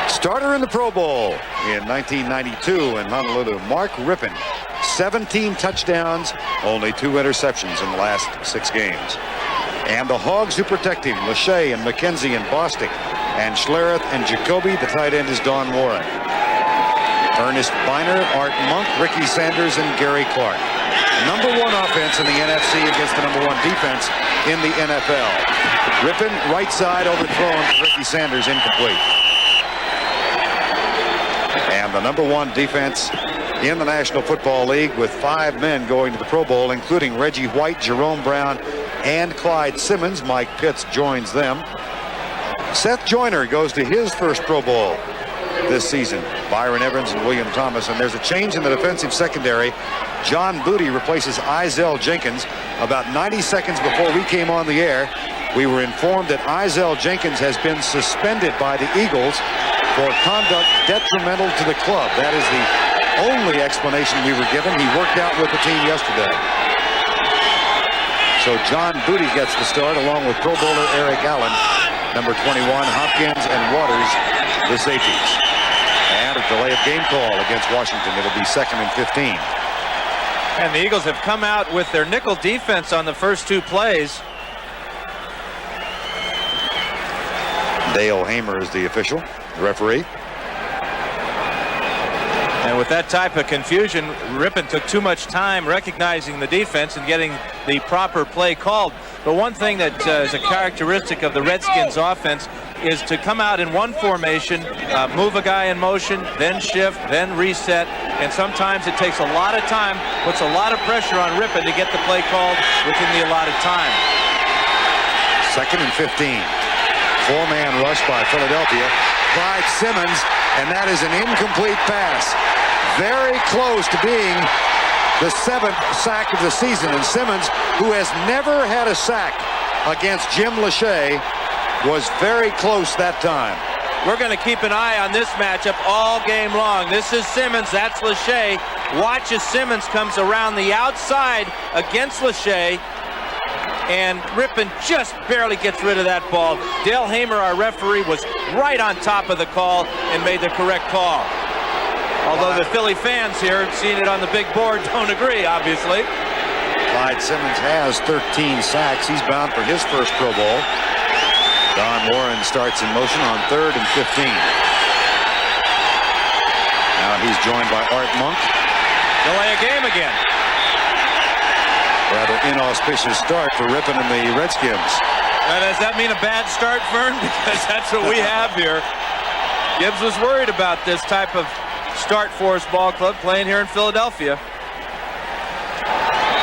Starter in the Pro Bowl in 1992 in Honolulu, Mark Rippon. 17 touchdowns, only 2 interceptions in the last 6 games. And the Hogs who protect him, Lachey and McKenzie and Bostic, and Schlereth and Jacoby. The tight end is Don Warren. Ernest Biner, Art Monk, Ricky Sanders, and Gary Clark. Number 1 offense in the NFC against the number 1 defense in the NFL. Rippon, right side, overthrown to Ricky Sanders, incomplete. And the number 1 defense in the National Football League with 5 men going to the Pro Bowl, including Reggie White, Jerome Brown, and Clyde Simmons. Mike Pitts joins them. Seth Joyner goes to his first Pro Bowl this season. Byron Evans and William Thomas. And there's a change in the defensive secondary. John Booty replaces Izell Jenkins. About 90 seconds before we came on the air, we were informed that Izell Jenkins has been suspended by the Eagles for conduct detrimental to the club. That is the only explanation we were given. He worked out with the team yesterday. So John Booty gets the start along with Pro Bowler Eric Allen, number 21, Hopkins and Waters, the safeties. And a delay of game call against Washington. It'll be 2nd and 15. And the Eagles have come out with their nickel defense on the first 2 plays. Dale Hamer is the official, the referee. And with that type of confusion, Rippon took too much time recognizing the defense and getting the proper play called. But one thing that is a characteristic of the Redskins offense is to come out in one formation, move a guy in motion, then shift, then reset. And sometimes it takes a lot of time, puts a lot of pressure on Rippon to get the play called within the allotted time. 2nd and 15. 4-man rush by Philadelphia. Clyde Simmons, and that is an incomplete pass. Very close to being the 7th sack of the season. And Simmons, who has never had a sack against Jim Lachey, was very close that time. We're going to keep an eye on this matchup all game long. This is Simmons, that's Lachey. Watch as Simmons comes around the outside against Lachey. And Rippon just barely gets rid of that ball. Dale Hamer, our referee, was right on top of the call and made the correct call. Although the Philly fans here, seeing it on the big board, don't agree, obviously. Clyde Simmons has 13 sacks. He's bound for his first Pro Bowl. Don Warren starts in motion on 3rd and 15. Now he's joined by Art Monk. Delay a game again. Rather inauspicious start for Rippon and the Redskins. Does that mean a bad start, Vern? Because that's what we have here. Gibbs was worried about this type of start for his ball club playing here in Philadelphia.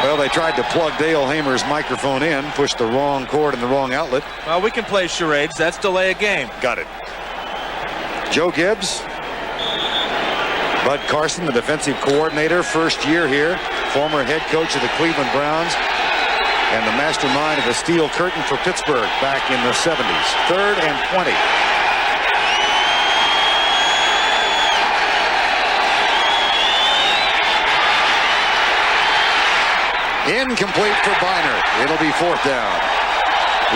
Well, they tried to plug Dale Hamer's microphone in, pushed the wrong cord in the wrong outlet. Well, we can play charades. That's delay a game. Got it. Joe Gibbs. Bud Carson, the defensive coordinator, first year here. Former head coach of the Cleveland Browns and the mastermind of the Steel Curtain for Pittsburgh back in the 70s. 3rd and 20. Incomplete for Biner. It'll be 4th down.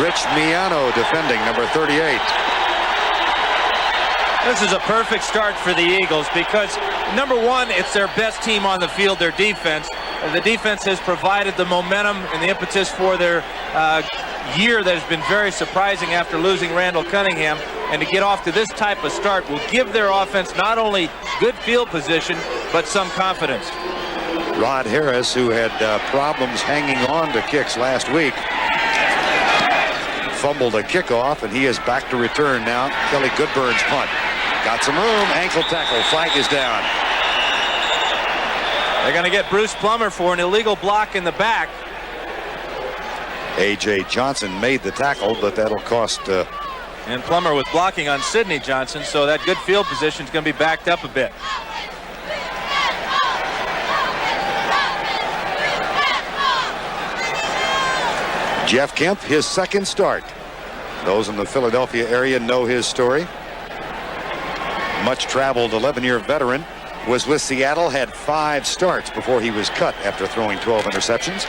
Rich Miano defending, number 38. This is a perfect start for the Eagles because, number 1, it's their best team on the field, their defense. The defense has provided the momentum and the impetus for their year that has been very surprising after losing Randall Cunningham. And to get off to this type of start will give their offense not only good field position, but some confidence. Rod Harris, who had problems hanging on to kicks last week, fumbled a kickoff, and he is back to return now. Kelly Goodburn's punt. Got some room, ankle tackle, flag is down. They're going to get Bruce Plummer for an illegal block in the back. A.J. Johnson made the tackle, but that'll cost... And Plummer was blocking on Sidney Johnson, so that good field position is going to be backed up a bit. Jeff Kemp, his 2nd start. Those in the Philadelphia area know his story. Much traveled 11-year veteran. Was with Seattle, had 5 starts before he was cut after throwing 12 interceptions.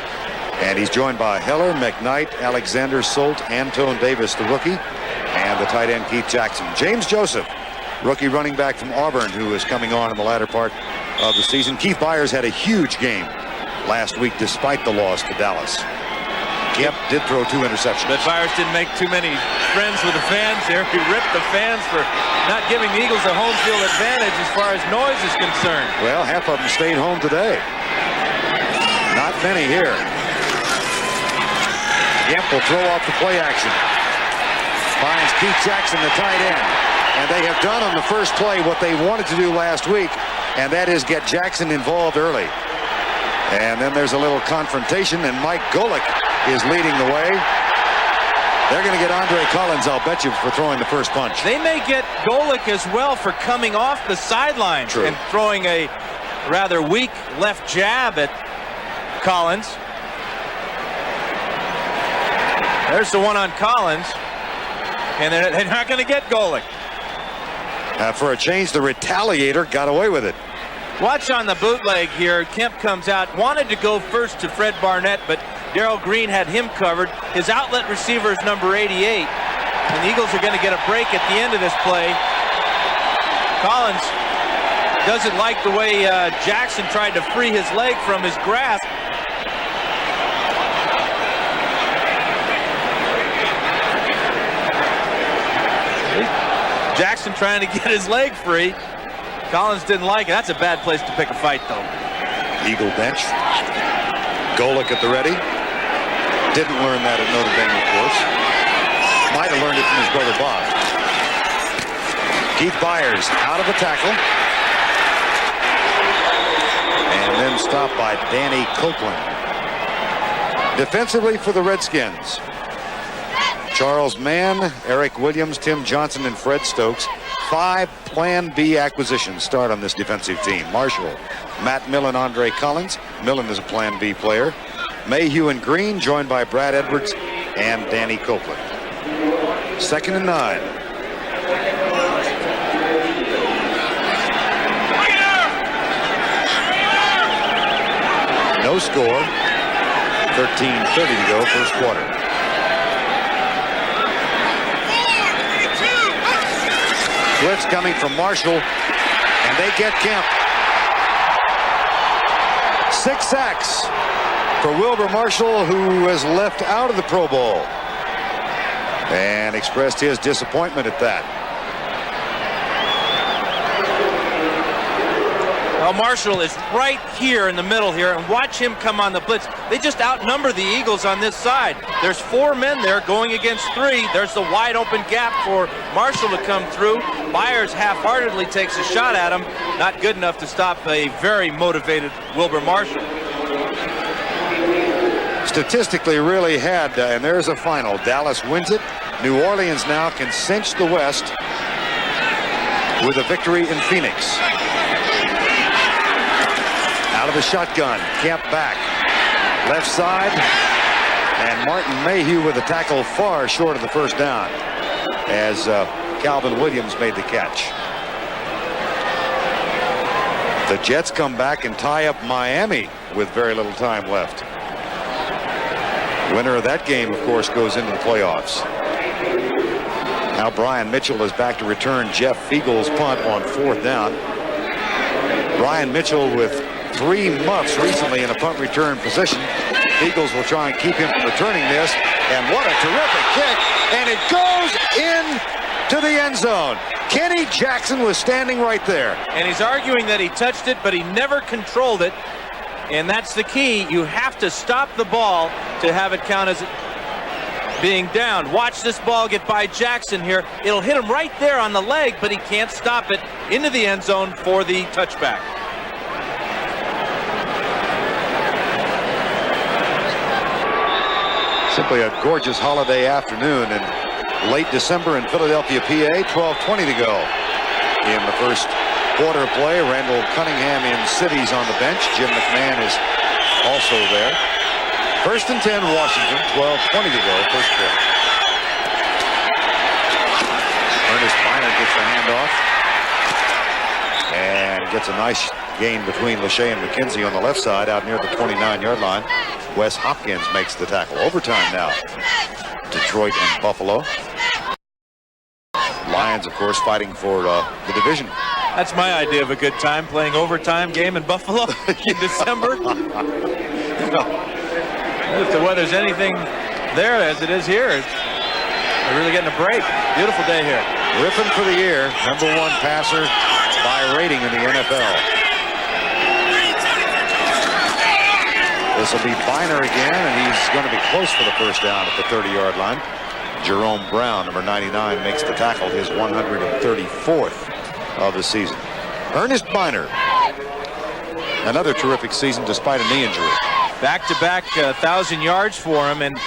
And he's joined by Heller, McKnight, Alexander Solt, Antone Davis, the rookie, and and the tight end Keith Jackson. James Joseph, rookie running back from Auburn, who is coming on in the latter part of the season. Keith Byers had a huge game last week despite the loss to Dallas. Kemp did throw 2 interceptions. But Byers didn't make too many friends with the fans there. He ripped the fans for not giving the Eagles a home field advantage as far as noise is concerned. Well, half of them stayed home today. Not many here. Kemp will throw off the play action. Finds Keith Jackson, the tight end. And they have done on the first play what they wanted to do last week, and that is get Jackson involved early. And then there's a little confrontation, and Mike Golick is leading the way. They're going to get Andre Collins, I'll bet you, for throwing the first punch. They may get Golick as well for coming off the sideline and throwing a rather weak left jab at Collins. There's the one on Collins, and they're not going to get Golick. For a change, the retaliator got away with it. Watch on the bootleg here. Kemp comes out, wanted to go first to Fred Barnett, but Darrell Green had him covered. His outlet receiver is number 88, and the Eagles are going to get a break at the end of this play. Collins doesn't like the way Jackson tried to free his leg from his grasp. Jackson trying to get his leg free. Collins didn't like it. That's a bad place to pick a fight, though. Eagle bench. Golick at the ready. Didn't learn that at Notre Dame, of course. Might have learned it from his brother Bob. Keith Byers out of the tackle. And then stopped by Danny Copeland. Defensively for the Redskins, Charles Mann, Eric Williams, Tim Johnson, and Fred Stokes. 5 Plan B acquisitions start on this defensive team. Marshall, Matt Millen, Andre Collins. Millen is a Plan B player. Mayhew and Green, joined by Brad Edwards and Danny Copeland. 2nd and 9. No score. 13:30 to go, first quarter. Blitz coming from Marshall, and they get Kemp. 6 sacks for Wilber Marshall, who was left out of the Pro Bowl, and expressed his disappointment at that. Well, Marshall is right here in the middle here, and watch him come on the blitz. They just outnumber the Eagles on this side. There's 4 men there going against 3. There's the wide open gap for Marshall to come through. Byers half-heartedly takes a shot at him. Not good enough to stop a very motivated Wilber Marshall. Statistically really had, and there's a final. Dallas wins it. New Orleans now can cinch the West with a victory in Phoenix. Out of the shotgun, Kemp back. Left side, and Martin Mayhew with a tackle far short of the first down as Calvin Williams made the catch. The Jets come back and tie up Miami with very little time left. Winner of that game, of course, goes into the playoffs. Now Brian Mitchell is back to return Jeff Fiegel's punt on 4th down. Brian Mitchell with 3 muffs recently in a punt return position. Eagles will try and keep him from returning this. And what a terrific kick. And it goes in to the end zone. Kenny Jackson was standing right there. And he's arguing that he touched it, but he never controlled it. And that's the key. You have to stop the ball to have it count as being down. Watch this ball get by Jackson here. It'll hit him right there on the leg, but he can't stop it into the end zone for the touchback. Simply a gorgeous holiday afternoon in late December in Philadelphia, PA. 12:20 to go in the first quarter of play. Randall Cunningham in cities on the bench. Jim McMahon is also there. 1st and 10, Washington. 12:20 to go, first quarter. Ernest Miner gets the handoff and gets a nice gain between Lachey and McKenzie on the left side out near the 29-yard line. Wes Hopkins makes the tackle. Overtime now. Detroit and Buffalo. Lions, of course, fighting for the division. That's my idea of a good time, playing overtime game in Buffalo in December. If the weather's anything there as it is here, they're really getting a break. Beautiful day here. Rippon for the year, #1 passer by rating in the NFL. This will be Biner again, and he's going to be close for the first down at the 30-yard line. Jerome Brown, number 99, makes the tackle, his 134th of the season. Ernest Biner, another terrific season despite a knee injury. Back-to-back 1,000 yards for him, and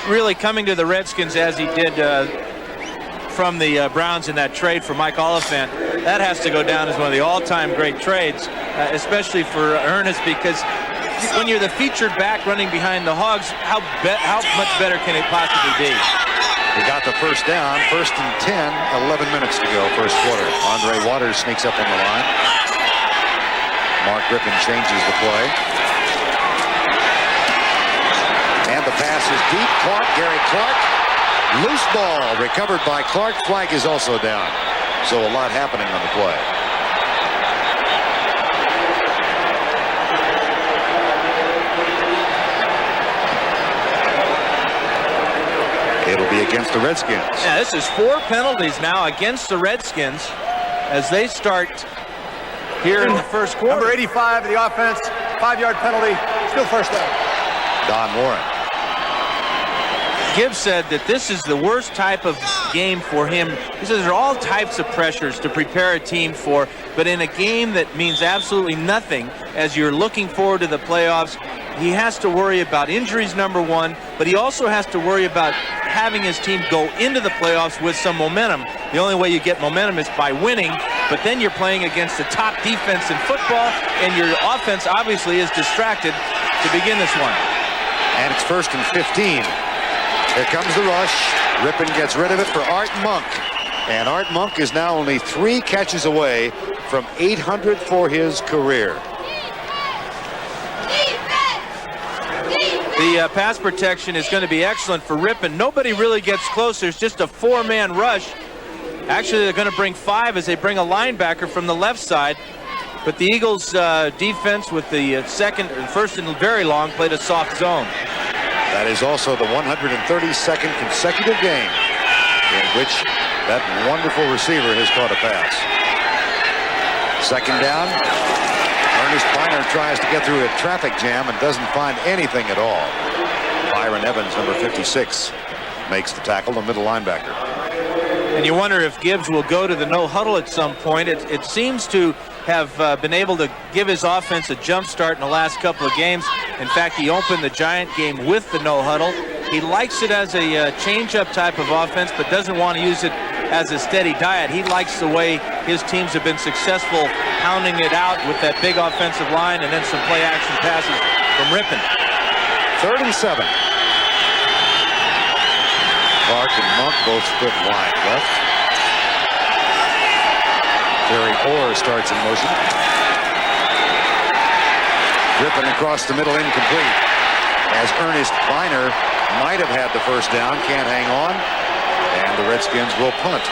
really coming to the Redskins as he did from the Browns in that trade for Mike Oliphant. That has to go down as one of the all-time great trades, especially for Ernest, because when you're the featured back running behind the Hogs, how much better can it possibly be? He got the first down, 1st and 10, 11 minutes to go, first quarter. Andre Waters sneaks up on the line. Mark Rippon changes the play. And the pass is deep. Clark, Gary Clark. Loose ball recovered by Clark. Flag is also down. So a lot happening on the play. It'll be against the Redskins. Yeah, this is 4 penalties now against the Redskins as they start here in the first quarter. Number 85 of the offense, 5-yard penalty, still first down. Don Warren. Gibbs said that this is the worst type of game for him. He says there are all types of pressures to prepare a team for, but in a game that means absolutely nothing as you're looking forward to the playoffs, he has to worry about injuries, #1, but he also has to worry about having his team go into the playoffs with some momentum. The only way you get momentum is by winning, but then you're playing against the top defense in football, and your offense obviously is distracted to begin this one. And it's 1st and 15. Here comes the rush. Rippon gets rid of it for Art Monk. And Art Monk is now only 3 catches away from 800 for his career. The pass protection is going to be excellent for Rippon. Nobody really gets close. There's just a 4-man rush. Actually, they're going to bring 5 as they bring a linebacker from the left side. But the Eagles' defense with the first and very long played a soft zone. That is also the 132nd consecutive game in which that wonderful receiver has caught a pass. 2nd down. Ernest Biner tries to get through a traffic jam and doesn't find anything at all. Byron Evans, number 56, makes the tackle, the middle linebacker. And you wonder if Gibbs will go to the no huddle at some point. It seems to have been able to give his offense a jump start in the last couple of games. In fact, he opened the Giant game with the no huddle. He likes it as a change-up type of offense, but doesn't want to use it as a steady diet. He likes the way his teams have been successful pounding it out with that big offensive line and then some play-action passes from Rippon. 3rd and 7. Clark and Monk both split wide left. Terry Orr starts in motion. Rippon across the middle, incomplete. As Ernest Biner might have had the first down, can't hang on, and the Redskins will punt.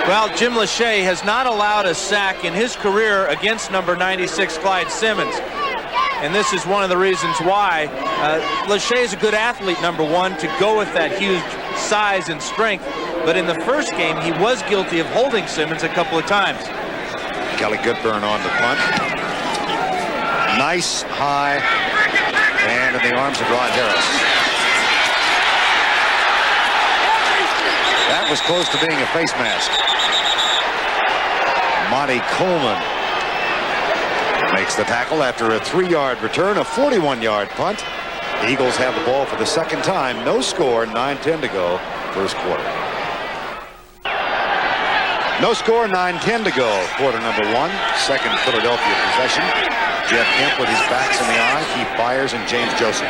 Well, Jim Lachey has not allowed a sack in his career against number 96, Clyde Simmons. And this is one of the reasons why. Lachey is a good athlete, #1, to go with that huge size and strength. But in the first game, he was guilty of holding Simmons a couple of times. Kelly Goodburn on the punt. Nice, high, and in the arms of Ron Harris. That was close to being a face mask. Monty Coleman makes the tackle after a 3-yard return, a 41-yard punt. The Eagles have the ball for the 2nd time. No score, 9:10 to go, first quarter. No score, 9:10 to go, quarter #1, 2nd Philadelphia possession. Jeff Kemp with his backs in the eye, Keith Byers and James Joseph.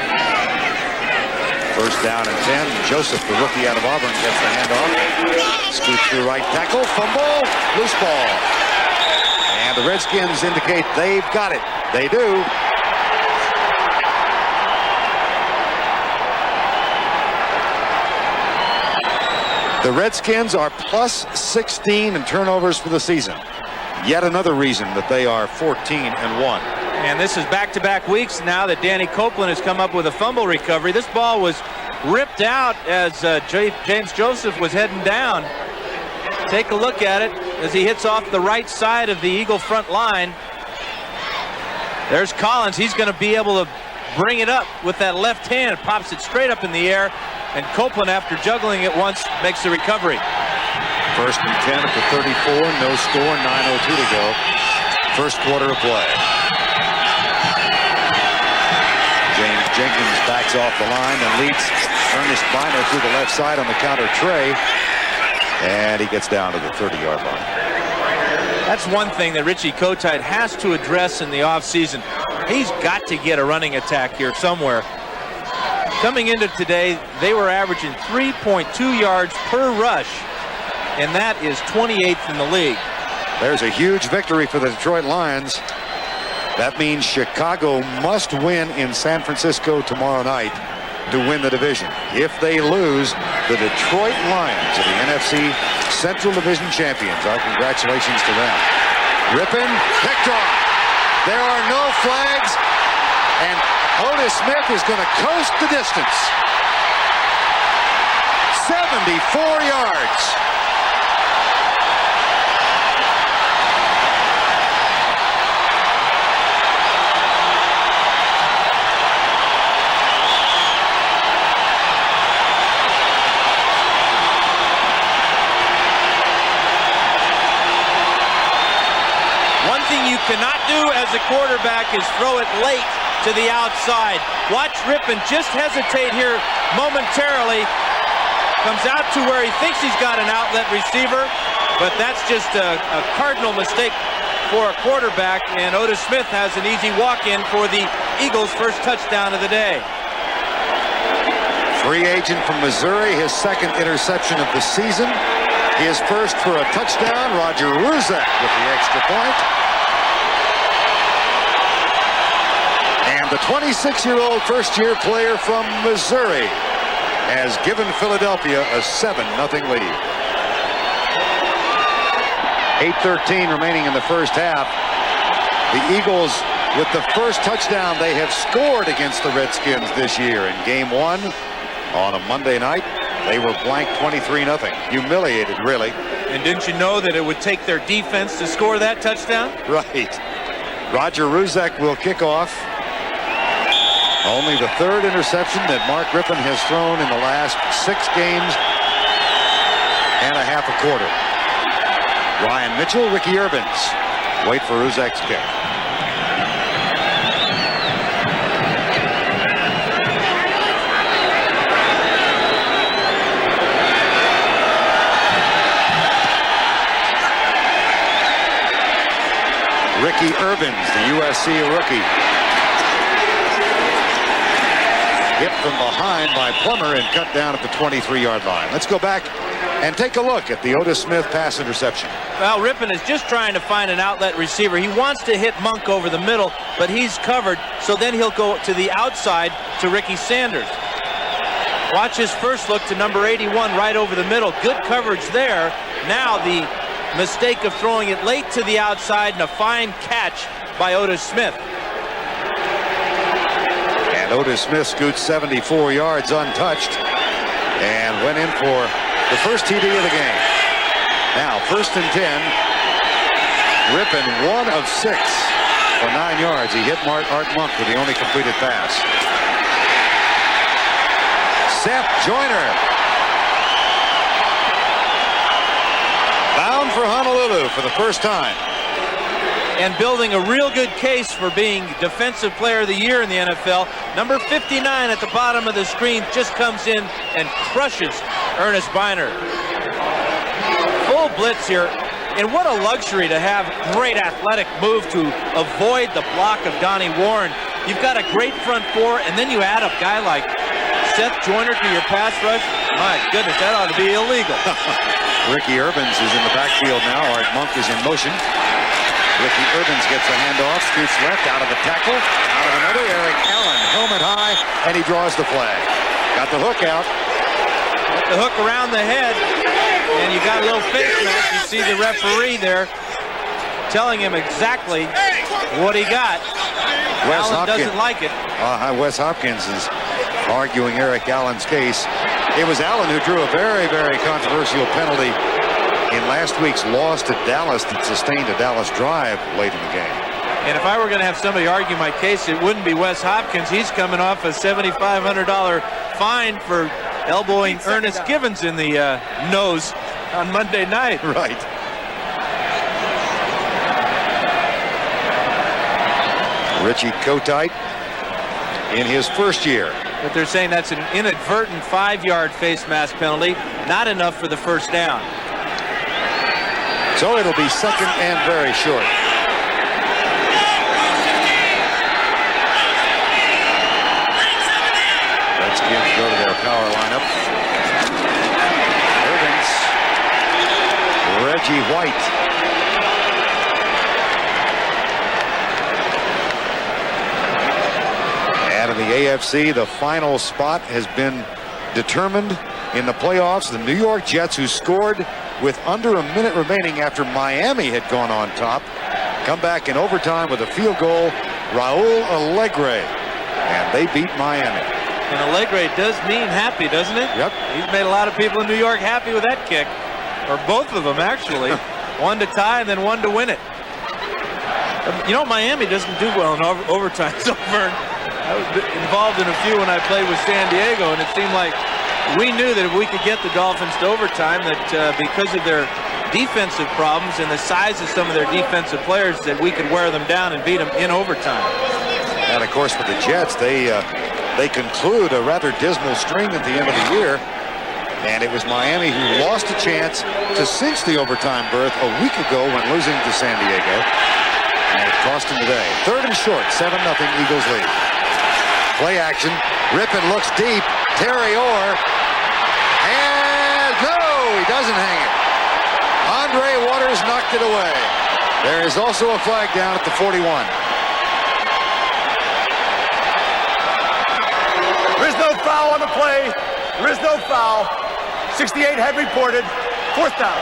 First down and 10. Joseph, the rookie out of Auburn, gets the handoff. Scoots through right tackle, fumble, loose ball. And the Redskins indicate they've got it. They do. The Redskins are plus 16 in turnovers for the season. Yet another reason that they are 14-1. And this is back-to-back weeks now that Danny Copeland has come up with a fumble recovery. This ball was ripped out as James Joseph was heading down. Take a look at it as he hits off the right side of the Eagle front line. There's Collins. He's going to be able to bring it up with that left hand. Pops it straight up in the air. And Copeland, after juggling it once, makes the recovery. First and 10 at the 34. No score. 9:02 to go. First quarter of play. James Jenkins backs off the line and leads Ernest Biner through the left side on the counter tray. And he gets down to the 30-yard line. That's one thing that Richie Kotite has to address in the offseason. He's got to get a running attack here somewhere. Coming into today, they were averaging 3.2 yards per rush, and that is 28th in the league. There's a huge victory for the Detroit Lions. That means Chicago must win in San Francisco tomorrow night to win the division. If they lose, the Detroit Lions are the NFC Central Division champions. Our congratulations to them. Rippon picked off. There are no flags, and Otis Smith is going to coast the distance. 74 yards. Cannot do as a quarterback is throw it late to the outside. Watch Rippon just hesitate here momentarily. Comes out to where he thinks he's got an outlet receiver, but that's just a cardinal mistake for a quarterback, and Otis Smith has an easy walk-in for the Eagles' first touchdown of the day. Free agent from Missouri, his second interception of the season. His first for a touchdown, Roger Ruzek with the extra point. The 26-year-old first-year player from Missouri has given Philadelphia a 7-0 lead. 8:13 remaining in the first half. The Eagles, with the first touchdown they have scored against the Redskins this year in Game 1 on a Monday night, they were blanked 23-0. Humiliated, really. And didn't you know that it would take their defense to score that touchdown? Right. Roger Ruzek will kick off. Only the third interception that Mark Rippon has thrown in the last 6 games and a half a quarter. Ryan Mitchell, Ricky Urbans. Wait for Ruzek's kick. Ricky Urbans, the USC rookie. Hit from behind by Plummer and cut down at the 23-yard line. Let's go back and take a look at the Otis Smith pass interception. Well, Rippon is just trying to find an outlet receiver. He wants to hit Monk over the middle, but he's covered, so then he'll go to the outside to Ricky Sanders. Watch his first look to number 81 right over the middle. Good coverage there. Now the mistake of throwing it late to the outside and a fine catch by Otis Smith. Otis Smith scoots 74 yards untouched and went in for the first TD of the game. Now, first and 10. Rippon, 1 of 6 for 9 yards. He hit Art Monk with the only completed pass. Seth Joyner. Bound for Honolulu for the first time. And building a real good case for being Defensive Player of the Year in the NFL. Number 59 at the bottom of the screen just comes in and crushes Ernest Biner. Full blitz here. And what a luxury to have great athletic move to avoid the block of Donnie Warren. You've got a great front four, and then you add a guy like Seth Joyner to your pass rush. My goodness, that ought to be illegal. Ricky Urbans is in the backfield now. Art Monk is in motion. Ricky Urbans gets a handoff, scoots left, out of a tackle, out of another. Eric Allen, helmet high, and he draws the flag. Got the hook out. the hook around the head, and you got a little face mask. You see the referee there telling him exactly what he got. Allen doesn't like it. Wes Hopkins is arguing Eric Allen's case. It was Allen who drew a very, very controversial penalty in last week's loss to Dallas that sustained a Dallas drive late in the game. And if I were going to have somebody argue my case, it wouldn't be Wes Hopkins. He's coming off a $7,500 fine for elbowing Ernest Givens in the nose on Monday night. Right. Richie Kotite in his first year. But they're saying that's an inadvertent 5-yard face mask penalty, not enough for the first down. So it'll be second and very short. Redskins go to their power lineup. Irvins, Reggie White. Out of the AFC, the final spot has been determined in the playoffs. The New York Jets, who scored with under a minute remaining after Miami had gone on top, come back in overtime with a field goal. Raul Alegre, and they beat Miami. And Alegre does mean happy, doesn't it? Yep. He's made a lot of people in New York happy with that kick, or both of them actually. One to tie and then one to win it. You know, Miami doesn't do well in overtime. So I was involved in a few when I played with San Diego, and it seemed like we knew that if we could get the Dolphins to overtime, that because of their defensive problems and the size of some of their defensive players, that we could wear them down and beat them in overtime. And of course, for the Jets, they conclude a rather dismal string at the end of the year, and it was Miami who lost a chance to cinch the overtime berth a week ago when losing to San Diego, and it cost them today. Third and short, 7-0 Eagles lead. Play action. Rippon looks deep. Terry Orr. And no, he doesn't hang it. Andre Waters knocked it away. There is also a flag down at the 41. There is no foul on the play. There is no foul. 68 had reported. Fourth down.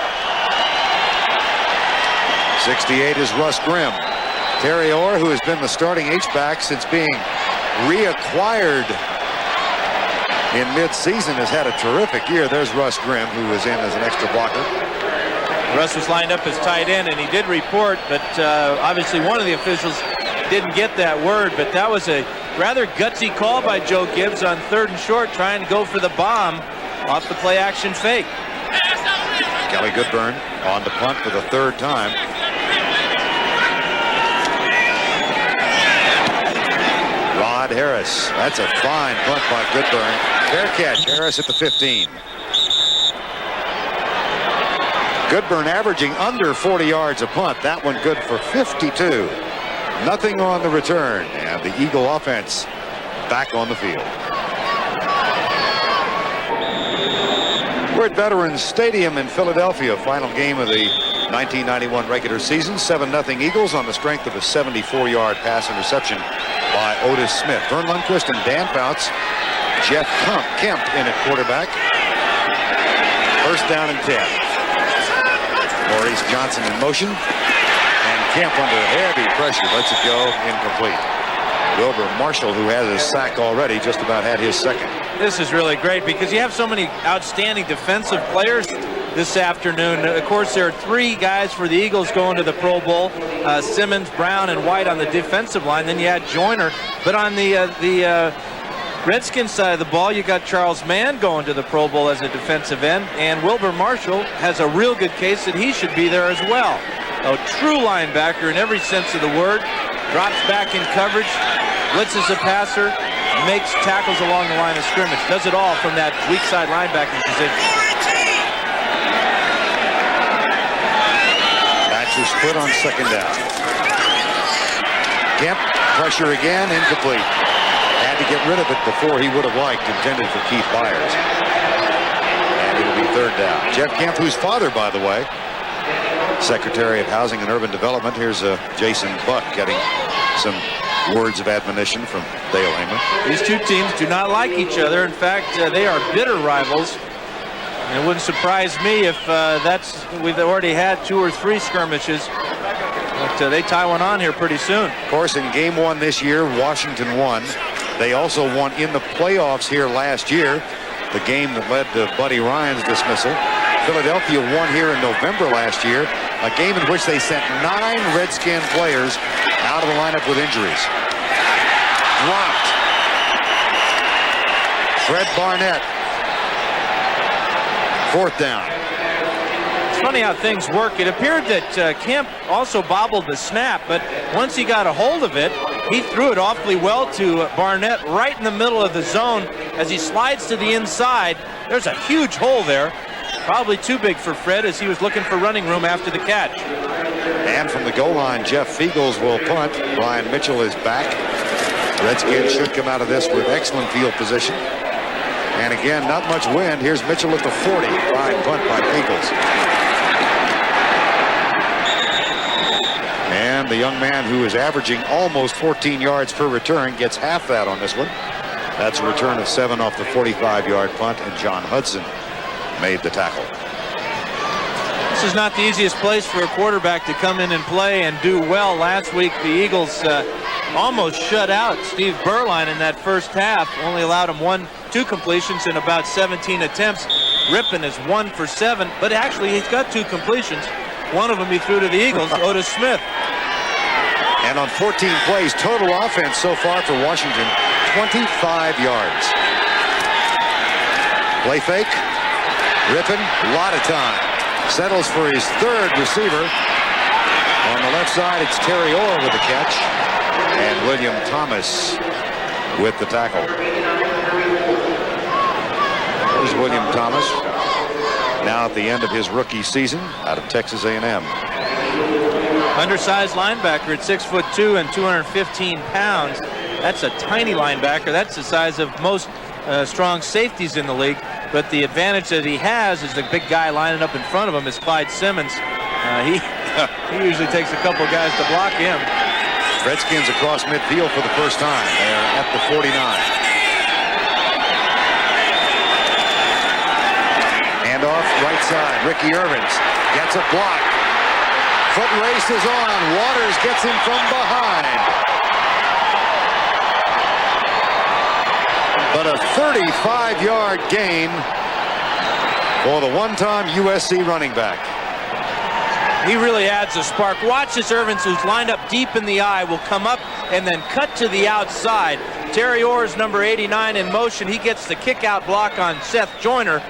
68 is Russ Grimm. Terry Orr, who has been the starting H-back since being reacquired in mid-season, has had a terrific year. There's Russ Grimm, who is in as an extra blocker. Russ was lined up as tight end, and he did report, but obviously one of the officials didn't get that word. But that was a rather gutsy call by Joe Gibbs on third and short, trying to go for the bomb off the play-action fake. Kelly Goodburn on the punt for the third time. Rod Harris. That's a fine punt by Goodburn. Fair catch. Harris at the 15. Goodburn averaging under 40 yards a punt. That one good for 52. Nothing on the return. And the Eagle offense back on the field. We're at Veterans Stadium in Philadelphia. Final game of the 1991 regular season. 7-0 Eagles on the strength of a 74-yard pass interception by Otis Smith. Vern Lundquist and Dan Fouts. Jeff Kemp in at quarterback. First down and 10. Maurice Johnson in motion. And Kemp under heavy pressure lets it go incomplete. Wilbur Marshall, who has a sack already, just about had his second. This is really great because you have so many outstanding defensive players this afternoon. Of course, there are 3 guys for the Eagles going to the Pro Bowl. Simmons, Brown, and White on the defensive line. Then you had Joyner. But on the Redskins side of the ball, you got Charles Mann going to the Pro Bowl as a defensive end. And Wilbur Marshall has a real good case that he should be there as well. A true linebacker in every sense of the word. Drops back in coverage, blitzes a passer, makes tackles along the line of scrimmage. Does it all from that weak side linebacking position. Backs are split on second down. Kemp, pressure again, incomplete. Had to get rid of it before he would have liked, intended for Keith Byers. And it'll be third down. Jeff Kemp, whose father, by the way, Secretary of Housing and Urban Development. Here's Jason Buck getting some words of admonition from Dale Heyman. These two teams do not like each other. In fact, they are bitter rivals. It wouldn't surprise me if we've already had 2 or 3 skirmishes. But they tie one on here pretty soon. Of course, in game 1 this year, Washington won. They also won in the playoffs here last year, the game that led to Buddy Ryan's dismissal. Philadelphia won here in November last year, a game in which they sent 9 Redskin players out of the lineup with injuries. Dropped. Fred Barnett. 4th down. It's funny how things work. It appeared that Kemp also bobbled the snap, but once he got a hold of it, he threw it awfully well to Barnett right in the middle of the zone. As he slides to the inside, there's a huge hole there. Probably too big for Fred as he was looking for running room after the catch. And from the goal line, Jeff Fiegels will punt. Brian Mitchell is back. Redskins should come out of this with excellent field position. And again, not much wind. Here's Mitchell at the 40. Fine punt by Fiegels. And the young man who is averaging almost 14 yards per return gets half that on this one. That's a return of 7 off the 45-yard punt, and John Hudson made the tackle. This is not the easiest place for a quarterback to come in and play and do well. Last week, the Eagles almost shut out Steve Berline in that first half. Only allowed him 2 completions in about 17 attempts. Rippon is 1 for 7, but actually he's got 2 completions. One of them he threw to the Eagles, Otis Smith. And on 14 plays, total offense so far for Washington, 25 yards. Play fake. Rippon, a lot of time. Settles for his 3rd receiver. On the left side, it's Terry Orr with the catch. And William Thomas with the tackle. There's William Thomas. Now at the end of his rookie season out of Texas A&M. Undersized linebacker at 6'2" and 215 pounds. That's a tiny linebacker. That's the size of most strong safeties in the league. But the advantage that he has is the big guy lining up in front of him is Clyde Simmons. He usually takes a couple guys to block him. Redskins across midfield for the first time. They're at the 49. Handoff right side. Ricky Irvins gets a block. Foot race is on. Waters gets him from behind. But a 35-yard gain for the one-time USC running back. He really adds a spark. Watch as Irvins, who's lined up deep in the eye, will come up and then cut to the outside. Terry Orr's number 89 in motion. He gets the kick-out block on Seth Joyner.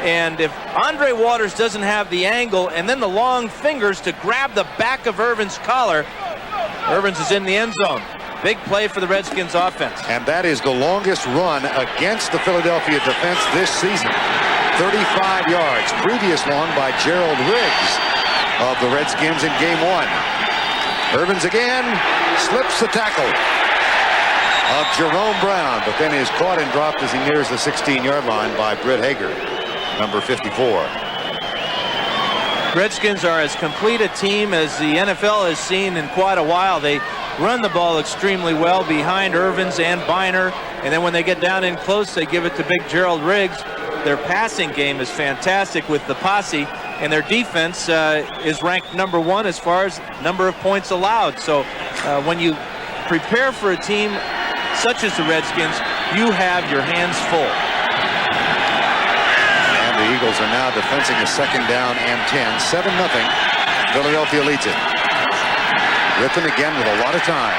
And if Andre Waters doesn't have the angle and then the long fingers to grab the back of Irvins' collar, Irvins is in the end zone. Big play for the Redskins offense. And that is the longest run against the Philadelphia defense this season. 35 yards. Previous long by Gerald Riggs of the Redskins in game 1. Irvins again slips the tackle of Jerome Brown, but then is caught and dropped as he nears the 16-yard line by Britt Hager, number 54. Redskins are as complete a team as the NFL has seen in quite a while. They run the ball extremely well behind Irvins and Biner, and then when they get down in close, they give it to big Gerald Riggs. Their passing game is fantastic with the posse, and their defense is ranked number 1 as far as number of points allowed. So when you prepare for a team such as the Redskins, you have your hands full. And the Eagles are now defensing a 2nd down and 10. 7-0. Philadelphia leads it. Rippon again with a lot of time.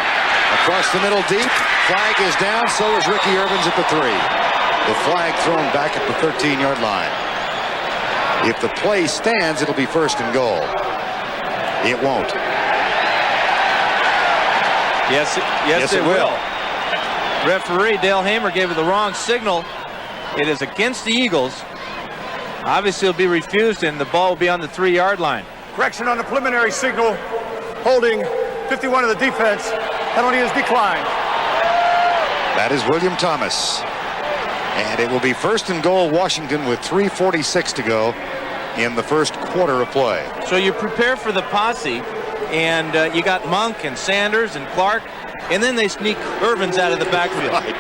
Across the middle deep. Flag is down. So is Ricky Irvins at the 3. The flag thrown back at the 13-yard line. If the play stands, it'll be 1st and goal. It won't. Yes, it will. Referee Dale Hamer gave it the wrong signal. It is against the Eagles. Obviously, it'll be refused, and the ball will be on the 3-yard line. Correction on the preliminary signal. Holding 51 of the defense. Penalty is declined. That is William Thomas. And it will be 1st and goal Washington with 3:46 to go in the first quarter of play. So you prepare for the posse, and you got Monk and Sanders and Clark, and then they sneak Irvins out of the backfield. Right.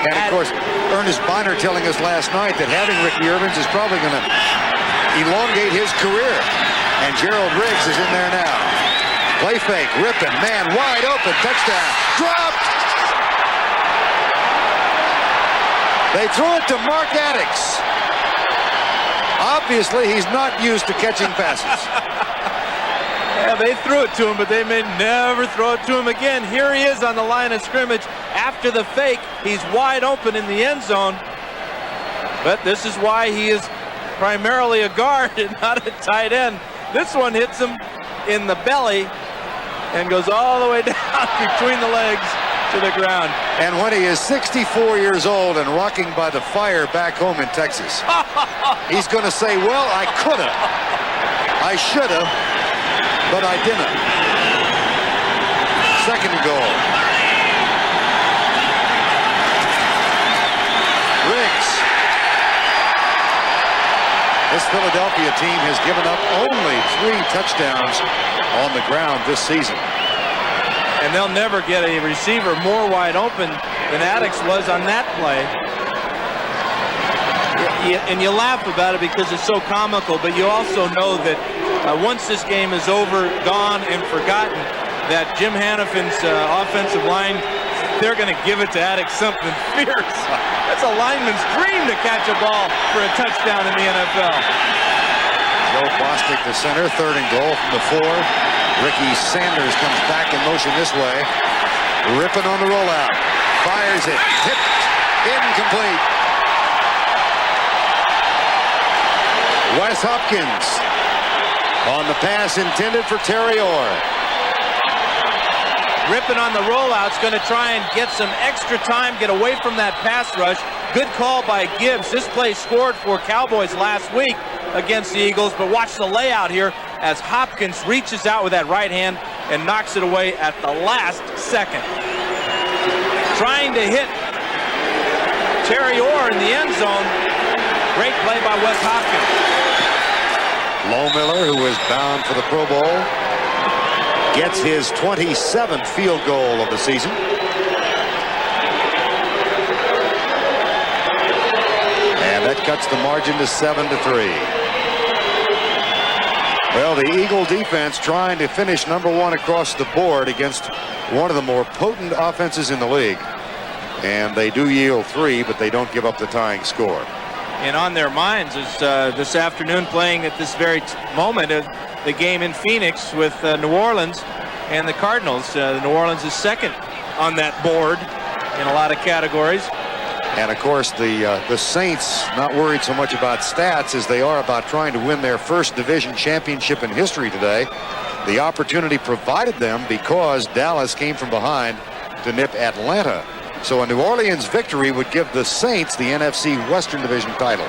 And of course, Ernest Bonner telling us last night that having Ricky Irvins is probably going to elongate his career. And Gerald Riggs is in there now. Play fake, ripping, man wide open, touchdown, dropped! They threw it to Mark Addix. Obviously, he's not used to catching passes. Yeah, they threw it to him, but they may never throw it to him again. Here he is on the line of scrimmage. After the fake, he's wide open in the end zone. But this is why he is primarily a guard and not a tight end. This one hits him in the belly and goes all the way down between the legs to the ground. And when he is 64 years old and rocking by the fire back home in Texas, he's going to say, well, I could have, I should have, but I didn't. Second and goal. Riggs. This Philadelphia team has given up only 3 touchdowns on the ground this season. And they'll never get a receiver more wide open than Addix was on that play. And you laugh about it because it's so comical, but you also know that once this game is over, gone, and forgotten, that Jim Hanafin's offensive line, they're going to give it to Addix something fierce. That's a lineman's dream to catch a ball for a touchdown in the NFL. Joe Bostic, the center, third and goal from the 4. Ricky Sanders comes back in motion this way. Ripping on the rollout. Fires it. Tipped. Incomplete. Wes Hopkins on the pass intended for Terry Orr. Ripping on the rollout's going to try and get some extra time, get away from that pass rush. Good call by Gibbs. This play scored for Cowboys last week against the Eagles, but watch the layout here as Hopkins reaches out with that right hand and knocks it away at the last second. Trying to hit Terry Orr in the end zone. Great play by Wes Hopkins. Lohmiller, who is bound for the Pro Bowl, gets his 27th field goal of the season. And that cuts the margin to 7-3. Well, the Eagle defense trying to finish #1 across the board against one of the more potent offenses in the league. And they do yield 3, but they don't give up the tying score. And on their minds is this afternoon, playing at this very moment, the game in Phoenix with New Orleans and the Cardinals. New Orleans is second on that board in a lot of categories. And of course, the Saints not worried so much about stats as they are about trying to win their first division championship in history today. The opportunity provided them because Dallas came from behind to nip Atlanta. So a New Orleans victory would give the Saints the NFC Western Division title.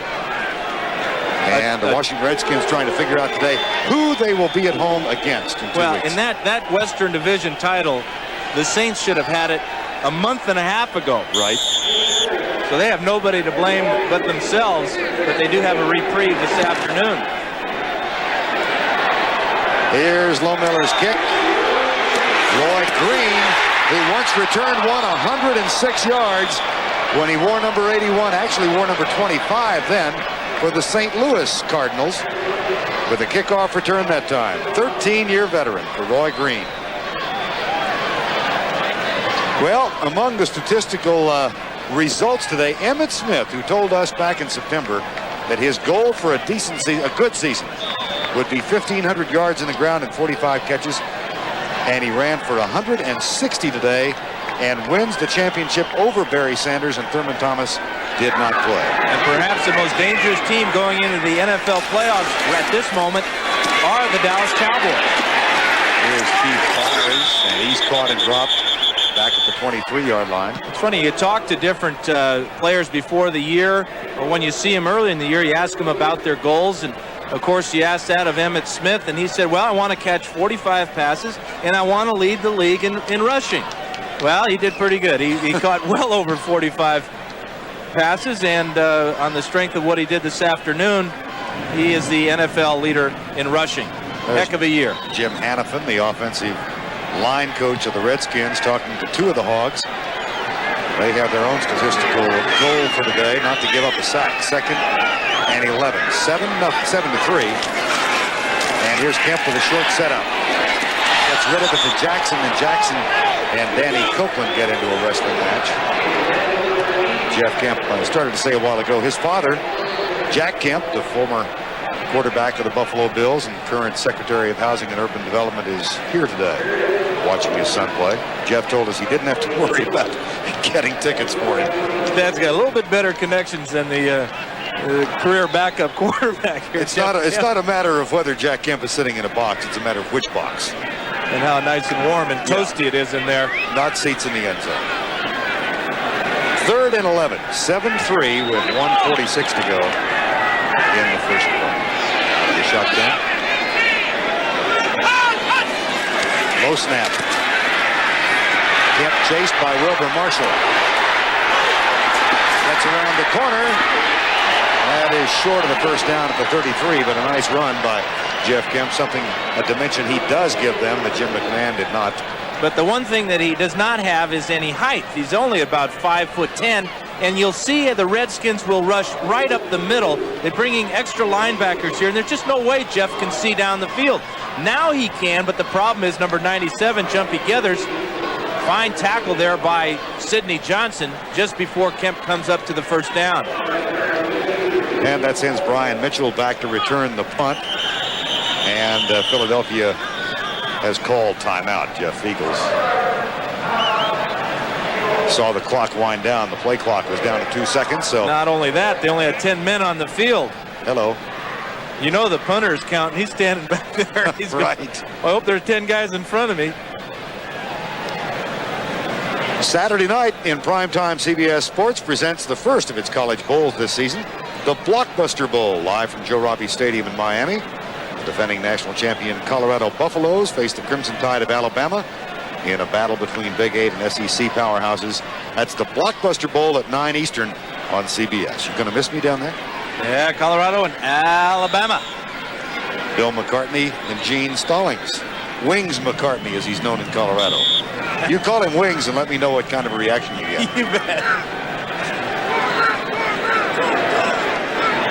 And the Washington Redskins trying to figure out today who they will be at home against in 2 weeks. In that Western Division title, the Saints should have had it a month and a half ago. Right. So they have nobody to blame but themselves, but they do have a reprieve this afternoon. Here's Lohmiller's kick. Roy Green, who once returned one 106 yards when he wore number 81, actually wore number 25 then, for the St. Louis Cardinals, with a kickoff return that time. 13-year veteran for Roy Green. Well, among the statistical results today, Emmitt Smith, who told us back in September that his goal for a decent season, a good season, would be 1,500 yards in the ground and 45 catches, and he ran for 160 today and wins the championship over Barry Sanders, and Thurman Thomas did not play. And perhaps the most dangerous team going into the NFL playoffs at this moment are the Dallas Cowboys. Here's Keith Byers, and he's caught and dropped back at the 23-yard line. It's funny, you talk to different players before the year, or when you see them early in the year, you ask them about their goals, and of course you asked that of Emmitt Smith, and he said, well, I want to catch 45 passes, and I want to lead the league in rushing. Well, he did pretty good. He caught well over 45 passes, and on the strength of what he did this afternoon, he is the NFL leader in rushing. Heck of a year. Jim Hanifin, the offensive line coach of the Redskins, talking to 2 of the Hogs. They have their own statistical goal for the day, not to give up a sack. 2nd and 11. 7-3. And here's Kemp with a short setup. Gets rid of it to Jackson, and Jackson and Danny Copeland get into a wrestling match. Jeff Kemp started to say a while ago, his father, Jack Kemp, the former quarterback of the Buffalo Bills and current Secretary of Housing and Urban Development, is here today watching his son play. Jeff told us he didn't have to worry about getting tickets for him. His dad's got a little bit better connections than the career backup quarterback here. It's not a matter of whether Jack Kemp is sitting in a box. It's a matter of which box. And how nice and warm and toasty it is in there. Not seats in the end zone. 3rd and 11. 7-3 with 1:46 to go in the first quarter. The shotgun. Low snap. Kemp chased by Wilbur Marshall. Gets around the corner. That is short of the first down at the 33, but a nice run by Jeff Kemp, a dimension he does give them that Jim McMahon did not. But the one thing that he does not have is any height. He's only about 5'10", and you'll see the Redskins will rush right up the middle. They're bringing extra linebackers here, and there's just no way Jeff can see down the field. Now he can, but the problem is number 97, Jumpy Gethers. Fine tackle there by Sidney Johnson just before Kemp comes up to the first down. And that sends Brian Mitchell back to return the punt. And Philadelphia has called timeout. Jeff Eagles saw the clock wind down. The play clock was down to 2 seconds. So not only that, they only had 10 men on the field. Hello. You know the punter is counting. He's standing back there. He's right. I hope there's 10 guys in front of me. Saturday night in primetime, CBS Sports presents the first of its college bowls this season, the Blockbuster Bowl, live from Joe Robbie Stadium in Miami. The defending national champion Colorado Buffaloes face the Crimson Tide of Alabama in a battle between Big 8 and SEC powerhouses. That's the Blockbuster Bowl at 9 Eastern on CBS. You gonna miss me down there? Yeah, Colorado and Alabama. Bill McCartney and Gene Stallings. Wings McCartney, as he's known in Colorado. You call him Wings and let me know what kind of a reaction you get. You bet.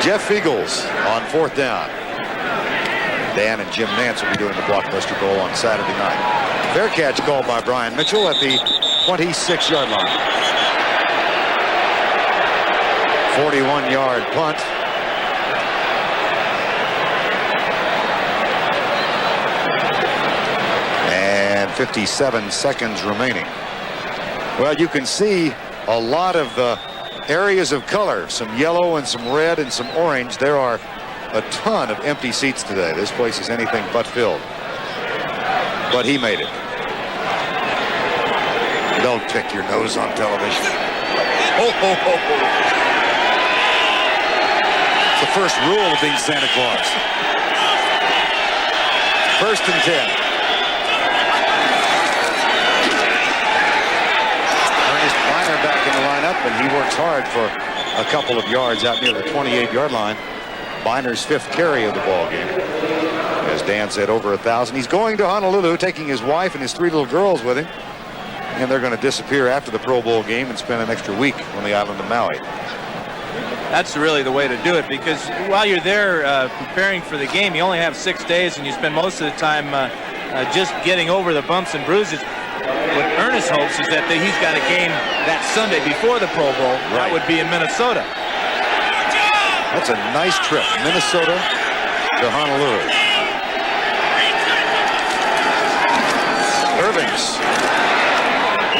Jeff Eagles on 4th down. Dan and Jim Nance will be doing the Blockbuster Bowl on Saturday night. Fair catch called by Brian Mitchell at the 26-yard line. 41-yard punt. And 57 seconds remaining. Well, you can see a lot of areas of color, some yellow and some red and some orange. There are a ton of empty seats today. This place is anything but filled. But he made it. Don't pick your nose on television. Ho, ho, ho, ho. It's the first rule of being Santa Claus. 1st and 10. Ernest Miner back in the lineup, and he works hard for a couple of yards out near the 28-yard line. Biner's 5th carry of the ball game. As Dan said, over 1,000. He's going to Honolulu, taking his wife and his 3 little girls with him. And they're going to disappear after the Pro Bowl game and spend an extra week on the island of Maui. That's really the way to do it, because while you're there preparing for the game, you only have 6 days, and you spend most of the time just getting over the bumps and bruises. What Ernest hopes is that he's got a game that Sunday before the Pro Bowl. Right. That would be in Minnesota. That's a nice trip, Minnesota to Honolulu. Irvings.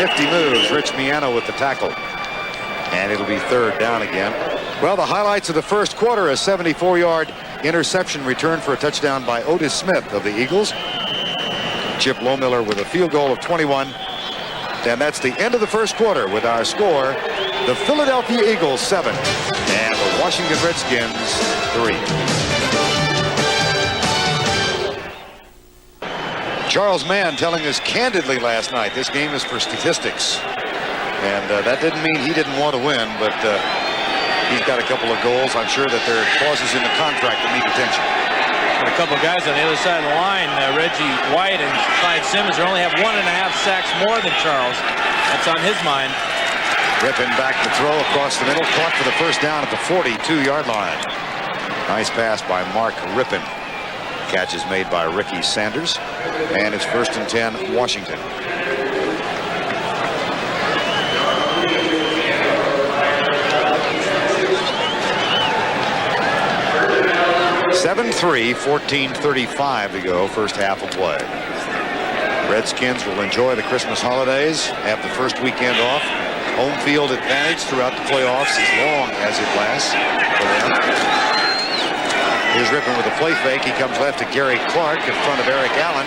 Nifty moves. Rich Miano with the tackle. And it'll be 3rd down again. Well, the highlights of the first quarter, a 74-yard interception return for a touchdown by Otis Smith of the Eagles. Chip Lohmiller with a field goal of 21. And that's the end of the first quarter with our score, the Philadelphia Eagles 7 and the Washington Redskins 3. Charles Mann telling us candidly last night, this game is for statistics. And that didn't mean he didn't want to win, but he's got a couple of goals. I'm sure that there are clauses in the contract that need attention. And a couple of guys on the other side of the line, Reggie White and Clyde Simmons, only have 1.5 sacks more than Charles. That's on his mind. Rippon back to throw across the middle, caught for the first down at the 42-yard line. Nice pass by Mark Rippon. Catch is made by Ricky Sanders, and it's 1st and 10, Washington. (7-3), 14:35 to go, first half of play. Redskins will enjoy the Christmas holidays, have the first weekend off. Home field advantage throughout the playoffs as long as it lasts for them. Here's Rippon with a play fake. He comes left to Gary Clark in front of Eric Allen.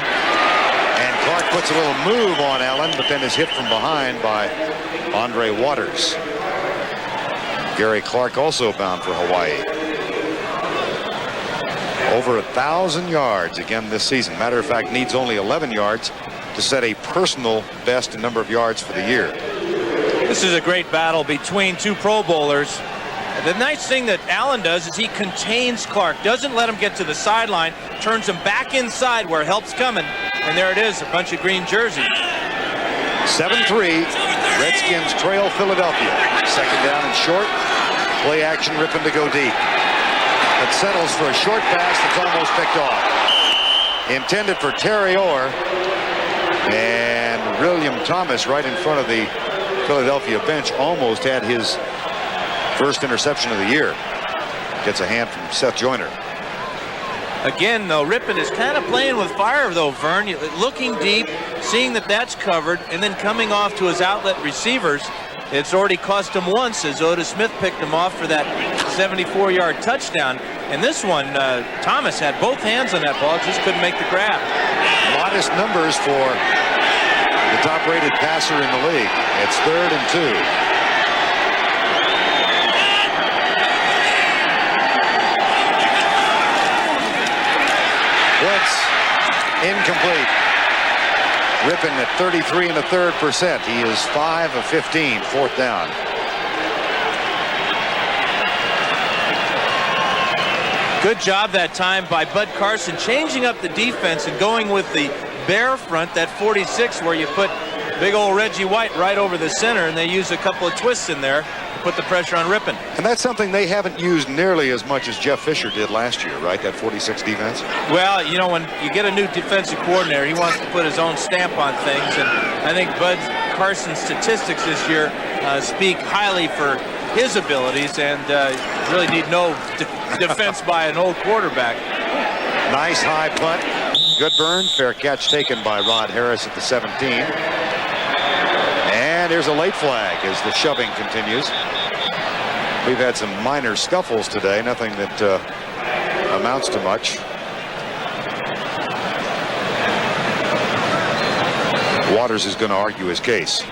And Clark puts a little move on Allen, but then is hit from behind by Andre Waters. Gary Clark also bound for Hawaii. Over 1,000 yards again this season. Matter of fact, needs only 11 yards to set a personal best in number of yards for the year. This is a great battle between two Pro Bowlers. The nice thing that Allen does is he contains Clark, doesn't let him get to the sideline, turns him back inside where help's coming, and there it is, a bunch of green jerseys. 7-3, Redskins trail Philadelphia. Second down and short. Play action, Rippon to go deep. It settles for a short pass that's almost picked off. Intended for Terry Orr, and William Thomas right in front of the Philadelphia bench almost had his first interception of the year. Gets a hand from Seth Joyner. Again, though, Rippon is kind of playing with fire, though, Vern. Looking deep, seeing that that's covered, and then coming off to his outlet receivers. It's already cost him once as Otis Smith picked him off for that 74-yard touchdown. And this one, Thomas had both hands on that ball, just couldn't make the grab. Modest numbers for the top-rated passer in the league. It's 3rd and 2. Blitz incomplete. Rippon at 33 1/3%. He is 5 of 15, 4th down. Good job that time by Bud Carson changing up the defense and going with the bear front, that 46, where you put big old Reggie White right over the center, and they use a couple of twists in there to put the pressure on Rippon. And that's something they haven't used nearly as much as Jeff Fisher did last year, right? That 46 defense? Well, you know, when you get a new defensive coordinator, he wants to put his own stamp on things, and I think Bud Carson's statistics this year speak highly for his abilities, and really need no defense by an old quarterback. Nice high punt. Good burn. Fair catch taken by Rod Harris at the 17. And there's a late flag as the shoving continues. We've had some minor scuffles today, nothing that amounts to much. Waters is going to argue his case,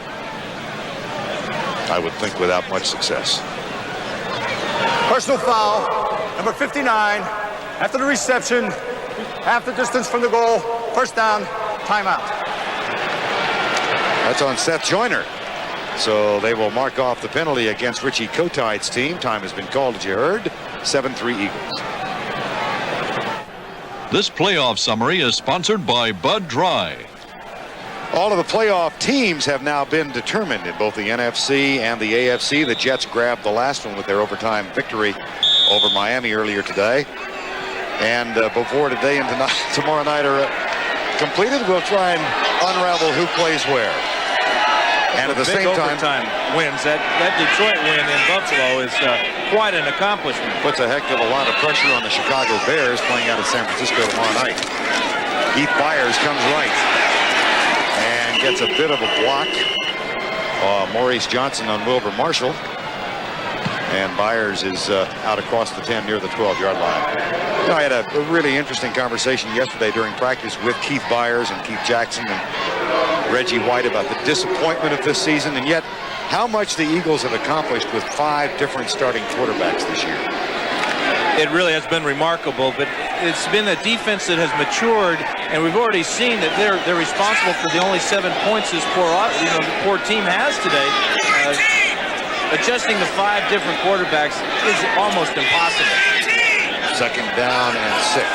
I would think, without much success. Personal foul, number 59. After the reception, half the distance from the goal, first down, timeout. That's on Seth Joyner. So they will mark off the penalty against Richie Kotide's team. Time has been called, as you heard. 7-3 Eagles. This playoff summary is sponsored by Bud Dry. All of the playoff teams have now been determined in both the NFC and the AFC. The Jets grabbed the last one with their overtime victory over Miami earlier today. And before today and tomorrow night are completed, we'll try and unravel who plays where. And at the same time, wins. That Detroit win in Buffalo is quite an accomplishment. Puts a heck of a lot of pressure on the Chicago Bears playing out of San Francisco tomorrow night. Keith Byers comes right and gets a bit of a block. Maurice Johnson on Wilbur Marshall. And Byers is out across the 10 near the 12-yard line. You know, I had a really interesting conversation yesterday during practice with Keith Byers and Keith Jackson and Reggie White about the disappointment of this season, and yet how much the Eagles have accomplished with 5 different starting quarterbacks this year. It really has been remarkable, but it's been a defense that has matured, and we've already seen that they're responsible for the only 7 points this poor team has today. Adjusting the 5 different quarterbacks is almost impossible. Second down and 6.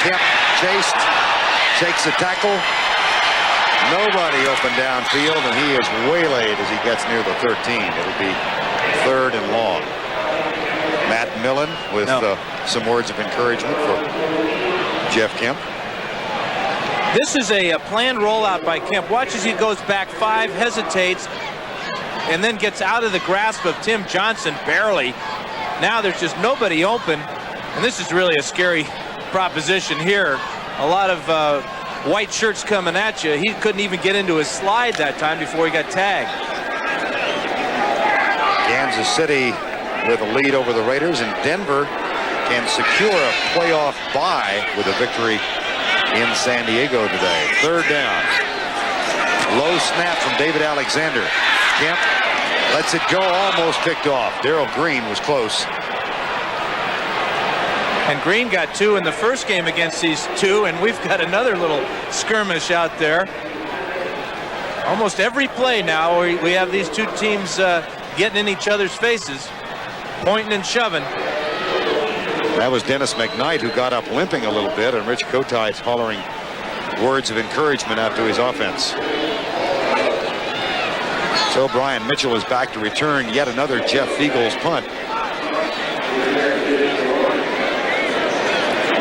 Kemp chased, takes a tackle, Nobody open downfield, and he is waylaid as he gets near the 13. It'll be 3rd and long. Matt Millen with some words of encouragement for Jeff Kemp. This is a planned rollout by Kemp. Watch as he goes back 5, hesitates, and then gets out of the grasp of Tim Johnson barely. Now there's just nobody open, and this is really a scary proposition here. A lot of white shirts coming at you. He couldn't even get into his slide that time before he got tagged. Kansas City with a lead over the Raiders, and Denver can secure a playoff bye with a victory in San Diego today. 3rd down. Low snap from David Alexander. Kemp lets it go, almost picked off. Darrell Green was close. And Green got 2 in the first game against these two, and we've got another little skirmish out there. Almost every play now, we have these two teams getting in each other's faces, pointing and shoving. That was Dennis McKnight who got up limping a little bit, and Rich Kotite's hollering words of encouragement out to his offense. So Brian Mitchell is back to return yet another Jeff Fiegel's punt.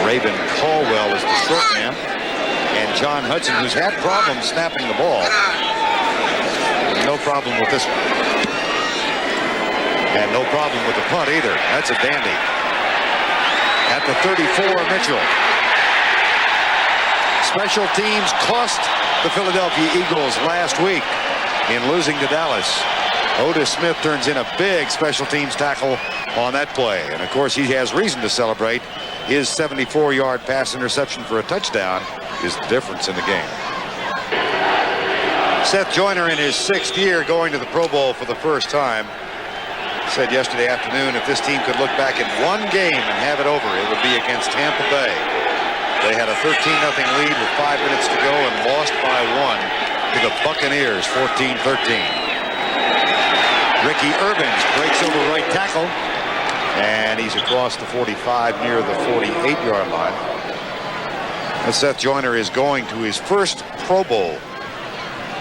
Raven Caldwell is the short man, and John Hudson, who's had problems snapping the ball. No problem with this one. And no problem with the punt either. That's a dandy. At the 34, Mitchell. Special teams cost the Philadelphia Eagles last week in losing to Dallas. Otis Smith turns in a big special teams tackle on that play. And of course, he has reason to celebrate. His 74-yard pass interception for a touchdown is the difference in the game. Seth Joyner in his 6th year going to the Pro Bowl for the first time. Said yesterday afternoon if this team could look back in one game and have it over, it would be against Tampa Bay. They had a 13-0 lead with 5 minutes to go and lost by 1 to the Buccaneers, 14-13. Ricky Irvins breaks over right tackle, and he's across the 45 near the 48-yard line. And Seth Joyner is going to his first Pro Bowl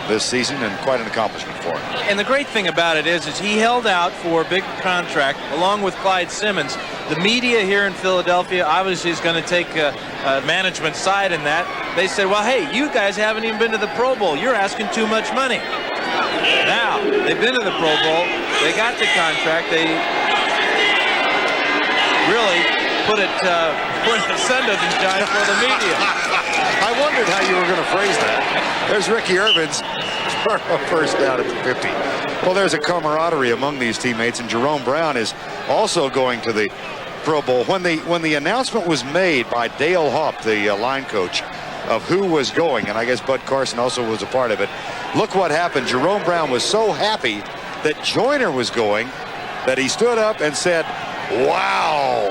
this season, and quite an accomplishment for him. And the great thing about it is he held out for a big contract along with Clyde Simmons. The media here in Philadelphia obviously is going to take a management side in that. They said, well, hey, you guys haven't even been to the Pro Bowl. You're asking too much money. Now, they've been to the Pro Bowl. They got the contract. They really put it where the sun doesn't shine for the media. I wondered how you were going to phrase that. There's Ricky Irvins for a first down at the 50. Well, there's a camaraderie among these teammates, and Jerome Brown is also going to the Pro Bowl. When the announcement was made by Dale Hopp, the line coach, of who was going, and I guess Bud Carson also was a part of it, look what happened. Jerome Brown was so happy that Joyner was going that he stood up and said, wow.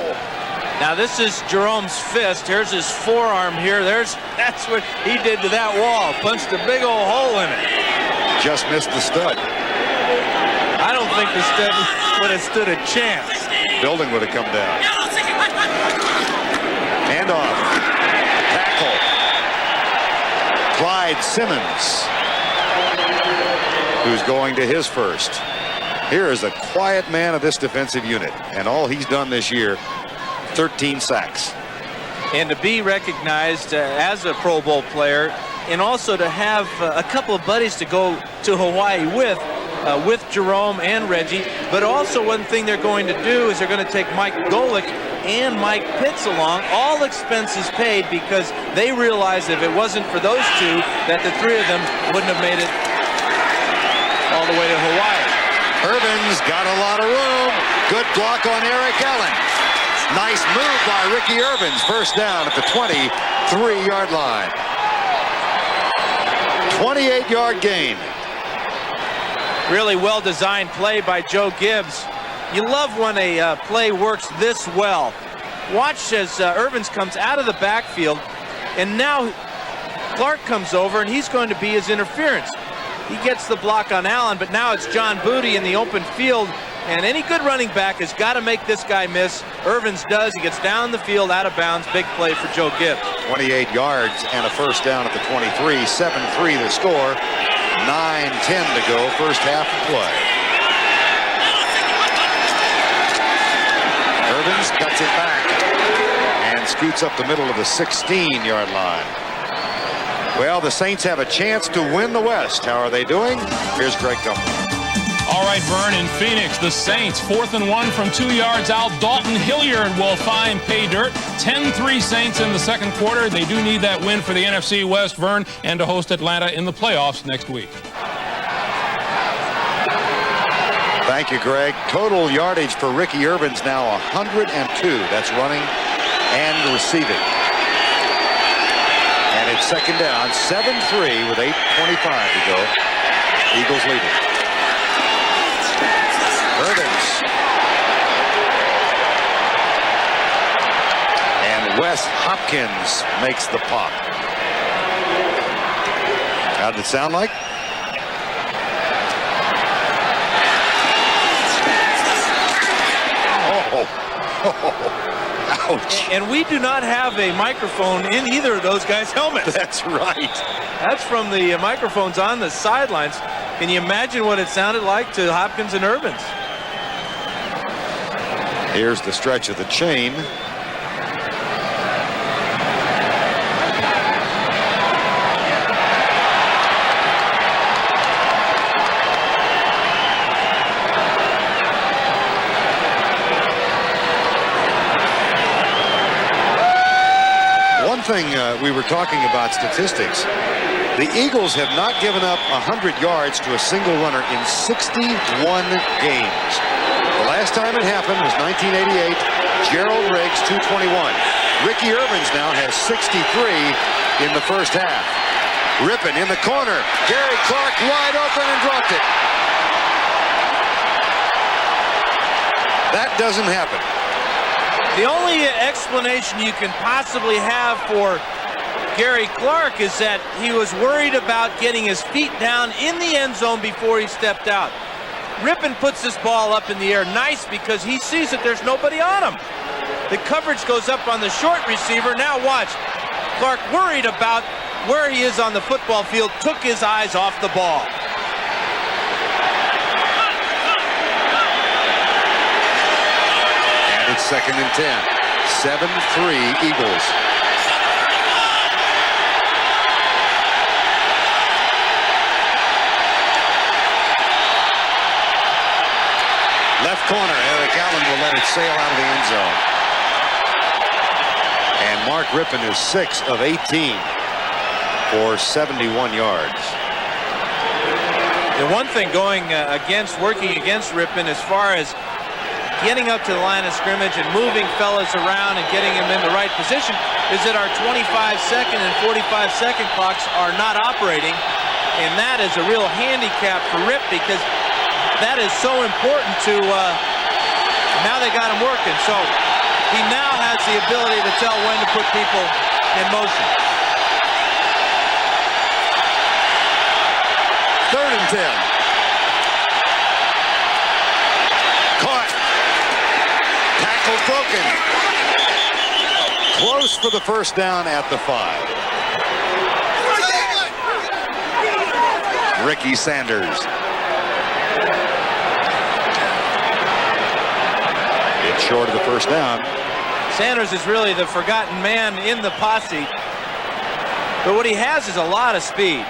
Now this is Jerome's fist. Here's his forearm here. That's what he did to that wall. Punched a big old hole in it. Just missed the stud. I don't think the stud would have stood a chance. Building would have come down. Handoff. Tackle. Clyde Simmons, who's going to his first. Here is the quiet man of this defensive unit, and all he's done this year, 13 sacks. And to be recognized as a Pro Bowl player, and also to have a couple of buddies to go to Hawaii with Jerome and Reggie. But also one thing they're going to do is they're going to take Mike Golick and Mike Pitts along, all expenses paid, because they realize if it wasn't for those two, that the three of them wouldn't have made it all the way to Hawaii. Irvins got a lot of room. Good block on Eric Allen. Nice move by Ricky Irvins. First down at the 23-yard line. 28-yard gain. Really well-designed play by Joe Gibbs. You love when a play works this well. Watch as Irvins comes out of the backfield, and now Clark comes over, and he's going to be his interference. He gets the block on Allen, but now it's John Booty in the open field And any good running back has got to make this guy miss. Irvins does. He gets down the field, out of bounds. Big play for Joe Gibbs. 28 yards and a first down at the 23. 7-3 the score. 9:10 to go. First half of play. Irvins cuts it back and scoots up the middle of the 16-yard line. Well, the Saints have a chance to win the West. How are they doing? Here's Greg Gumbel. All right, Vern, in Phoenix, the Saints, 4th and 1 from 2 yards out. Dalton Hilliard will find pay dirt. 10-3 Saints in the second quarter. They do need that win for the NFC West, Vern, and to host Atlanta in the playoffs next week. Thank you, Greg. Total yardage for Ricky Irvins now 102. That's running and receiving. And it's second down, 7-3 with 8:25 to go. Eagles leading. Irvins. And Wes Hopkins makes the pop. How did it sound like? Ouch. And we do not have a microphone in either of those guys' helmets. That's right. That's from the microphones on the sidelines. Can you imagine what it sounded like to Hopkins and Irvins? Here's the stretch of the chain. One thing we were talking about statistics. The Eagles have not given up 100 yards to a single runner in 61 games. The last time it happened was 1988. Gerald Riggs, 221. Ricky Irvins now has 63 in the first half. Rippon in the corner. Gary Clark wide open and dropped it. That doesn't happen. The only explanation you can possibly have for Gary Clark is that he was worried about getting his feet down in the end zone before he stepped out. Rippon puts this ball up in the air nice because he sees that there's nobody on him. The coverage goes up on the short receiver. Now watch. Clark, worried about where he is on the football field, took his eyes off the ball. And it's second and 10. 7-3 Eagles. Left corner, Eric Allen will let it sail out of the end zone. And Mark Rippon is 6 of 18 for 71 yards. The one thing going working against Rippon as far as getting up to the line of scrimmage and moving fellas around and getting him in the right position is that our 25-second and 45-second clocks are not operating. And that is a real handicap for Rip because that is so important to, now they got him working. So he now has the ability to tell when to put people in motion. Third and 10. Caught. Tackle broken. Close for the first down at the 5. Ricky Sanders. It's short of the first down. Sanders is really the forgotten man in the posse. But what he has is a lot of speed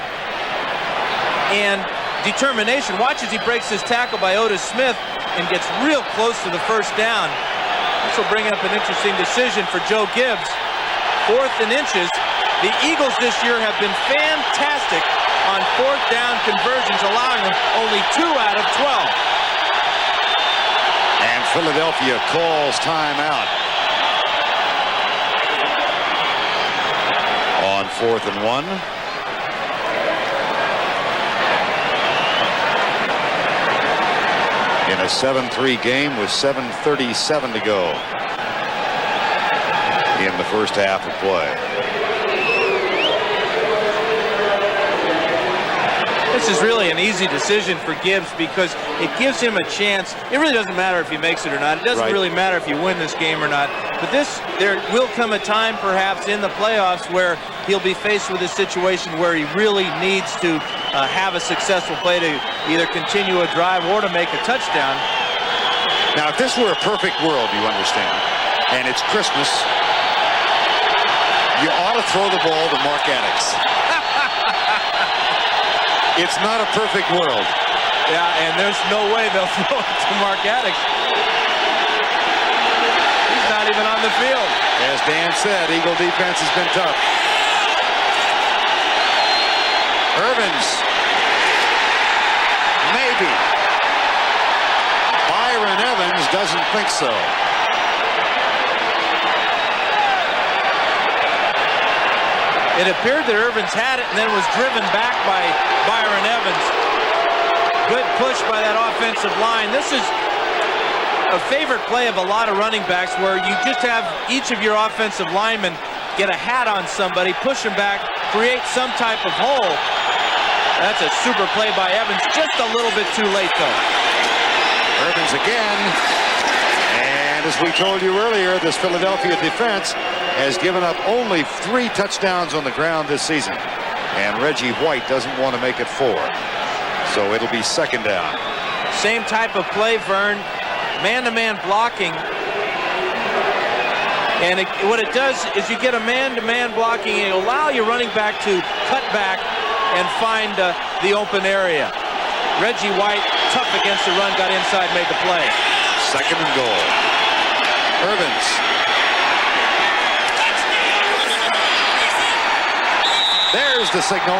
and determination. Watch as he breaks his tackle by Otis Smith and gets real close to the first down. This will bring up an interesting decision for Joe Gibbs. 4th and inches. The Eagles this year have been fantastic on 4th down conversions, allowing them only 2 out of 12. And Philadelphia calls timeout on 4th and 1. In a 7-3 game with 7:37 to go in the first half of play. This is really an easy decision for Gibbs because it gives him a chance. It really doesn't matter if he makes it or not. It doesn't really matter if you win this game or not. But there will come a time perhaps in the playoffs where he'll be faced with a situation where he really needs to have a successful play to either continue a drive or to make a touchdown. Now, if this were a perfect world, you understand, and it's Christmas, you ought to throw the ball to Mark Addix. It's not a perfect world. Yeah, and there's no way they'll throw it to Mark Addix. He's not even on the field. As Dan said, Eagle defense has been tough. Irvins. Maybe. Byron Evans doesn't think so. It appeared that Irvins had it and then was driven back by Byron Evans. Good push by that offensive line. This is a favorite play of a lot of running backs where you just have each of your offensive linemen get a hat on somebody, push them back, create some type of hole. That's a super play by Evans. Just a little bit too late, though. Irvins again. And as we told you earlier, this Philadelphia defense has given up only 3 touchdowns on the ground this season. And Reggie White doesn't want to make it 4. So it'll be second down. Same type of play, Vern. Man-to-man blocking. And what it does is you get a man-to-man blocking and you allow your running back to cut back and find the open area. Reggie White, tough against the run, got inside, made the play. Second and goal. Irvins. There's the signal.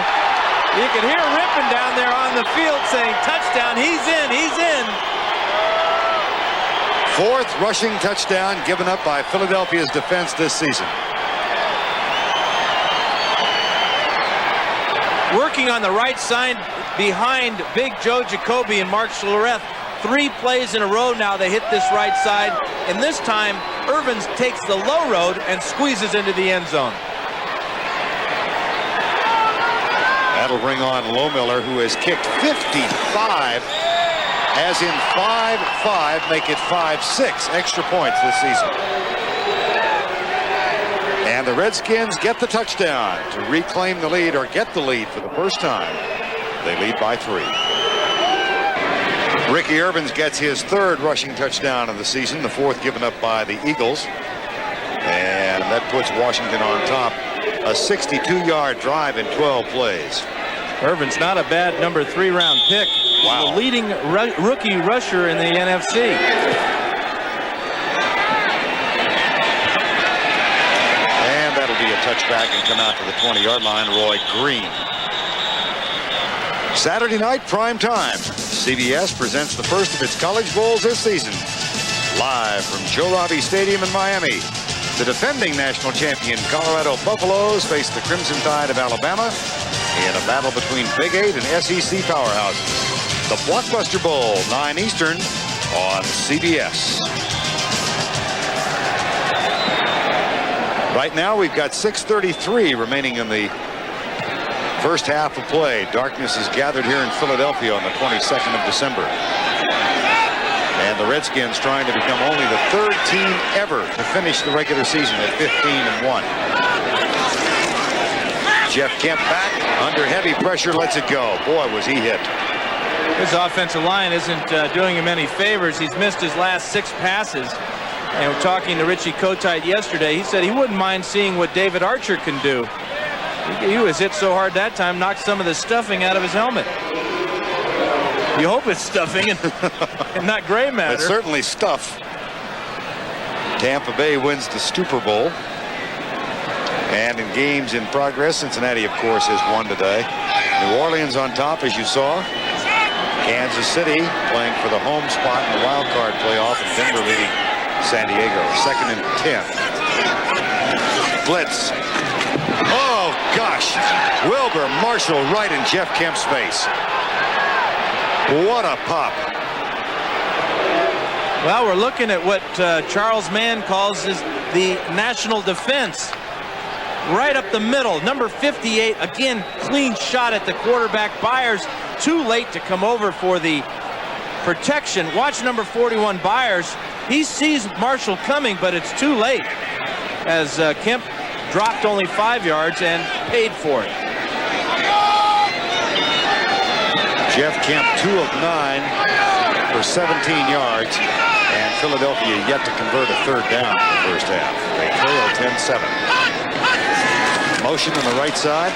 You can hear Rippon down there on the field saying touchdown. He's in, he's in. 4th rushing touchdown given up by Philadelphia's defense this season. Working on the right side behind Big Joe Jacoby and Mark Schlereth. 3 plays in a row now they hit this right side. And this time, Irvins takes the low road and squeezes into the end zone. That'll bring on Lohmiller, who has kicked 55, as in 5-5, make it 5-6 extra points this season. And the Redskins get the touchdown to reclaim the lead, or get the lead for the first time. They lead by 3. Ricky Irvins gets his 3rd rushing touchdown of the season, the 4th given up by the Eagles. And that puts Washington on top. A 62-yard drive in 12 plays. Irvin's not a bad number 3 round pick. Wow. The leading rookie rusher in the NFC. And that'll be a touchback and come out to the 20-yard line. Roy Green. Saturday night prime time. CBS presents the first of its college bowls this season. Live from Joe Robbie Stadium in Miami. The defending national champion Colorado Buffaloes face the Crimson Tide of Alabama in a battle between Big 8 and SEC powerhouses. The Blockbuster Bowl, 9 Eastern on CBS. Right now we've got 6:33 remaining in the first half of play. Darkness is gathered here in Philadelphia on the 22nd of December. And the Redskins trying to become only the 3rd team ever to finish the regular season at 15-1. Jeff Kemp back under heavy pressure, lets it go. Boy, was he hit. His offensive line isn't doing him any favors. He's missed his last 6 passes. And we're talking to Richie Kotite yesterday. He said he wouldn't mind seeing what David Archer can do. He was hit so hard that time, knocked some of the stuffing out of his helmet. You hope it's stuffing and not gray matter. It's certainly stuff. Tampa Bay wins the Super Bowl. And in games in progress, Cincinnati, of course, has won today. New Orleans on top, as you saw. Kansas City playing for the home spot in the wild card playoff, and Denver leading San Diego. 2nd and 10. Blitz. Oh, gosh. Wilbur Marshall right in Jeff Kemp's face. What a pop. Well, we're looking at what Charles Mann calls is the national defense. Right up the middle, number 58, again, clean shot at the quarterback. Byers too late to come over for the protection. Watch number 41, Byers. He sees Marshall coming, but it's too late as Kemp dropped only 5 yards and paid for it. Jeff Kemp, 2 of 9 for 17 yards, and Philadelphia yet to convert a third down in the first half. They trail 10-7. Motion on the right side.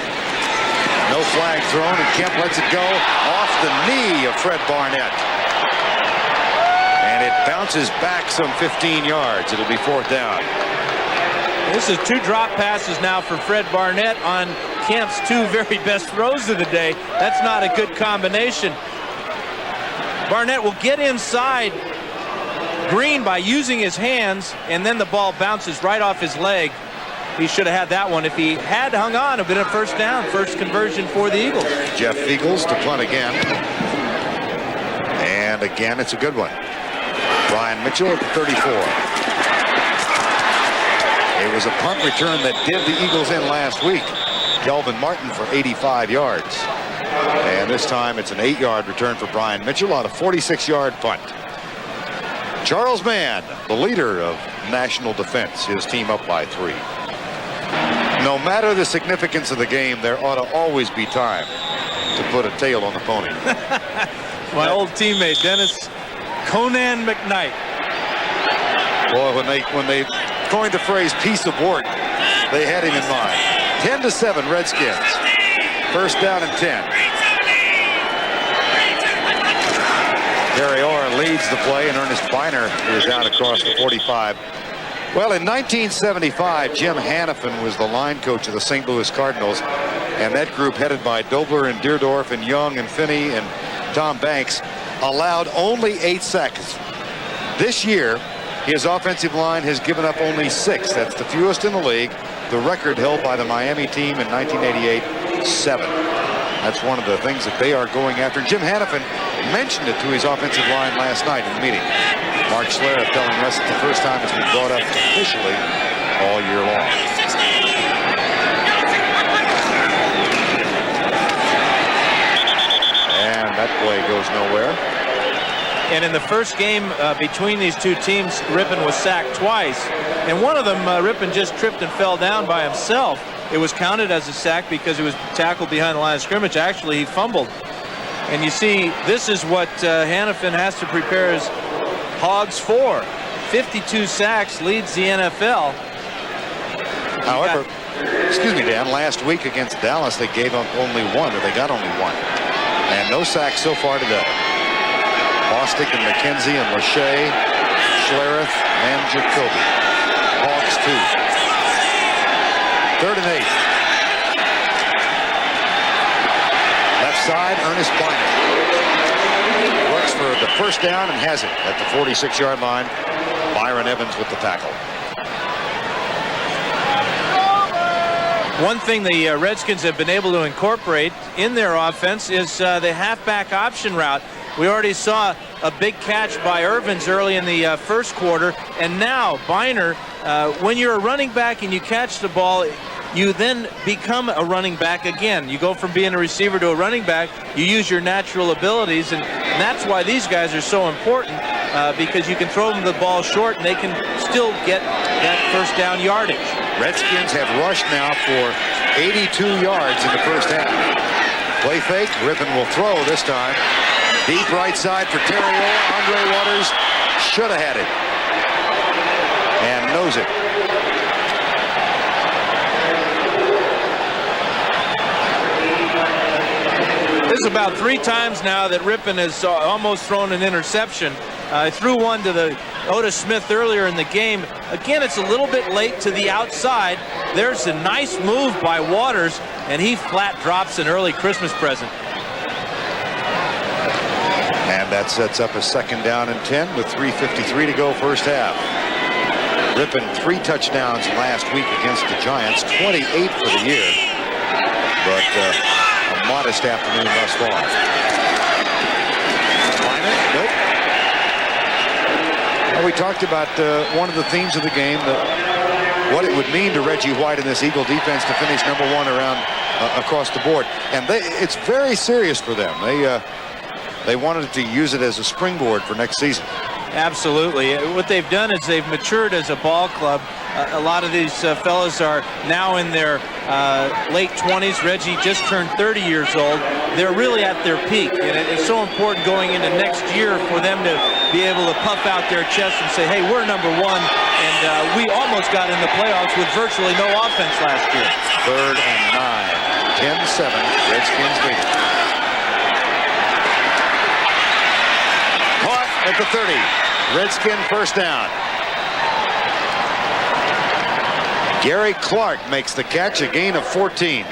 No flag thrown, and Kemp lets it go off the knee of Fred Barnett. And it bounces back some 15 yards. It'll be 4th down. This is 2 drop passes now for Fred Barnett on Kemp's 2 very best throws of the day. That's not a good combination. Barnett will get inside Green by using his hands, and then the ball bounces right off his leg. He should have had that one. If he had hung on, it would have been a first down. First conversion for the Eagles. Jeff Eagles to punt again. And again, it's a good one. Brian Mitchell at the 34. It was a punt return that did the Eagles in last week. Delvin Martin for 85 yards. And this time it's an 8-yard return for Brian Mitchell on a 46-yard punt. Charles Mann, the leader of national defense, his team up by 3. No matter the significance of the game, there ought to always be time to put a tail on the pony. My old teammate, Dennis Conan McKnight. Boy, when they coined the phrase piece of work, they had him in mind. 10-7 Redskins. First down and 10. Gary Orr leads the play, and Ernest Biner is out across the 45. Well, in 1975, Jim Hannafin was the line coach of the St. Louis Cardinals, and that group headed by Dobler and Deerdorf and Young and Finney and Tom Banks allowed only 8 sacks. This year, his offensive line has given up only 6. That's the fewest in the league. The record held by the Miami team in 1988, 7. That's one of the things that they are going after. Jim Hannafin mentioned it to his offensive line last night in the meeting. Mark Schlereth telling us it's the first time it's been brought up officially all year long. And that play goes nowhere. And in the first game between these two teams, Rippon was sacked twice. And one of them, Rippon just tripped and fell down by himself. It was counted as a sack because he was tackled behind the line of scrimmage. Actually, he fumbled. And you see, this is what Hannafin has to prepare his Hogs for. 52 sacks, leads the NFL. However, excuse me, Dan, last week against Dallas, they gave up only 1, or they got only 1. And no sacks so far today. Bostic and McKenzie and Lachey, Schlereth and Jacoby. Hawks 2. 3rd and 8. Left side, Ernest Biner. Works for the first down and has it at the 46-yard line. Byron Evans with the tackle. One thing the Redskins have been able to incorporate in their offense is the halfback option route. We already saw a big catch by Irvins early in the first quarter, and now Biner, when you're a running back and you catch the ball, you then become a running back again. You go from being a receiver to a running back. You use your natural abilities, and that's why these guys are so important, because you can throw them the ball short and they can still get that first down yardage. Redskins have rushed now for 82 yards in the first half. Play fake. Rippon will throw this time. Deep right side for Terry Orr. Andre Waters should have had it. And knows it. This is about 3 times now that Rippon has almost thrown an interception. Threw one to the Otis Smith earlier in the game. Again, it's a little bit late to the outside. There's a nice move by Waters, and he flat drops an early Christmas present. And that sets up a 2nd down and 10 with 3:53 to go first half. Rippon 3 touchdowns last week against the Giants, 28 for the year. But a modest afternoon thus far. Nope. Well, we talked about one of the themes of the game, what it would mean to Reggie White and this Eagle defense to finish #1 around across the board. And it's very serious for them. They wanted to use it as a springboard for next season. Absolutely. What they've done is they've matured as a ball club. A lot of these fellas are now in their late 20s. Reggie just turned 30 years old. They're really at their peak, and it's so important going into next year for them to be able to puff out their chest and say, hey, we're number one, and we almost got in the playoffs with virtually no offense last year. 3rd and 9, 10-7, Redskins leading. Caught at the 30, Redskin first down. Gary Clark makes the catch, a gain of 14.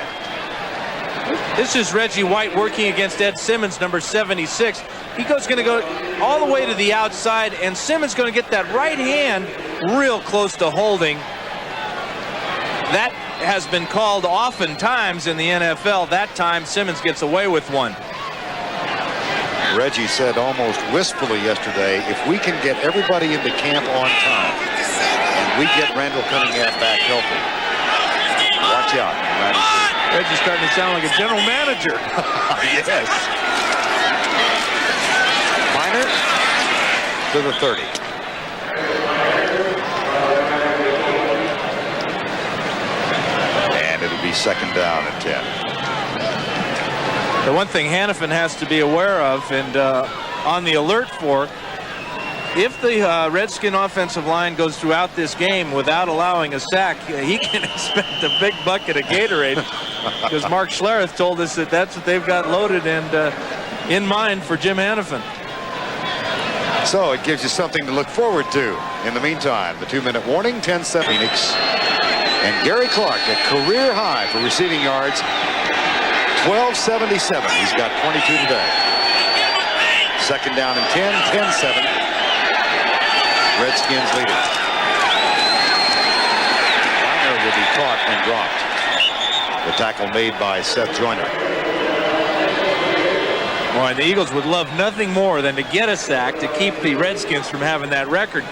This is Reggie White working against Ed Simmons, number 76. He's going to go all the way to the outside, and Simmons going to get that right hand real close to holding. That has been called oftentimes in the NFL. That time, Simmons gets away with one. Reggie said almost wistfully yesterday, if we can get everybody into camp on time, and we get Randall Cunningham back healthy, watch out. Reggie's starting to sound like a general manager. Yes. Minor to the 30. And it'll be 2nd down and 10. The one thing Hannafin has to be aware of and on the alert for, if the Redskin offensive line goes throughout this game without allowing a sack, he can expect a big bucket of Gatorade, because Mark Schlereth told us that that's what they've got loaded and in mind for Jim Hannafin. So it gives you something to look forward to. In the meantime, the 2-minute warning, 10-7 Phoenix. And Gary Clark, a career high for receiving yards, 1277. He's got 22 today. 2nd down and 10, 10-7. Redskins leading. Minor will be caught and dropped. The tackle made by Seth Joyner. Boy, the Eagles would love nothing more than to get a sack to keep the Redskins from having that record.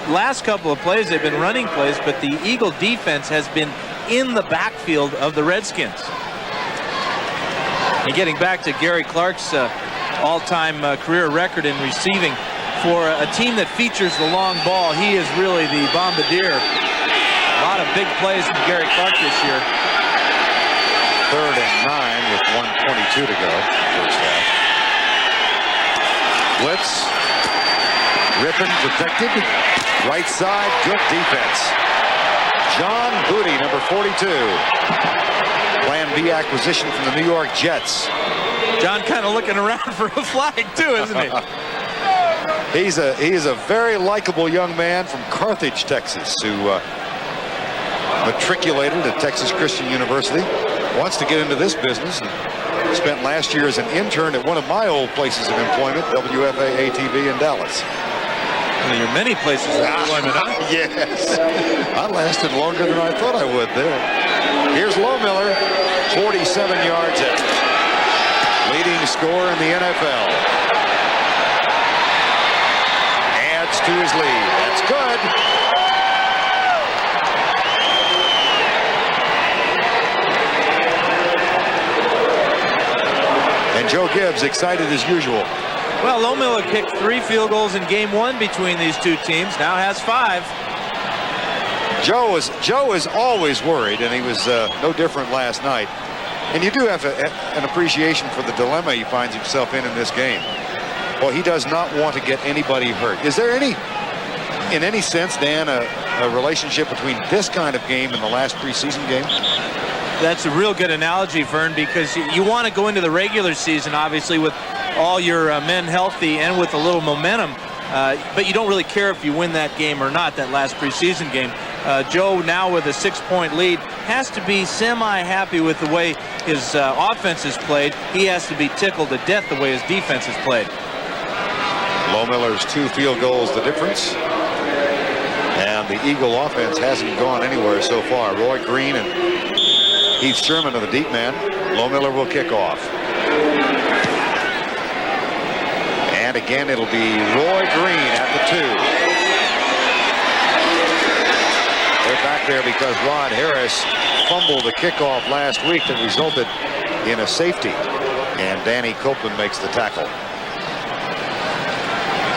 Last couple of plays, they've been running plays, but the Eagle defense has been in the backfield of the Redskins. And getting back to Gary Clark's all-time career record in receiving, for a team that features the long ball, he is really the bombardier. A lot of big plays from Gary Clark this year. 3rd and 9 with 1:22 to go. First half. Blitz. Rippin protected. Right side, good defense. John Booty, number 42. Plan B acquisition from the New York Jets. John kind of looking around for a flag too, isn't he? He's a very likable young man from Carthage, Texas, who matriculated at Texas Christian University. Wants to get into this business and spent last year as an intern at one of my old places of employment, WFAA-TV in Dallas. Well, you're many places of employment, huh? Yes. I lasted longer than I thought I would there. Here's Lohmiller, 47 yards in. Leading scorer in the NFL. Adds to his lead. That's good. And Joe Gibbs excited as usual. Well, Lohmiller kicked 3 field goals in game 1 between these two teams. Now has 5. Joe is always worried, and he was no different last night. And you do have an appreciation for the dilemma he finds himself in this game. Well, he does not want to get anybody hurt. Is there in any sense, Dan, a relationship between this kind of game and the last preseason game? That's a real good analogy, Vern, because you want to go into the regular season, obviously, with all your men healthy and with a little momentum, but you don't really care if you win that game or not, that last preseason game. Joe, now with a 6-point lead, has to be semi-happy with the way his offense is played. He has to be tickled to death the way his defense is played. Lohmiller's 2 field goals the difference. And the Eagle offense hasn't gone anywhere so far. Roy Green and Heath Sherman are the deep man. Lohmiller will kick off. And again, it'll be Roy Green at the 2. They're back there because Rod Harris fumbled a kickoff last week that resulted in a safety. And Danny Copeland makes the tackle.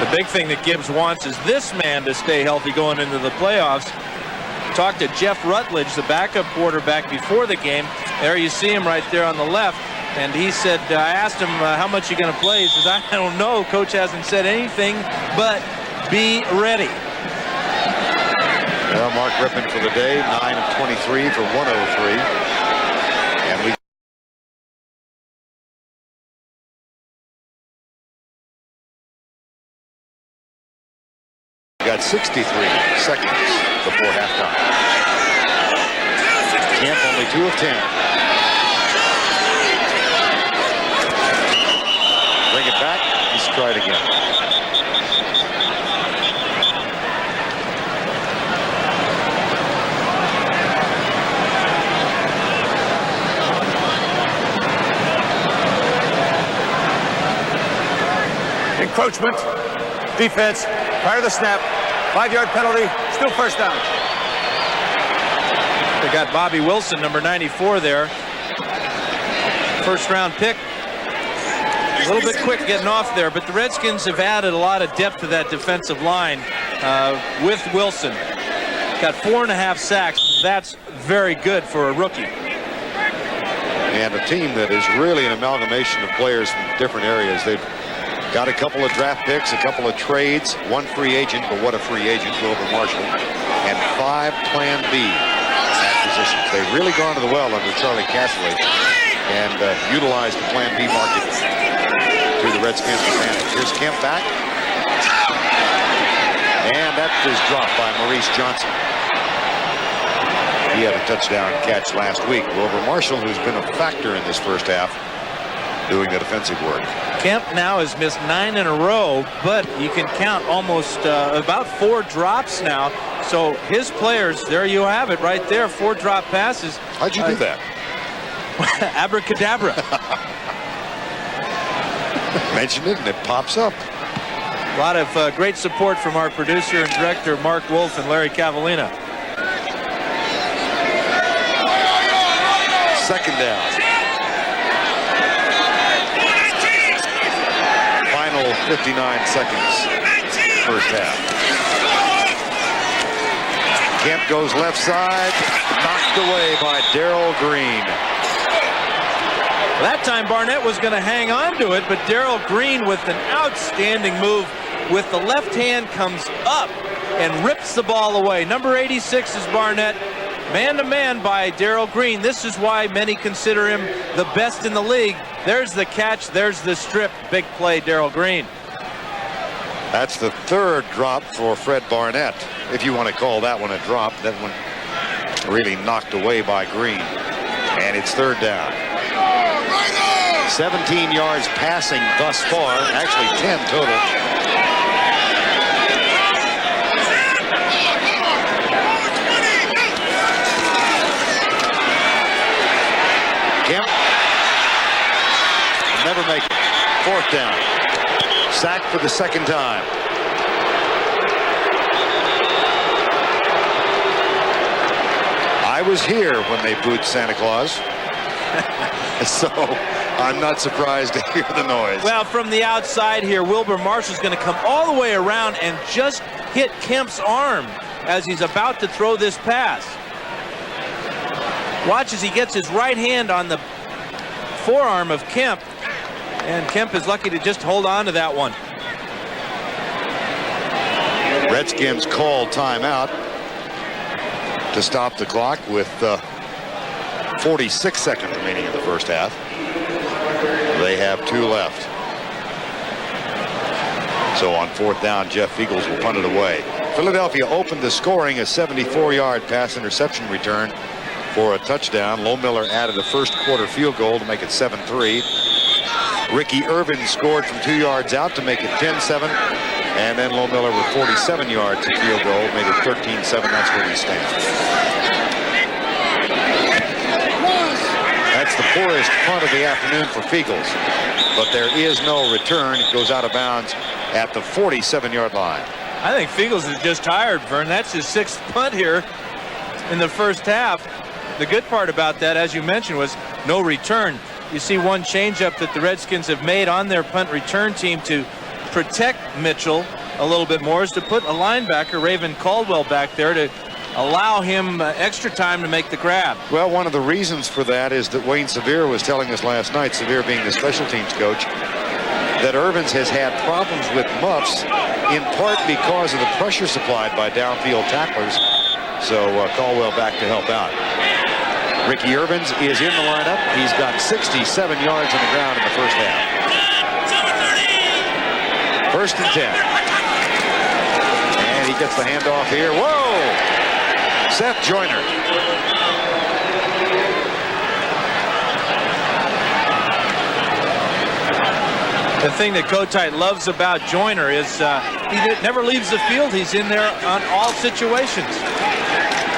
The big thing that Gibbs wants is this man to stay healthy going into the playoffs. Talked to Jeff Rutledge, the backup quarterback, before the game. There you see him right there on the left. And he said, I asked him how much you're going to play. He says, I don't know. Coach hasn't said anything, but be ready. Well, Mark Rippon for the day, 9 of 23 for 103. And we got 63 seconds before halftime. Kemp only 2 of 10. Bring it back. He's tried again. Encroachment, defense, prior to the snap, 5-yard penalty, still first down. They got Bobby Wilson, number 94 there. First round pick. A little bit quick getting off there, but the Redskins have added a lot of depth to that defensive line with Wilson. Got 4.5 sacks. That's very good for a rookie. And a team that is really an amalgamation of players from different areas. They've got a couple of draft picks, a couple of trades, 1 free agent, but what a free agent, Wilbur Marshall, and 5 Plan B acquisitions. They've really gone to the well under Charlie Casserly and utilized the Plan B market to the Redskins' advantage. Here's Kemp back. And that is dropped by Maurice Johnson. He had a touchdown catch last week. Wilbur Marshall, who's been a factor in this first half, doing the defensive work. Kemp now has missed 9 in a row, but you can count almost about 4 drops now. So his players, there you have it right there, 4 drop passes. How'd you do that? Abracadabra. Mention it and it pops up. A lot of great support from our producer and director, Mark Wolf and Larry Cavallina. Second down. Final 59 seconds. First half. Kemp goes left side. Knocked away by Darrell Green. That time Barnett was going to hang on to it, but Darrell Green with an outstanding move with the left hand comes up and rips the ball away. Number 86 is Barnett. Man-to-man by Darrell Green. This is why many consider him the best in the league. There's the catch. There's the strip. Big play, Darrell Green. That's the 3rd drop for Fred Barnett, if you want to call that one a drop. That one really knocked away by Green. And it's 3rd down. 17 yards passing thus far. Actually 10 total. Kemp. Never make it. 4th down. Sacked for the 2nd time. I was here when they booed Santa Claus. So I'm not surprised to hear the noise. Well, from the outside here, Wilbur Marshall's going to come all the way around and just hit Kemp's arm as he's about to throw this pass. Watch as he gets his right hand on the forearm of Kemp, and Kemp is lucky to just hold on to that one. Redskins call timeout to stop the clock with 46 seconds remaining in the first half. They have 2 left. So on 4th down, Jeff Eagles will punt it away. Philadelphia opened the scoring, a 74-yard pass interception return for a touchdown. Lohmiller added a first quarter field goal to make it 7-3. Ricky Irvin scored from 2 yards out to make it 10-7. And then Lohmiller with 47 yards of field goal made it 13-7. That's where we stand. That's the poorest punt of the afternoon for Fiegels. But there is no return. It goes out of bounds at the 47-yard line. I think Fiegels is just tired, Vern. That's his 6th punt here. in the first half. The good part about that, as you mentioned, was no return. You see one changeup that the Redskins have made on their punt return team to protect Mitchell a little bit more is to put a linebacker, Raven Caldwell, back there to allow him extra time to make the grab. Well, one of the reasons for that is that Wayne Sevier was telling us last night, Sevier being the special teams coach, that Irvins has had problems with muffs in part because of the pressure supplied by downfield tacklers. So Caldwell back to help out. Ricky Irvins is in the lineup. He's got 67 yards on the ground in the first half. 1st and 10. And he gets the handoff here. Whoa! Seth Joyner. The thing that Kotite loves about Joyner is he never leaves the field. He's in there on all situations.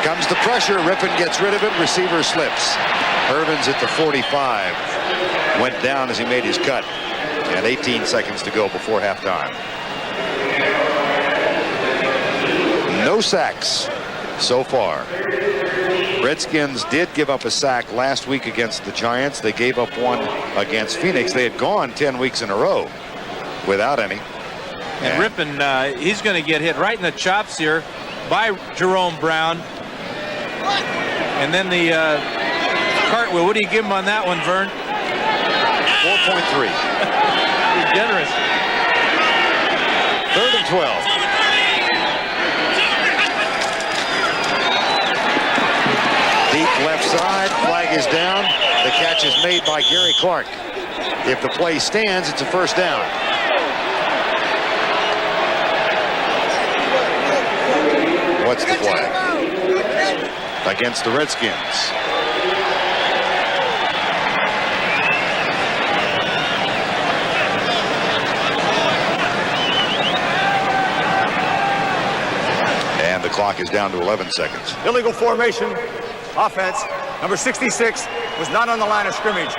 Comes the pressure. Rippon gets rid of it. Receiver slips. Irvins at the 45. Went down as he made his cut. And 18 seconds to go before halftime. No sacks so far. Redskins did give up a sack last week against the Giants. They gave up one against Phoenix. They had gone 10 weeks in a row without any. And Rippon, he's going to get hit right in the chops here by Jerome Brown. And then the cartwheel. What do you give him on that one, Vern? 4.3. You're generous. 3rd and 12. Deep left side, flag is down. The catch is made by Gary Clark. If the play stands, it's a first down. What's the flag? Against the Redskins. And the clock is down to 11 seconds. Illegal formation. Offense. Number 66 was not on the line of scrimmage.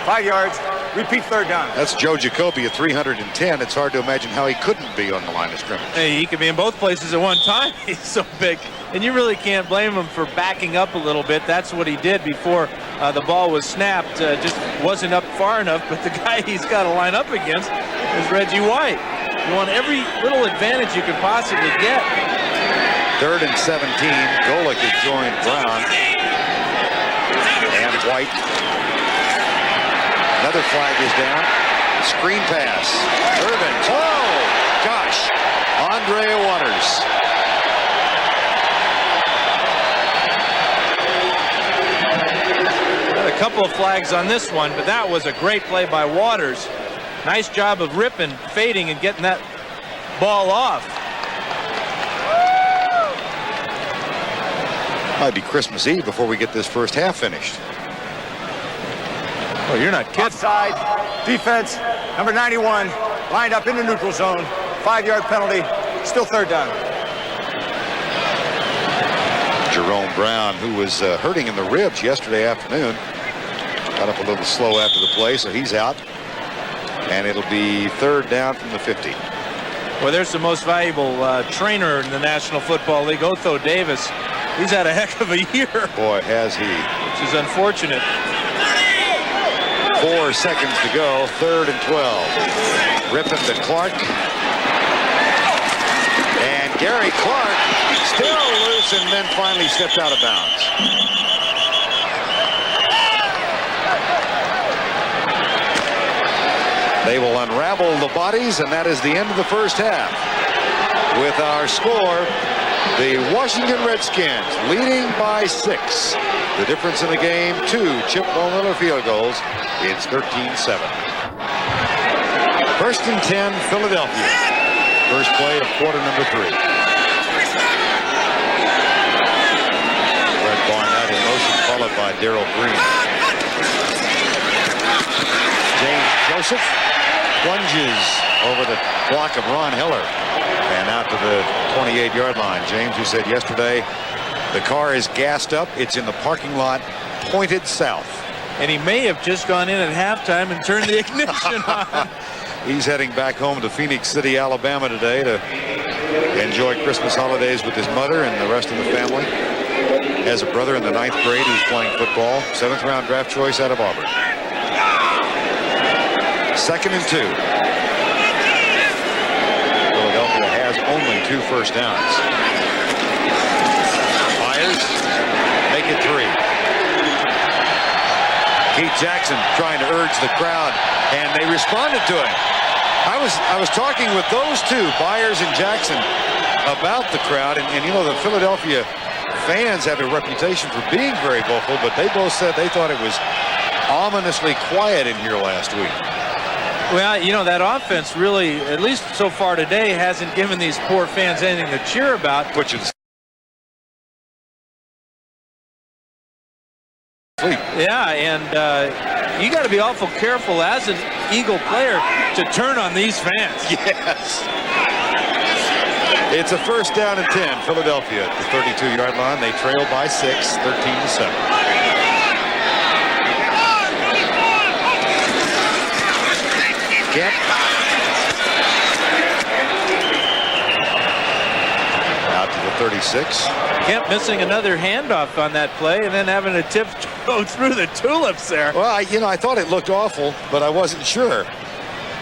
5 yards. Repeat 3rd down. That's Joe Jacoby at 310. It's hard to imagine how he couldn't be on the line of scrimmage. Hey, he could be in both places at one time. He's so big. And you really can't blame him for backing up a little bit. That's what he did before the ball was snapped. Just wasn't up far enough. But the guy he's got to line up against is Reggie White. You want every little advantage you can possibly get. 3rd and 17. Golick has joined Brown. And White. Another flag is down. Screen pass. Irvins. Oh, gosh. Andre Waters. Got a couple of flags on this one, but that was a great play by Waters. Nice job of Rippon fading and getting that ball off. Might be Christmas Eve before we get this first half finished. Oh, you're not kidding. Offside. Defense. Number 91 lined up in the neutral zone. 5-yard penalty. Still 3rd down. Jerome Brown, who was hurting in the ribs yesterday afternoon, got up a little slow after the play, so he's out. And it'll be 3rd down from the 50. Well, there's the most valuable trainer in the National Football League, Otho Davis. He's had a heck of a year. Boy, has he. Which is unfortunate. 4 seconds to go. 3rd and 12. Rippon to Clark. And Gary Clark still loose and then finally stepped out of bounds. They will unravel the bodies, and that is the end of the first half. With our score, the Washington Redskins leading by 6. The difference in the game, 2 Chip Miller field goals. It's 13-7. 1st and 10, Philadelphia. First play of quarter number 3. Fred Barnett in motion, followed by Darrell Green. James Joseph plunges over the block of Ron Hiller and out to the 28-yard line. James, you said yesterday, the car is gassed up. It's in the parking lot, pointed south. And he may have just gone in at halftime and turned the ignition on. He's heading back home to Phoenix City, Alabama today to enjoy Christmas holidays with his mother and the rest of the family. Has a brother in the 9th grade who's playing football. 7th round draft choice out of Auburn. 2nd and 2. Philadelphia has only 2 first downs. Myers, make it 3. Keith Jackson trying to urge the crowd, and they responded to him. I was talking with those two, Byers and Jackson, about the crowd, and you know, the Philadelphia fans have a reputation for being very vocal, but they both said they thought it was ominously quiet in here last week. Well, you know, that offense really, at least so far today, hasn't given these poor fans anything to cheer about. Which is yeah, and you got to be awful careful as an Eagle player to turn on these fans. Yes. It's a 1st down and 10. Philadelphia at the 32-yard line. They trail by 6, 13-7. Kemp. Out to the 36. Kemp missing another handoff on that play and then having a tip go through the tulips there. Well, I thought it looked awful, but I wasn't sure.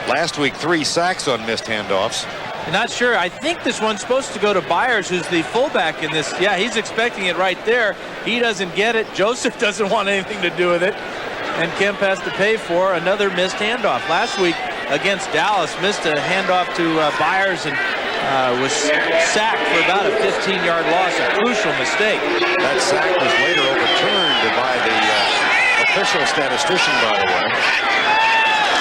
Last week, 3 sacks on missed handoffs. Not sure. I think this one's supposed to go to Byers, who's the fullback in this. Yeah, he's expecting it right there. He doesn't get it. Joseph doesn't want anything to do with it. And Kemp has to pay for another missed handoff. Last week against Dallas, missed a handoff to Byers and was sacked for about a 15-yard loss, a crucial mistake. That sack was later overturned by the official statistician, by the way.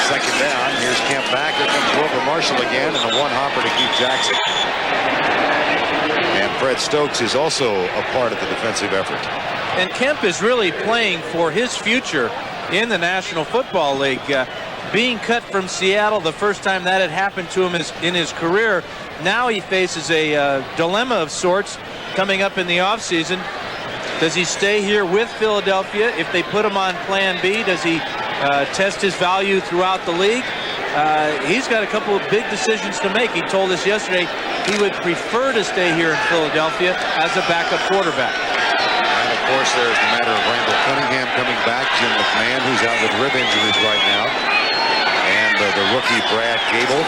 2nd down. Here's Kemp back. Here comes Wilbur Marshall again, and a one-hopper to Keith Jackson. And Fred Stokes is also a part of the defensive effort. And Kemp is really playing for his future in the National Football League. Being cut from Seattle the first time that had happened to him in his career, now he faces a dilemma of sorts coming up in the offseason. Does he stay here with Philadelphia? If they put him on Plan B, does he test his value throughout the league? He's got a couple of big decisions to make. He told us yesterday he would prefer to stay here in Philadelphia as a backup quarterback. And of course, there's the matter of Randall Cunningham coming back, Jim McMahon, who's out with rib injuries right now, and the rookie Brad Gable,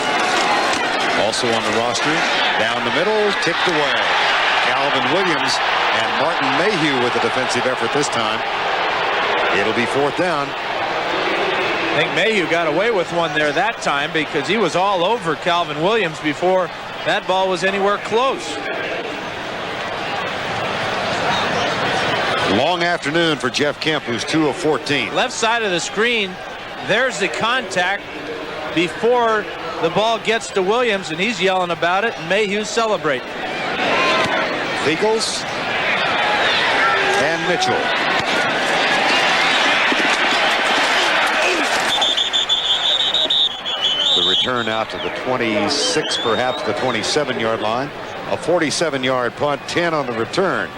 also on the roster. Down the middle, tipped away. Calvin Williams and Martin Mayhew with the defensive effort this time. It'll be 4th down. I think Mayhew got away with one there that time because he was all over Calvin Williams before that ball was anywhere close. Long afternoon for Jeff Kemp, who's 2 of 14. Left side of the screen, there's the contact before the ball gets to Williams, and he's yelling about it, and Mayhew celebrating. Eagles and Mitchell. The return out to the 26, perhaps the 27-yard line. A 47-yard punt, 10 on the return.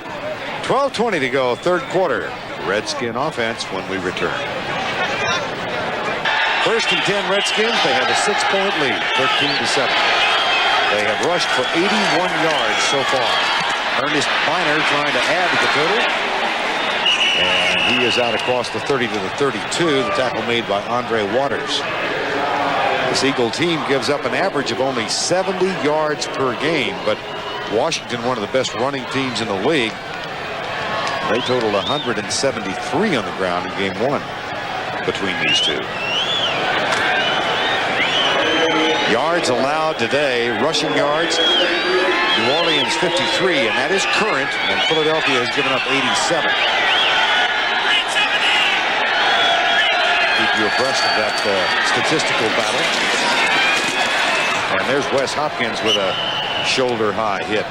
12:20 to go, 3rd quarter. Redskin offense when we return. 1st and 10 Redskins. They have a 6-point lead, 13-7. They have rushed for 81 yards so far. Ernest Miner trying to add to the total. And he is out across the 30 to the 32. The tackle made by Andre Waters. This Eagle team gives up an average of only 70 yards per game, but Washington, one of the best running teams in the league, they totaled 173 on the ground in game 1 between these two. Yards allowed today, rushing yards, New Orleans 53, and that is current, and Philadelphia has given up 87. Keep you abreast of that statistical battle. And there's Wes Hopkins with a shoulder-high hit.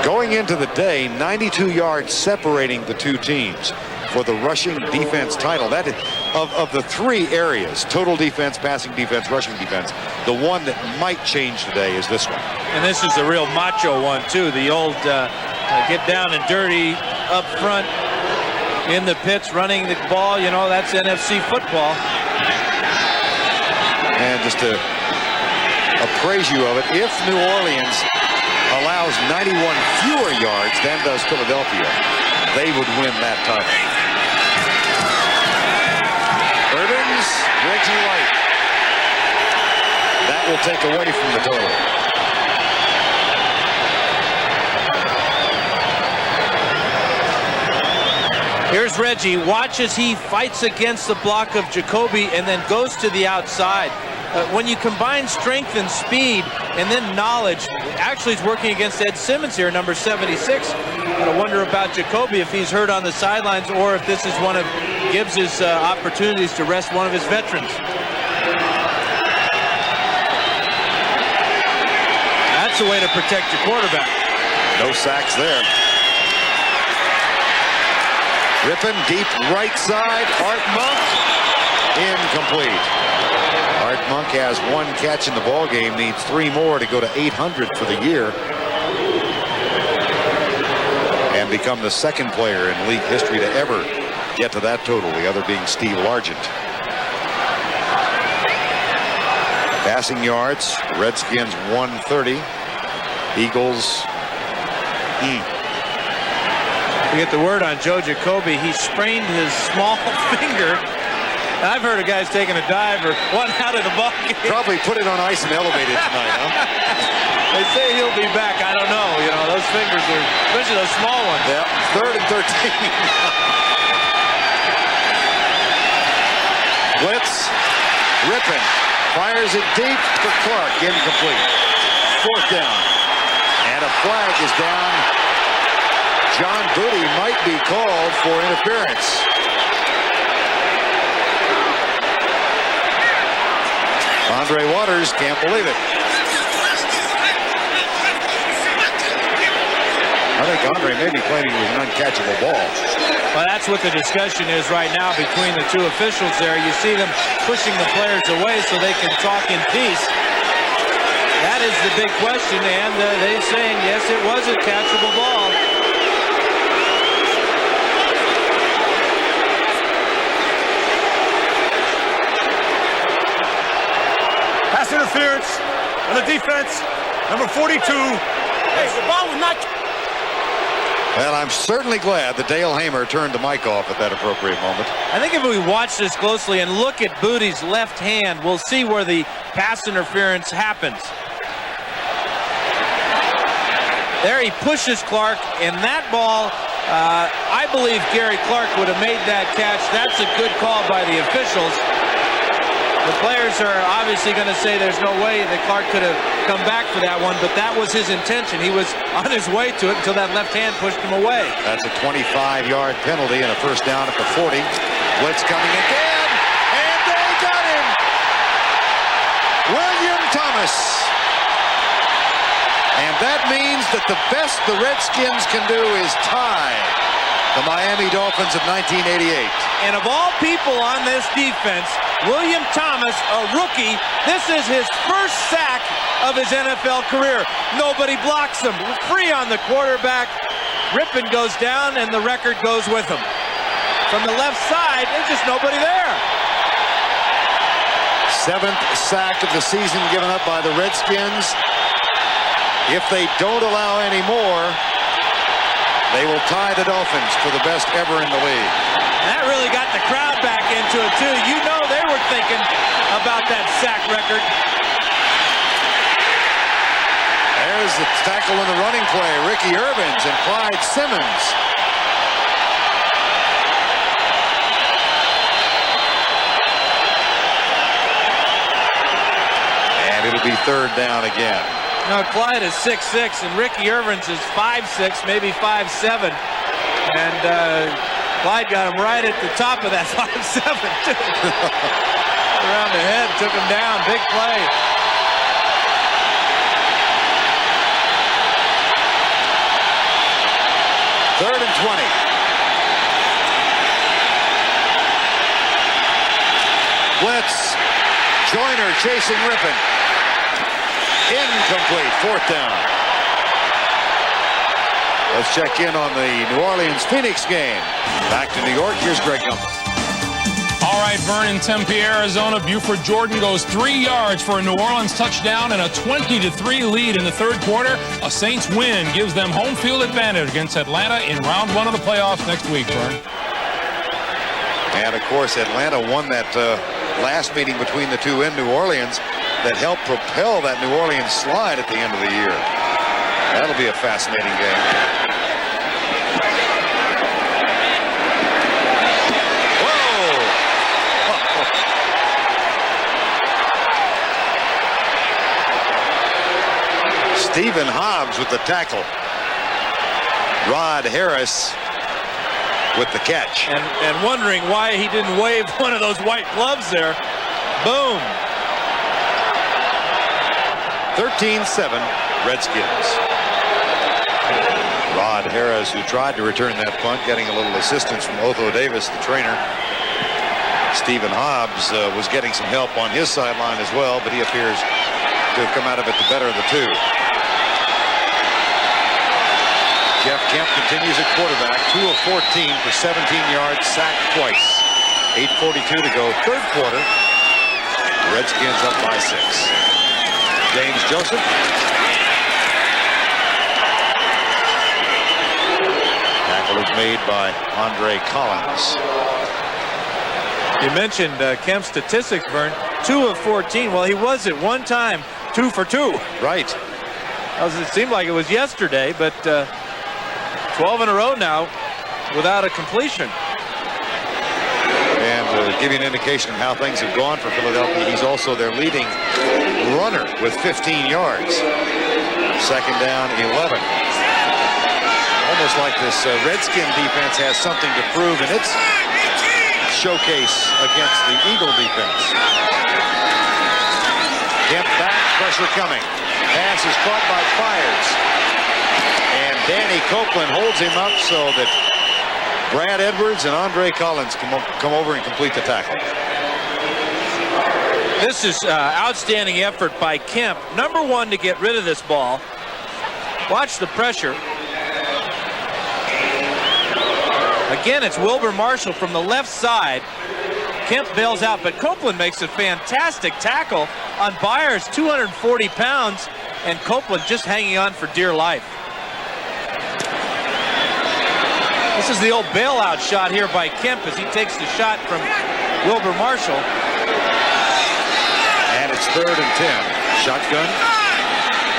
Going into the day, 92 yards separating the two teams for the rushing defense title. That is, of the 3 areas, total defense, passing defense, rushing defense, the one that might change today is this one. And this is a real macho one, too. The old get down and dirty up front in the pits, running the ball. You know, that's NFC football. And just to appraise you of it, if New Orleans allows 91 fewer yards than does Philadelphia, they would win that title. Irvins, Reggie White. That will take away from the total. Here's Reggie. Watch as he fights against the block of Jacoby and then goes to the outside. When you combine strength and speed and then knowledge, actually he's working against Ed Simmons here, number 76. I wonder about Jacoby, if he's hurt on the sidelines or if this is one of Gibbs's opportunities to rest one of his veterans. That's a way to protect your quarterback. No sacks there. Rippon deep right side. Art Monk incomplete. Art Monk has 1 catch in the ball game, needs 3 more to go to 800 for the year and become the second player in league history to ever get to that total, the other being Steve Largent. Passing yards, Redskins 130, Eagles. We get the word on Joe Jacoby. He sprained his small finger. I've heard of guys taking a dive or one out of the ball game. Probably put it on ice and elevate it tonight, huh? They say he'll be back. I don't know. You know, those fingers are, especially those small ones. Yeah, 3rd and 13. Blitz. Rippon fires it deep for Clark. Incomplete. 4th down. And a flag is down. John Booty might be called for interference. Andre Waters can't believe it. I think Andre may be claiming it was an uncatchable ball. Well, that's what the discussion is right now between the two officials there. You see them pushing the players away so they can talk in peace. That is the big question, and they're saying, yes, it was a catchable ball. Pass interference on the defense, number 42. Hey, the ball was not. Well, I'm certainly glad that Dale Hamer turned the mic off at that appropriate moment. I think if we watch this closely and look at Booty's left hand, we'll see where the pass interference happens. There he pushes Clark, and that ball, I believe Gary Clark would have made that catch. That's a good call by the officials. The players are obviously going to say there's no way that Clark could have come back for that one, but that was his intention. He was on his way to it until that left hand pushed him away. That's a 25-yard penalty and a 1st down at the 40. Blitz coming again, and they got him! William Thomas. And that means that the best the Redskins can do is tie the Miami Dolphins of 1988. And of all people on this defense, William Thomas, a rookie, this is his first sack of his NFL career. Nobody blocks him. Free on the quarterback. Rippon goes down, and the record goes with him. From the left side, there's just nobody there. 7th sack of the season given up by the Redskins. If they don't allow any more, they will tie the Dolphins for the best ever in the league. That really got the crowd back into it, too. You know they were thinking about that sack record. There's the tackle in the running play. Ricky Irvins and Clyde Simmons. And it'll be 3rd down again. Now, Clyde is 6'6", and Ricky Irvins is 5'6", maybe 5'7". And Clyde got him right at the top of that 5'7", too. Around the head, took him down. Big play. Third and 20. Blitz. Joyner chasing Rippon. Incomplete. 4th down. Let's check in on the New Orleans-Phoenix game. Back to New York. Here's Greg Gumbel. All All right, Vern in Tempe, Arizona. Buford Jordan goes 3 yards for a New Orleans touchdown and a 20-3 lead in the third quarter. A Saints win gives them home field advantage against Atlanta in round 1 of the playoffs next week, Vern. And, of course, Atlanta won that last meeting between the two in New Orleans that helped propel that New Orleans slide at the end of the year. That'll be a fascinating game. Stephen Hobbs with the tackle. Rod Harris with the catch. And wondering why he didn't wave one of those white gloves there. Boom. 13-7 Redskins. Rod Harris, who tried to return that punt, getting a little assistance from Otho Davis, the trainer. Stephen Hobbs was getting some help on his sideline as well, but he appears to have come out of it the better of the two. Jeff Kemp continues at quarterback, 2 of 14 for 17 yards, sacked twice. 8:42 to go, third quarter. Redskins up by 6. James Joseph. Tackle is made by Andre Collins. You mentioned Kemp's statistics, Vern. 2 of 14. Well, he was at one time 2 for 2. Right. It seemed like it was yesterday, but 12 in a row now without a completion. And to give you an indication of how things have gone for Philadelphia, he's also their leading runner with 15 yards. Second down, 11. Almost like this Redskin defense has something to prove in its showcase against the Eagle defense. Kemp back, pressure coming. Pass is caught by Fires. And Danny Copeland holds him up so that Brad Edwards and Andre Collins come over and complete the tackle. This is outstanding effort by Kemp. Number 1 to get rid of this ball. Watch the pressure. Again, it's Wilbur Marshall from the left side. Kemp bails out, but Copeland makes a fantastic tackle on Byers, 240 pounds, and Copeland just hanging on for dear life. This is the old bailout shot here by Kemp as he takes the shot from Wilbur Marshall. And it's 3rd and 10. Shotgun.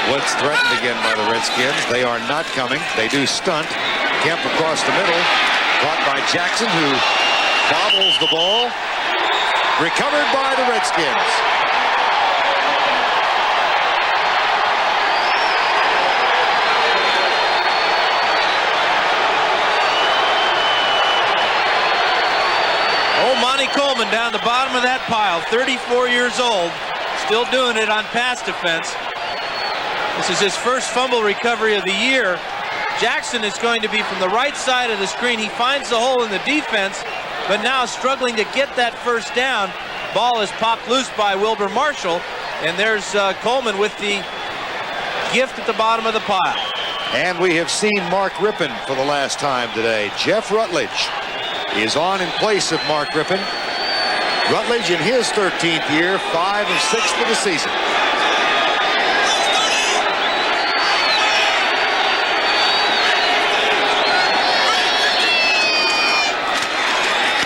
Blitz threatened again by the Redskins. They are not coming. They do stunt. Kemp across the middle. Caught by Jackson, who bobbles the ball. Recovered by the Redskins. Monty Coleman down the bottom of that pile, 34 years old, still doing it on pass defense. This is his first fumble recovery of the year. Jackson is going to be from the right side of the screen. He finds the hole in the defense, but now struggling to get that first down. Ball is popped loose by Wilbur Marshall, and there's Coleman with the gift at the bottom of the pile. And we have seen Mark Rippon for the last time today. Jeff Rutledge is on in place of Mark Rippon. Rutledge in his 13th year, 5 of 6 for the season.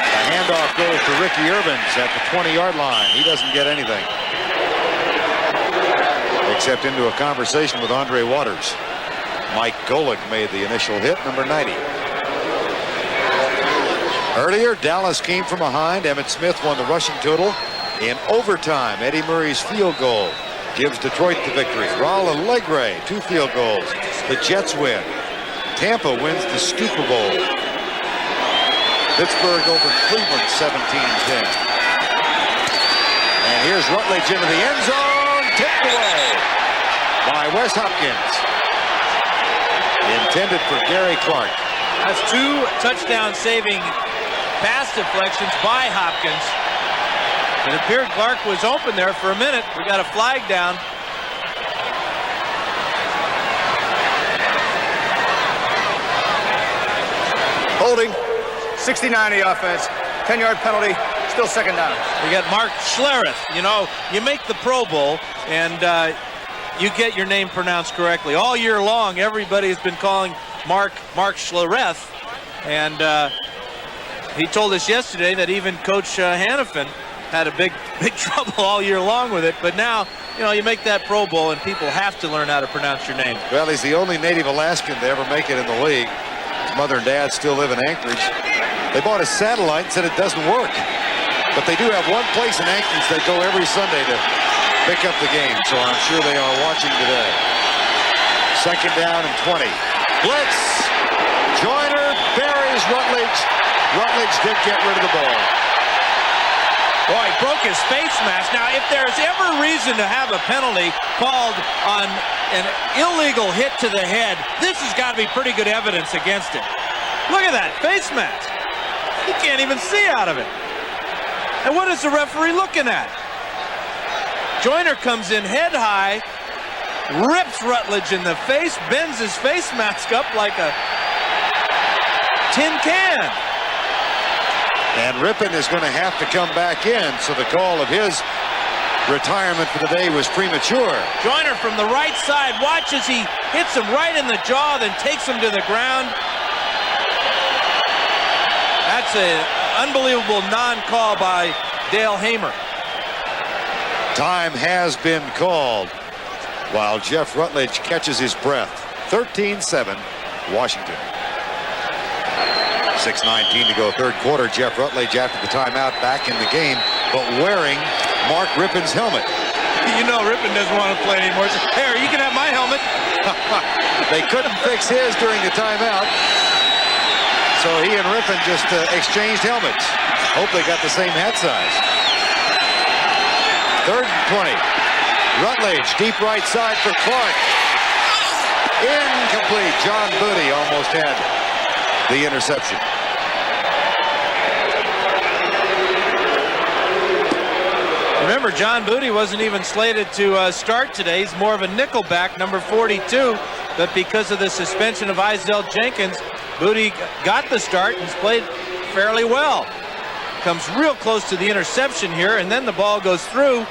The handoff goes to Ricky Irvins at the 20-yard line. He doesn't get anything, except into a conversation with Andre Waters. Mike Golick made the initial hit, number 90. Earlier, Dallas came from behind. Emmett Smith won the rushing total in overtime. Eddie Murray's field goal gives Detroit the victory. Raul Allegre, 2 field goals. The Jets win. Tampa wins the Super Bowl. Pittsburgh over Cleveland, 17-10. And here's Rutledge into the end zone, tipped away by Wes Hopkins. Intended for Gary Clark. That's 2 touchdown-saving pass deflections by Hopkins. It appeared Clark was open there for a minute. We got a flag down. Holding, 69 the offense, 10-yard penalty, Still second down. We got Mark Schlereth. You know, you make the Pro Bowl and you get your name pronounced correctly. All year long, everybody has been calling Mark Schlereth, and he told us yesterday that even Coach Hannafin had a big trouble all year long with it. But now, you know, you make that Pro Bowl and people have to learn how to pronounce your name. Well, he's the only native Alaskan to ever make it in the league. His mother and dad still live in Anchorage. They bought a satellite and said it doesn't work. But they do have one place in Anchorage they go every Sunday to pick up the game, so I'm sure they are watching today. Second down and 20. Blitz. Joyner buries Rutledge. Rutledge did get rid of the ball. Boy, he broke his face mask. Now, if there's ever reason to have a penalty called on an illegal hit to the head, this has got to be pretty good evidence against it. Look at that face mask. You can't even see out of it. And what is the referee looking at? Joyner comes in head high, rips Rutledge in the face, bends his face mask up like a tin can. And Rippon is going to have to come back in, so the call of his retirement for the day was premature. Joyner from the right side, watch as he hits him right in the jaw, then takes him to the ground. That's an unbelievable non-call by Dale Hamer. Time has been called while Jeff Rutledge catches his breath. 13-7, Washington. 6:19 to go, third quarter. Jeff Rutledge after the timeout back in the game, but wearing Mark Rippon's helmet. You know Rippon doesn't want to play anymore. So, here, you can have my helmet. They couldn't fix his during the timeout, so he and Rippon just exchanged helmets. Hope they got the same hat size. Third and 20. Rutledge, deep right side for Clark. Incomplete. John Booty almost had the interception. Remember, John Booty wasn't even slated to start today. He's more of a nickelback, number 42. But because of the suspension of Izell Jenkins, Booty got the start and played fairly well. Comes real close to the interception here, and then the ball goes through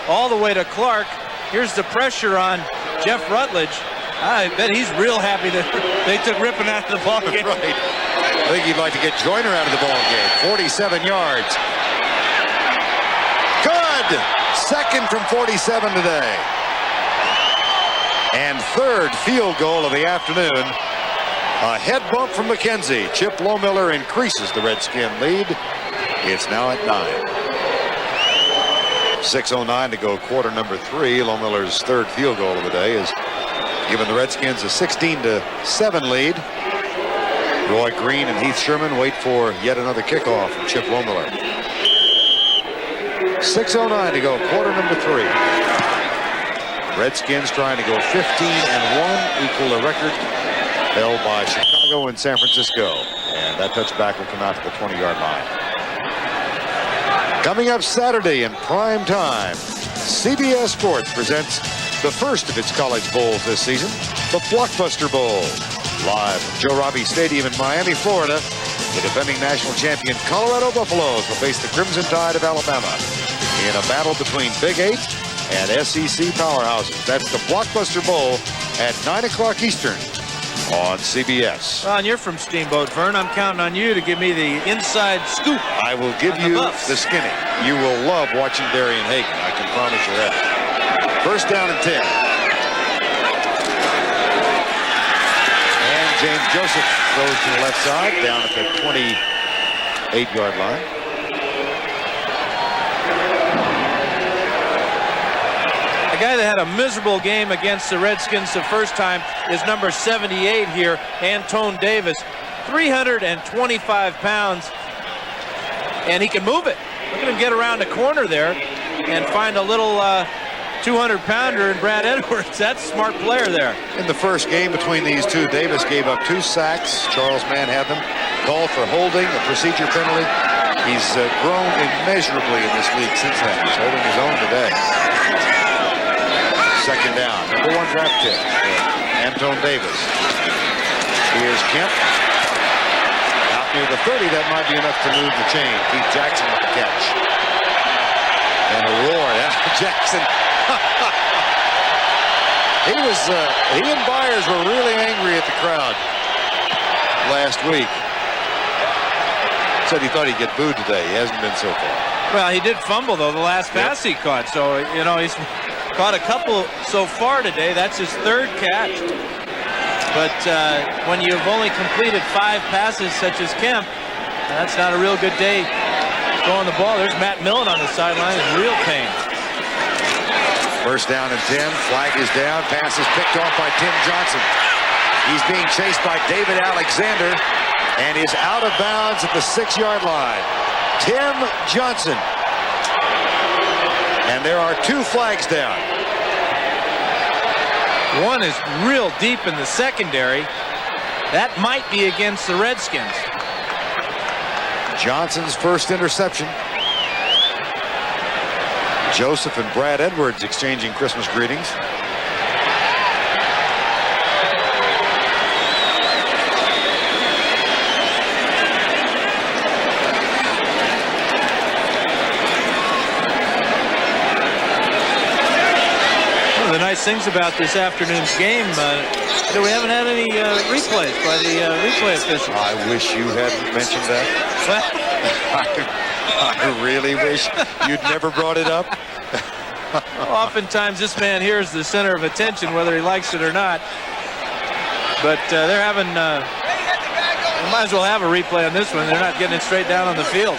all the way to Clark. Here's the pressure on Jeff Rutledge. I bet he's real happy that they took Rippon out of the ball game. Right. I think he'd like to get Joyner out of the ball game. 47 yards. Good. Second from 47 today. And third field goal of the afternoon. A head bump from McKenzie. Chip Lohmiller increases the Redskin lead. It's now at 9. 6:09 to go, quarter number 3. Lohmiller's third field goal of the day is giving the Redskins a 16-7 lead. Roy Green and Heath Sherman wait for yet another kickoff from Chip Lohmiller. 6:09 to go, quarter number 3. Redskins trying to go 15-1, equal a record held by Chicago and San Francisco. And that touchback will come out to the 20-yard line. Coming up Saturday in prime time, CBS Sports presents the first of its college bowls this season, the Blockbuster Bowl. Live from Joe Robbie Stadium in Miami, Florida, the defending national champion Colorado Buffaloes will face the Crimson Tide of Alabama in a battle between Big 8 and SEC powerhouses. That's the Blockbuster Bowl at 9 o'clock Eastern on CBS. Well, and you're from Steamboat, Vern. I'm counting on you to give me the inside scoop. I will give you the skinny. You will love watching Darian Hagan. I can promise you that. First down and 10. And James Joseph throws to the left side, down at the 28-yard line. The guy that had a miserable game against the Redskins the first time is number 78 here, Antone Davis. 325 pounds, and he can move it. Look at him get around the corner there and find a little 200-pounder in Brad Edwards. That's a smart player there. In the first game between these two, Davis gave up 2 sacks. Charles Manhattan called for holding, a procedure penalty. He's grown immeasurably in this league since then. He's holding his own today. Second down, number 1 draft pick, Antone Davis. Here's Kemp. Out to near the 30. That might be enough to move the chain. Keith Jackson with the catch. And a roar. Jackson. He and Byers were really angry at the crowd last week. Said he thought he'd get booed today. He hasn't been so far. Well, he did fumble, though, the last pass he caught. So, you know, he's caught a couple so far today. That's his third catch. But when you've only completed 5 passes, such as Kemp, that's not a real good day throwing the ball. There's Matt Millen on the sideline in real pain. First down and 10. Flag is down. Pass is picked off by Tim Johnson. He's being chased by David Alexander and is out of bounds at the 6-yard line. Tim Johnson. And there are 2 flags down. One is real deep in the secondary. That might be against the Redskins. Johnson's first interception. Joseph and Brad Edwards exchanging Christmas greetings. One of the nice things about this afternoon's game that we haven't had any replays by the replay officials. I wish you hadn't mentioned that. I really wish you'd never brought it up. Oftentimes this man here is the center of attention, whether he likes it or not. But they're having, we might as well have a replay on this one. They're not getting it straight down on the field.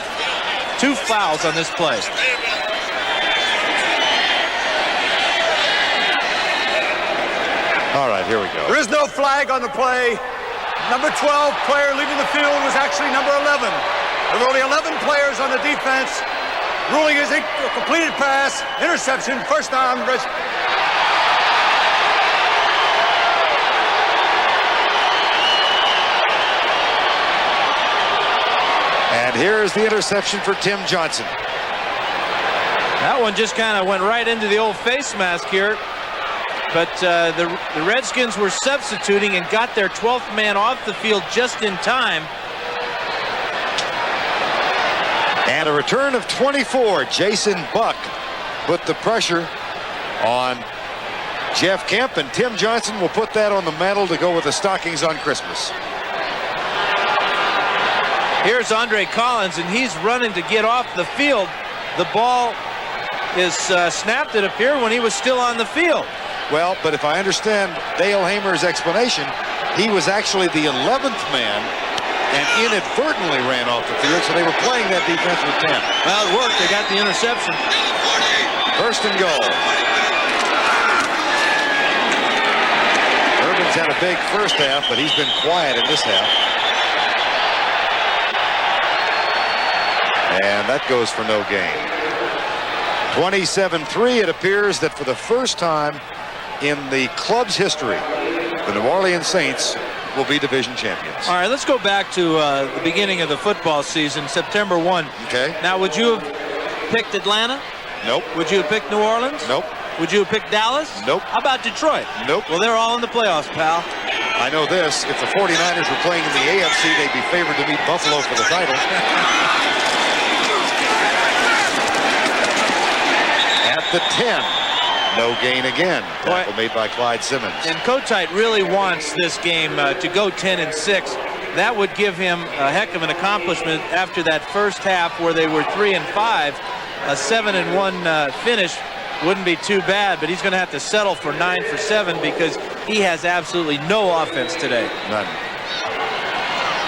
2 fouls on this play. All right, here we go. There is no flag on the play. Number 12 player leaving the field was actually number 11. There were only 11 players on the defense. Ruling is a completed pass, interception, first down. And here's the interception for Tim Johnson. That one just kind of went right into the old face mask here. But the Redskins were substituting and got their 12th man off the field just in time. And a return of 24. Jason Buck put the pressure on Jeff Kemp, and Tim Johnson will put that on the mantle to go with the stockings on Christmas. Here's Andre Collins, and he's running to get off the field. The ball is snapped, it appeared, when he was still on the field. Well, but if I understand Dale Hamer's explanation, he was actually the 11th man and inadvertently ran off the field, so they were playing that defense with 10. Well, it worked. They got the interception. First and goal. Urban's had a big first half, but he's been quiet in this half. And that goes for no gain. 27-3, it appears that for the first time in the club's history, the New Orleans Saints will be division champions. All right, let's go back to the beginning of the football season, September 1. Okay. Now, would you have picked Atlanta? Nope. Would you have picked New Orleans? Nope. Would you have picked Dallas? Nope. How about Detroit? Nope. Well, they're all in the playoffs, pal. I know this. If the 49ers were playing in the AFC, they'd be favored to meet Buffalo for the title. At the 10. No gain again. Tackle made by Clyde Simmons. And Kotite really wants this game to go 10-6. That would give him a heck of an accomplishment after that first half where they were 3-5. A 7-1 finish wouldn't be too bad, but he's going to have to settle for 9 for 7 because he has absolutely no offense today. None.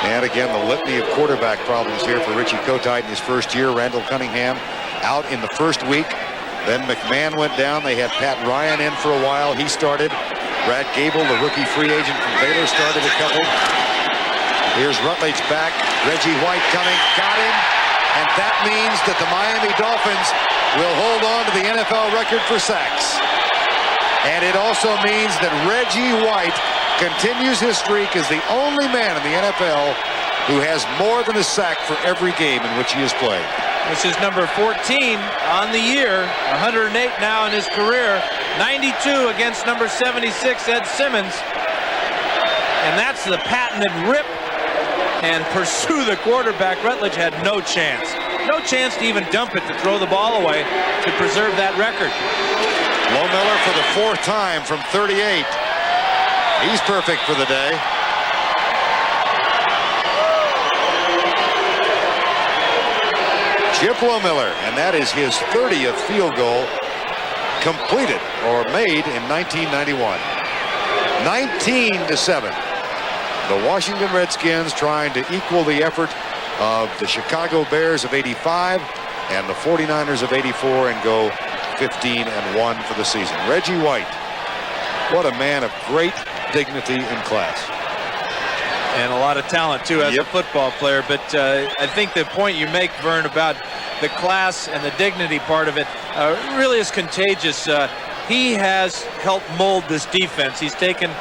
And again, the litany of quarterback problems here for Richie Kotite in his first year. Randall Cunningham out in the first week. Then McMahon went down. They had Pat Ryan in for a while. He started. Brad Gable, the rookie free agent from Baylor, started a couple. Here's Rutledge back. Reggie White coming. Got him. And that means that the Miami Dolphins will hold on to the NFL record for sacks. And it also means that Reggie White continues his streak as the only man in the NFL who has more than a sack for every game in which he has played. This is number 14 on the year, 108 now in his career, 92 against number 76, Ed Simmons. And that's the patented rip and pursue the quarterback. Rutledge had no chance. No chance to even dump it to throw the ball away to preserve that record. Lohmiller for the 4th time from 38. He's perfect for the day. Chip Lohmiller, and that is his 30th field goal completed or made in 1991. 19-7. The Washington Redskins trying to equal the effort of the Chicago Bears of '85 and the 49ers of '84 and go 15-1 for the season. Reggie White, what a man of great dignity and class. And a lot of talent, too, as a football player. But I think the point you make, Vern, about the class and the dignity part of it really is contagious. He has helped mold this defense. He's taken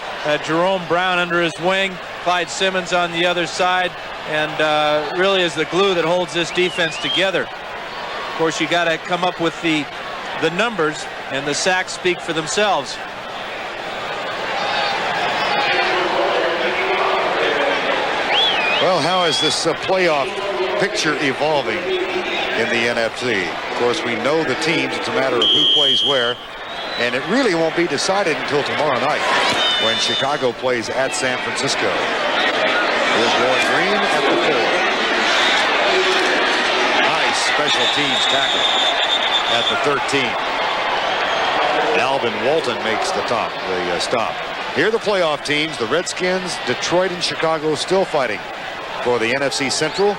Jerome Brown under his wing, Clyde Simmons on the other side, and really is the glue that holds this defense together. Of course, you got to come up with the numbers, and the sacks speak for themselves. Well, how is this playoff picture evolving in the NFC? Of course, we know the teams. It's a matter of who plays where. And it really won't be decided until tomorrow night when Chicago plays at San Francisco. Here's Warren Green at the 4. Nice special teams tackle at the 13. Alvin Walton makes the stop. Here are the playoff teams. The Redskins, Detroit, and Chicago still fighting for the NFC Central.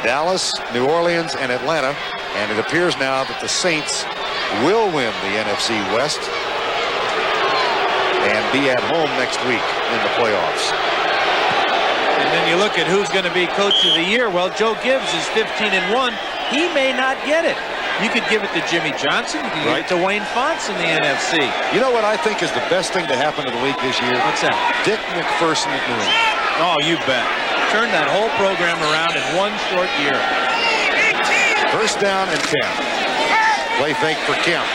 Dallas, New Orleans, and Atlanta. And it appears now that the Saints will win the NFC West and be at home next week in the playoffs. And then you look at who's going to be coach of the year. Well, Joe Gibbs is 15-1. He may not get it. You could give it to Jimmy Johnson. You could give it to Wayne Fonts in the NFC. You know what I think is the best thing to happen to the league this year? What's that? Dick McPherson at noon. Oh, you bet. Turn that whole program around in one short year. First down and 10. Play fake for Kemp.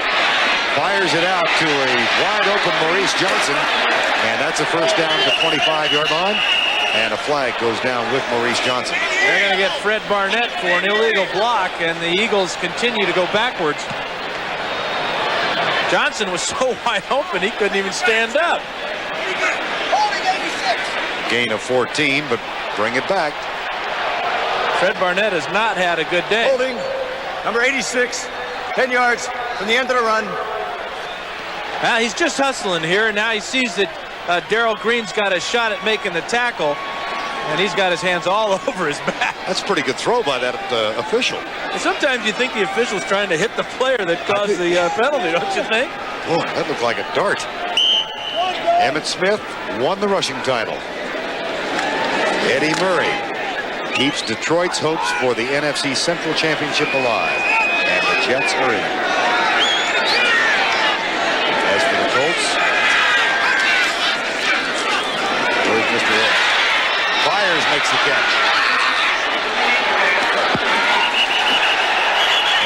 Fires it out to a wide open Maurice Johnson. And that's a first down to the 25-yard line. And a flag goes down with Maurice Johnson. They're going to get Fred Barnett for an illegal block, and the Eagles continue to go backwards. Johnson was so wide open he couldn't even stand up. Gain of 14, but bring it back. Fred Barnett has not had a good day. Holding, number 86, 10 yards from the end of the run. Well, he's just hustling here, and now he sees that Darrell Green's got a shot at making the tackle, and he's got his hands all over his back. That's a pretty good throw by that official. Sometimes you think the official's trying to hit the player that caused the penalty, don't you think? Boy, that looked like a dart. Emmitt Smith won the rushing title. Eddie Murray keeps Detroit's hopes for the NFC Central Championship alive. And the Jets are in. As for the Colts, where's Mr. Ed? Byers makes the catch.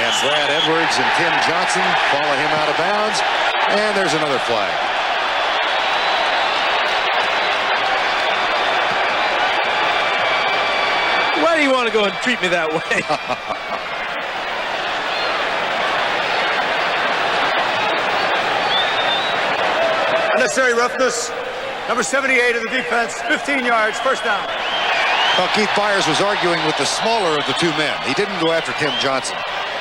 And Brad Edwards and Tim Johnson follow him out of bounds. And there's another flag. Why do you want to go and treat me that way? Unnecessary roughness. Number 78 of the defense, 15 yards, first down. Well, Keith Byers was arguing with the smaller of the two men. He didn't go after Tim Johnson.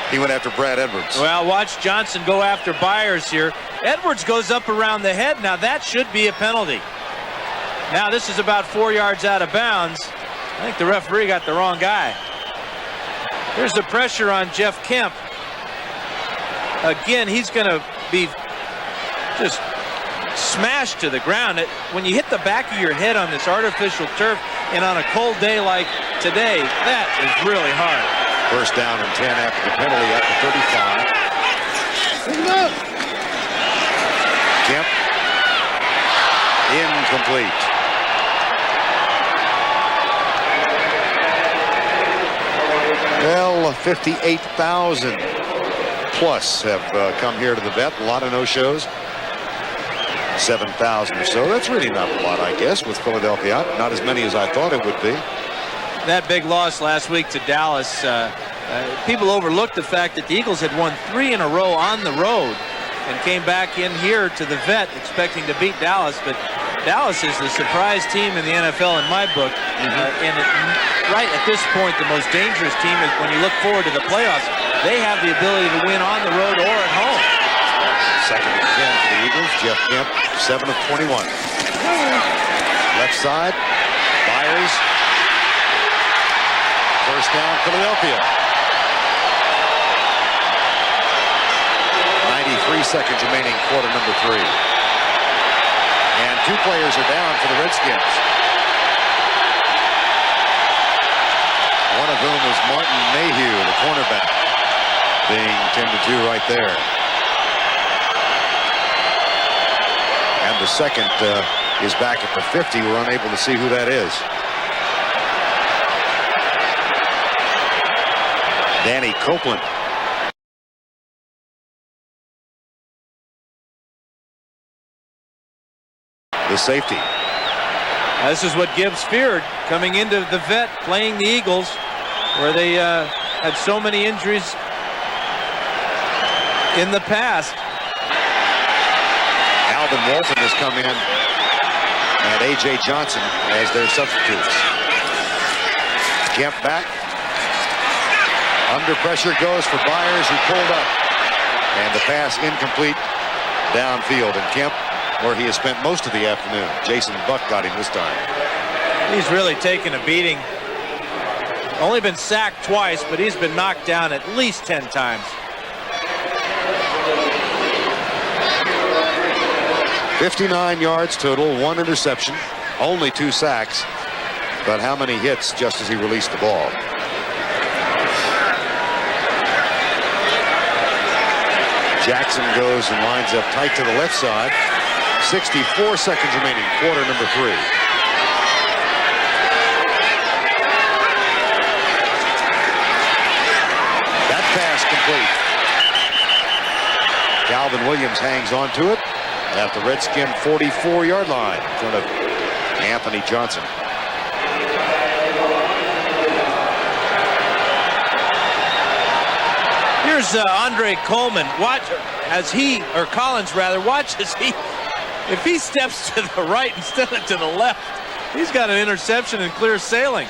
He went after Brad Edwards. Well, watch Johnson go after Byers here. Edwards goes up around the head. Now, that should be a penalty. Now, this is about 4 yards out of bounds. I think the referee got the wrong guy. Here's the pressure on Jeff Kemp. Again, he's going to be just smashed to the ground. When you hit the back of your head on this artificial turf and on a cold day like today, that is really hard. First down and 10 after the penalty at the 35. Kemp incomplete. Well, 58,000 plus have come here to the vet. A lot of no-shows. 7,000 or so. That's really not a lot, I guess, with Philadelphia out. Not as many as I thought it would be. that big loss last week to Dallas, people overlooked the fact that the Eagles had won 3 in a row on the road and came back in here to the vet expecting to beat Dallas, but Dallas is the surprise team in the NFL in my book. And right at this point, the most dangerous team is when you look forward to the playoffs. They have the ability to win on the road or at home. 2nd and 10 for the Eagles. Jeff Kemp, 7 of 21. Left side, Byers. First down, Philadelphia. 93 seconds remaining, quarter number 3. And 2 players are down for the Redskins. One of whom is Martin Mayhew, the cornerback, being tended to right there. And the second is back at the 50. We're unable to see who that is. Danny Copeland. The safety. This is what Gibbs feared coming into the vet playing the Eagles, where they had so many injuries in the past. Alvin Walton has come in, and A.J. Johnson as their substitutes. Kemp back. Under pressure goes for Byers, who pulled up. And the pass incomplete downfield. And Kemp, where he has spent most of the afternoon. Jason Buck got him this time. He's really taken a beating. Only been sacked twice, but he's been knocked down at least 10 times. 59 yards total, 1 interception, only 2 sacks. But how many hits just as he released the ball? Jackson goes and lines up tight to the left side. 64 seconds remaining, quarter number 3. That pass complete. Calvin Williams hangs on to it at the Redskin 44-yard line in front of Anthony Johnson. Here's Andre Coleman. Watch as he, or Collins rather, watch as he, if he steps to the right instead of to the left, he's got an interception and clear sailing.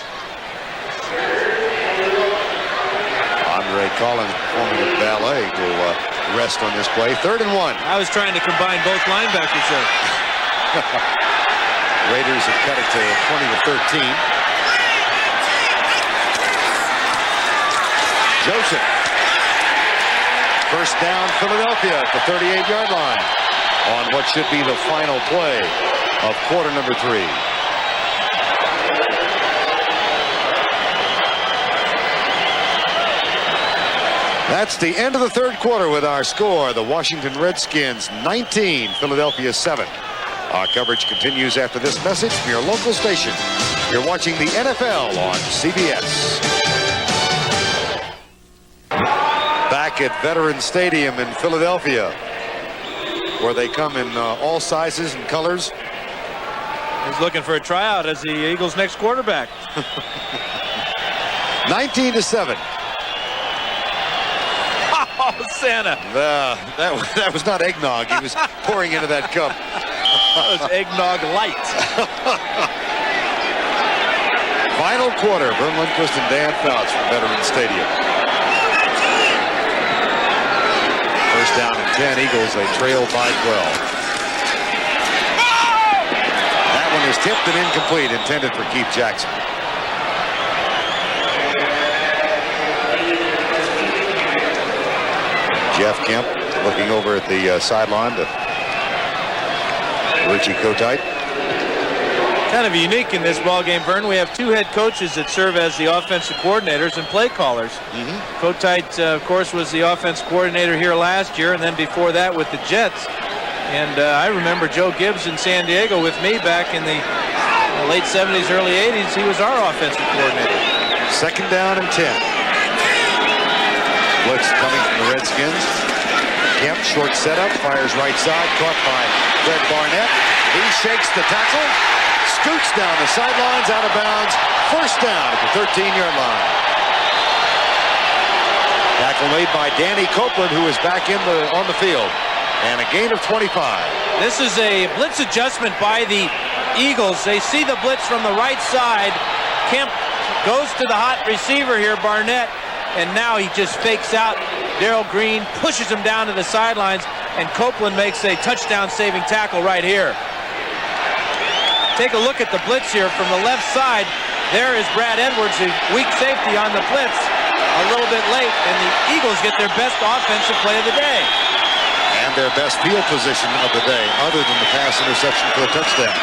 Andre Collins performing a ballet to rest on this play. 3rd and 1. I was trying to combine both linebackers there. Raiders have cut it to 20 to 13. Joseph. First down, Philadelphia at the 38-yard line on what should be the final play of quarter number 3. That's the end of the 3rd quarter with our score. The Washington Redskins 19, Philadelphia 7. Our coverage continues after this message from your local station. You're watching the NFL on CBS. Back at Veterans Stadium in Philadelphia, where they come in all sizes and colors. He's looking for a tryout as the Eagles' next quarterback. 19 to 7. Oh, Santa. That was not eggnog. He was pouring into that cup. That was eggnog light. Final quarter. Vern Lundquist and Dan Fouts from Veterans Stadium. First down and 10. Eagles, they trail by 12. That one is tipped and incomplete, intended for Keith Jackson. Jeff Kemp looking over at the sideline to Richie Kotite. Kind of unique in this ballgame, Vern. We have 2 head coaches that serve as the offensive coordinators and play callers. Kotite, of course, was the offense coordinator here last year, and then before that with the Jets. And I remember Joe Gibbs in San Diego with me back in the late 70s, early 80s. He was our offensive coordinator. 2nd down and 10. Blitz coming from the Redskins. Kemp, short setup, fires right side, caught by Fred Barnett. He shakes the tackle, scoots down the sidelines, out of bounds. First down at the 13-yard line. Tackle made by Danny Copeland, who is back on the field. And a gain of 25. This is a blitz adjustment by the Eagles. They see the blitz from the right side. Kemp goes to the hot receiver here, Barnett, and now he just fakes out Darrell Green, pushes him down to the sidelines, and Copeland makes a touchdown-saving tackle right here. Take a look at the blitz here from the left side. There is Brad Edwards, who's weak safety on the blitz, a little bit late, and the Eagles get their best offensive play of the day. And their best field position of the day, other than the pass interception for the touchdown.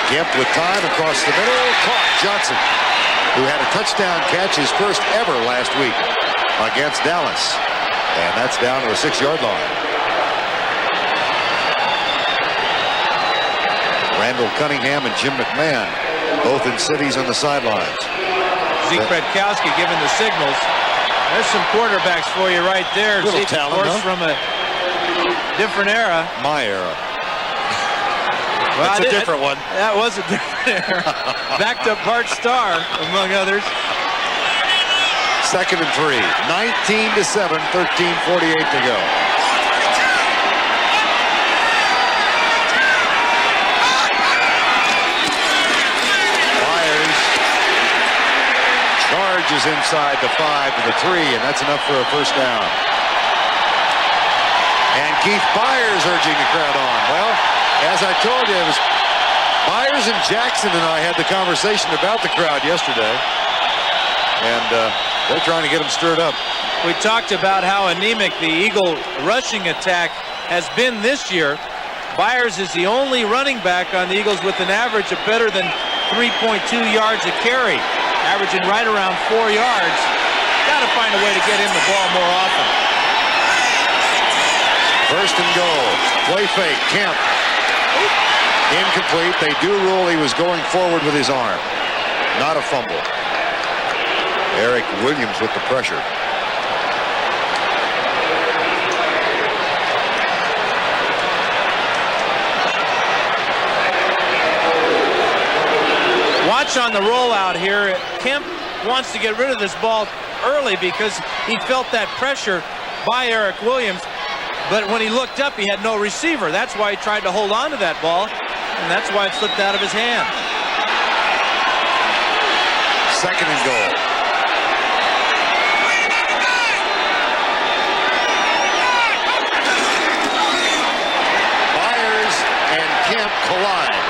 Kemp with time across the middle. Caught Johnson, who had a touchdown catch, his first ever last week against Dallas. And that's down to the 6-yard line. Randall Cunningham and Jim McMahon, both in cities on the sidelines. Zeke Fredkowski giving the signals. There's some quarterbacks for you right there. Little Zeke, talent, of course, from a different era. My era. Well, that's a different one. That was a different era. Backed up Bart Starr, among others. 2nd and 3. 19-7, 13:48 to go. Charges inside the 5 to the 3, and that's enough for a first down. And Keith Byers urging the crowd on. Well, as I told you, it was Byers and Jackson and I had the conversation about the crowd yesterday. And they're trying to get them stirred up. We talked about how anemic the Eagle rushing attack has been this year. Byers is the only running back on the Eagles with an average of better than 3.2 yards a carry. Averaging right around 4 yards. Got to find a way to get him the ball more often. First and goal. Play fake. Kemp. Incomplete. They do rule he was going forward with his arm. Not a fumble. Eric Williams with the pressure. Watch on the rollout here. Kemp wants to get rid of this ball early because he felt that pressure by Eric Williams. But when he looked up, he had no receiver. That's why he tried to hold on to that ball, and that's why it slipped out of his hand. 2nd and goal. Byers and Kemp collide.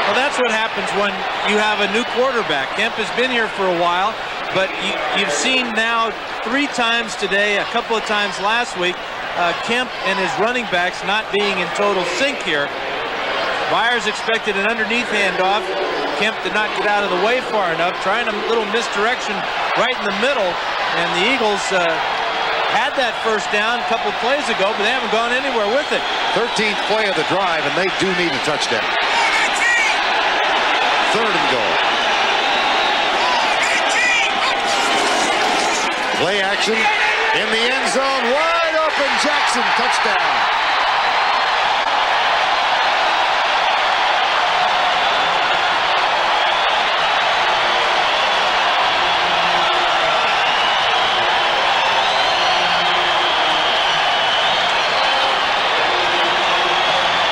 Well, that's what happens when you have a new quarterback. Kemp has been here for a while, but you've seen now 3 times today, a couple of times last week, Kemp and his running backs not being in total sync here. Byers expected an underneath handoff. Kemp did not get out of the way far enough, trying a little misdirection right in the middle, and the Eagles had that first down a couple plays ago, but they haven't gone anywhere with it. 13th play of the drive, and they do need a touchdown. 3rd and goal. Play action in the end zone. Wide open. Jackson. Touchdown.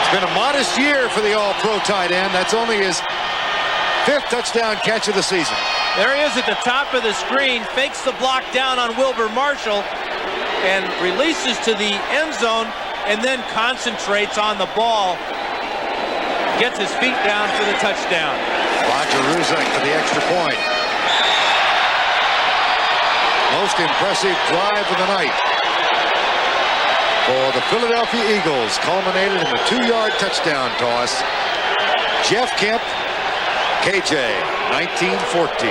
It's been a modest year for the All-Pro tight end. That's only his 5th touchdown catch of the season. There he is at the top of the screen, fakes the block down on Wilbur Marshall and releases to the end zone and then concentrates on the ball. Gets his feet down for the touchdown. Roger Ruzek for the extra point. Most impressive drive of the night for the Philadelphia Eagles, culminated in a 2-yard touchdown toss. Jeff Kemp, KJ, 1914.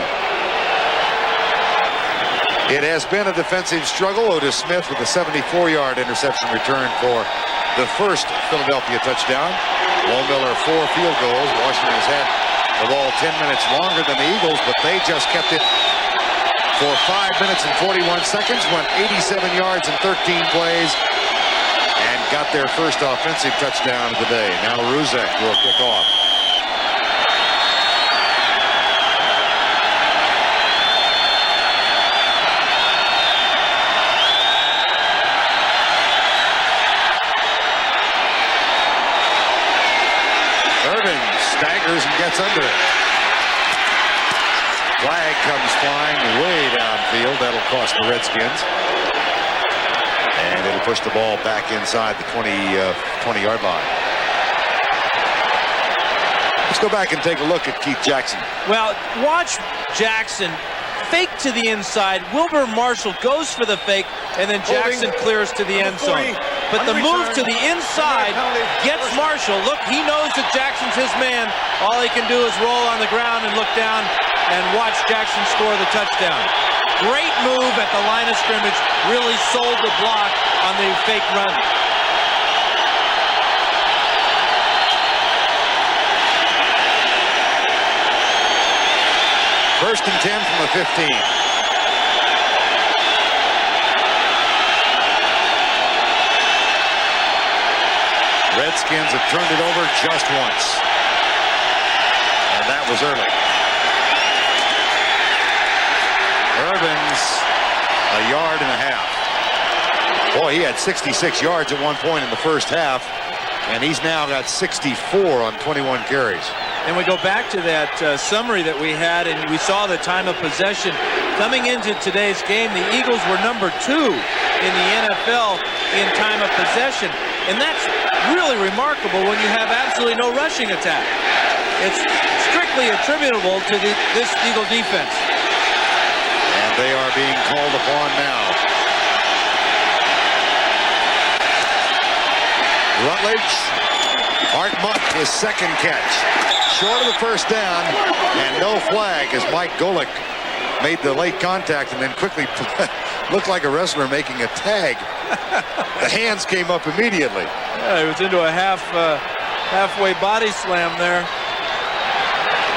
It has been a defensive struggle. Otis Smith with a 74-yard interception return for the first Philadelphia touchdown. Lohmiller 4 field goals. Washington has had the ball 10 minutes longer than the Eagles, but they just kept it for 5 minutes and 41 seconds, went 87 yards in 13 plays, and got their first offensive touchdown of the day. Now Ruzek will kick off. Irvin staggers and gets under it. Flag comes flying way downfield. That'll cost the Redskins. And it'll push the ball back inside the 20-yard line. Let's go back and take a look at Keith Jackson. Well, watch Jackson fake to the inside. Wilbur Marshall goes for the fake, and then Jackson clears to the end zone. But the move to the inside gets Marshall. Look, he knows that Jackson's his man. All he can do is roll on the ground and look down and watch Jackson score the touchdown. Great move at the line of scrimmage. Really sold the block on the fake run. First and 10 from the 15. Redskins have turned it over just once. And that was early. Irvin's a yard and a half. Boy, he had 66 yards at one point in the first half, and he's now got 64 on 21 carries. And we go back to that summary that we had, and we saw the time of possession. Coming into today's game, the Eagles were number 2 in the NFL in time of possession. And that's really remarkable when you have absolutely no rushing attack. It's strictly attributable to this Eagle defense. And they are being called upon now. Rutledge, Art Monk, his second catch. Short of the first down, and no flag as Mike Golick made the late contact and then quickly looked like a wrestler making a tag. The hands came up immediately. Yeah, he was into a halfway body slam there.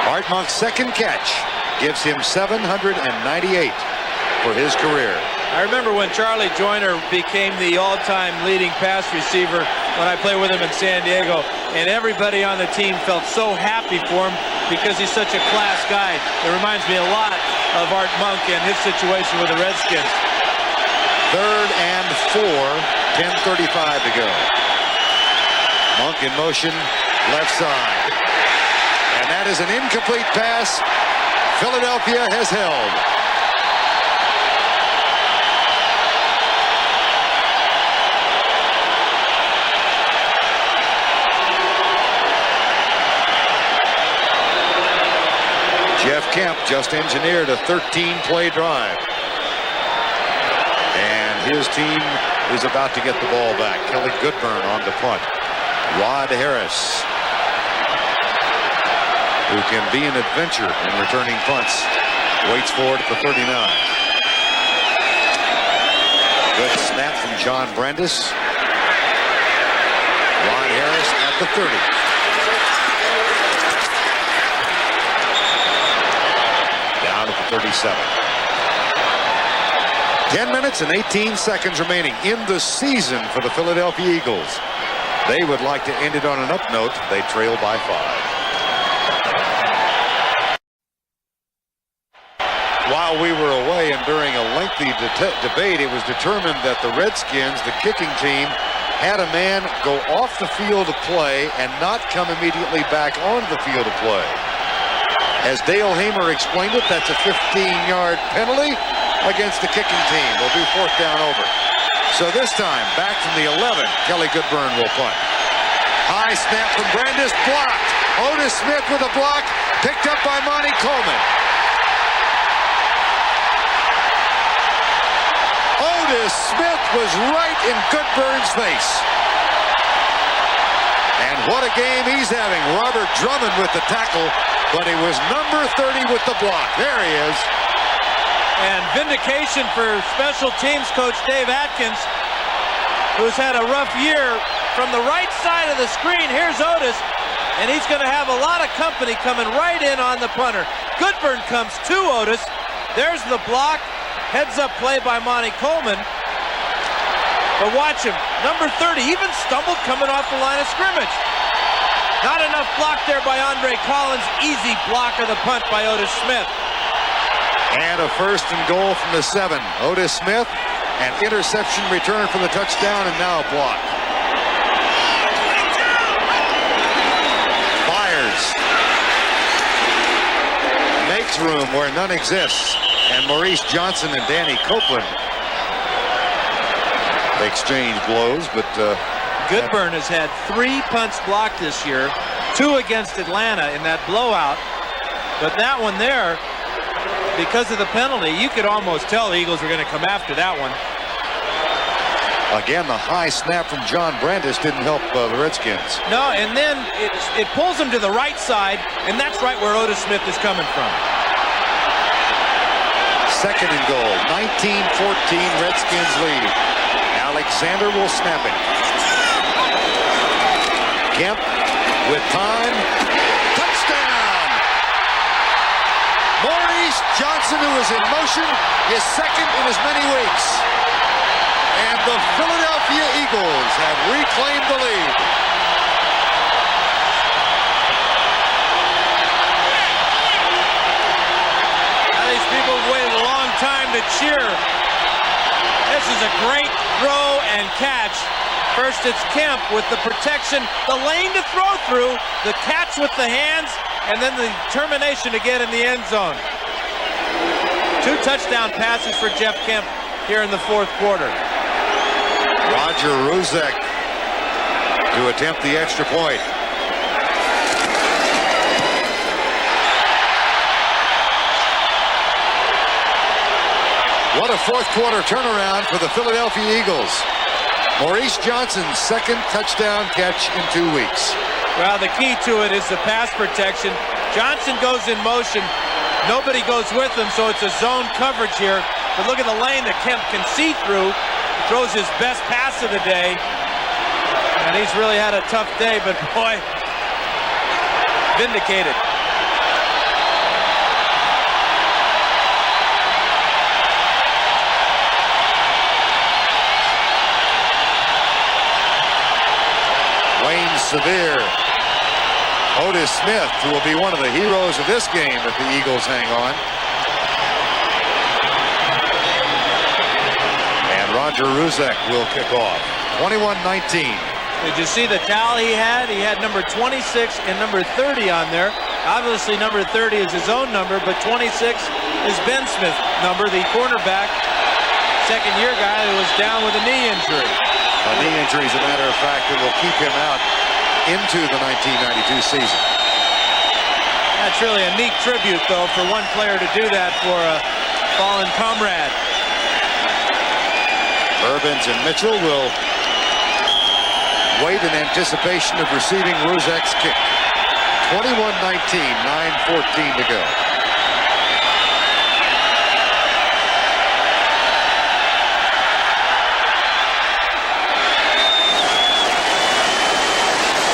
Art Monk's second catch gives him 798 for his career. I remember when Charlie Joyner became the all-time leading pass receiver when I played with him in San Diego, and everybody on the team felt so happy for him because he's such a class guy. It reminds me a lot of Art Monk and his situation with the Redskins. 3rd and 4, 10:35 to go. Monk in motion, left side. And that is an incomplete pass. Philadelphia has held. Jeff Kemp just engineered a 13-play drive. And his team is about to get the ball back. Kelly Goodburn on the punt. Rod Harris, who can be an adventure in returning punts, waits for it at the 39. Good snap from John Brandis. Rod Harris at the 30. Down at the 37. 10 minutes and 18 seconds remaining in the season for the Philadelphia Eagles. They would like to end it on an up note. They trail by 5. While we were away and during a lengthy debate, it was determined that the Redskins, the kicking team, had a man go off the field of play and not come immediately back onto the field of play. As Dale Hamer explained it, that's a 15-yard penalty against the kicking team. Will be 4th down over. So this time, back from the 11, Kelly Goodburn will punt. High snap from Brandis, blocked. Otis Smith with a block, picked up by Monty Coleman. Otis Smith was right in Goodburn's face. And what a game he's having. Robert Drummond with the tackle, but he was number 30 with the block. There he is. And vindication for special teams coach Dave Atkins, who's had a rough year. From the right side of the screen, here's Otis, and he's going to have a lot of company coming right in on the punter. Goodburn comes to Otis. There's the block. Heads up play by Monty Coleman. But watch him. Number 30 even stumbled coming off the line of scrimmage. Not enough block there by Andre Collins. Easy block of the punt by Otis Smith. And a 1st and goal from the 7. Otis Smith, an interception return for the touchdown, and now a block. Fires. Makes room where none exists. And Maurice Johnson and Danny Copeland exchange blows, but Goodburn has had 3 punts blocked this year, 2 against Atlanta in that blowout. But that one there, because of the penalty, you could almost tell the Eagles were going to come after that one. Again, the high snap from John Brandis didn't help the Redskins. No, and then it pulls him to the right side, and that's right where Otis Smith is coming from. 2nd and goal, 19-14, Redskins lead. Alexander will snap it. Kemp with time. Touchdown! Maurice Johnson, who is in motion, is 2nd in as many weeks. And the Philadelphia Eagles have reclaimed the lead. Now these people have waited a long time to cheer. This is a great throw and catch. First it's Kemp with the protection, the lane to throw through, the catch with the hands, and then the determination to get in the end zone. 2 touchdown passes for Jeff Kemp here in the 4th quarter. Roger Ruzek to attempt the extra point. What a 4th quarter turnaround for the Philadelphia Eagles. Maurice Johnson's 2nd touchdown catch in 2 weeks. Well, the key to it is the pass protection. Johnson goes in motion. Nobody goes with him, so it's a zone coverage here. But look at the lane that Kemp can see through. He throws his best pass of the day. And he's really had a tough day, but boy, vindicated. Wayne Sevier. Otis Smith, who will be one of the heroes of this game if the Eagles hang on. And Roger Ruzek will kick off. 21-19. Did you see the towel he had? He had number 26 and number 30 on there. Obviously, number 30 is his own number, but 26 is Ben Smith's number, the cornerback, second-year guy who was down with a knee injury. A knee injury, as a matter of fact, that will keep him out into the 1992 season. That's really a neat tribute, though, for one player to do that for a fallen comrade. Urbans and Mitchell will wait in anticipation of receiving Ruzek's kick. 21-19, 9:14 to go.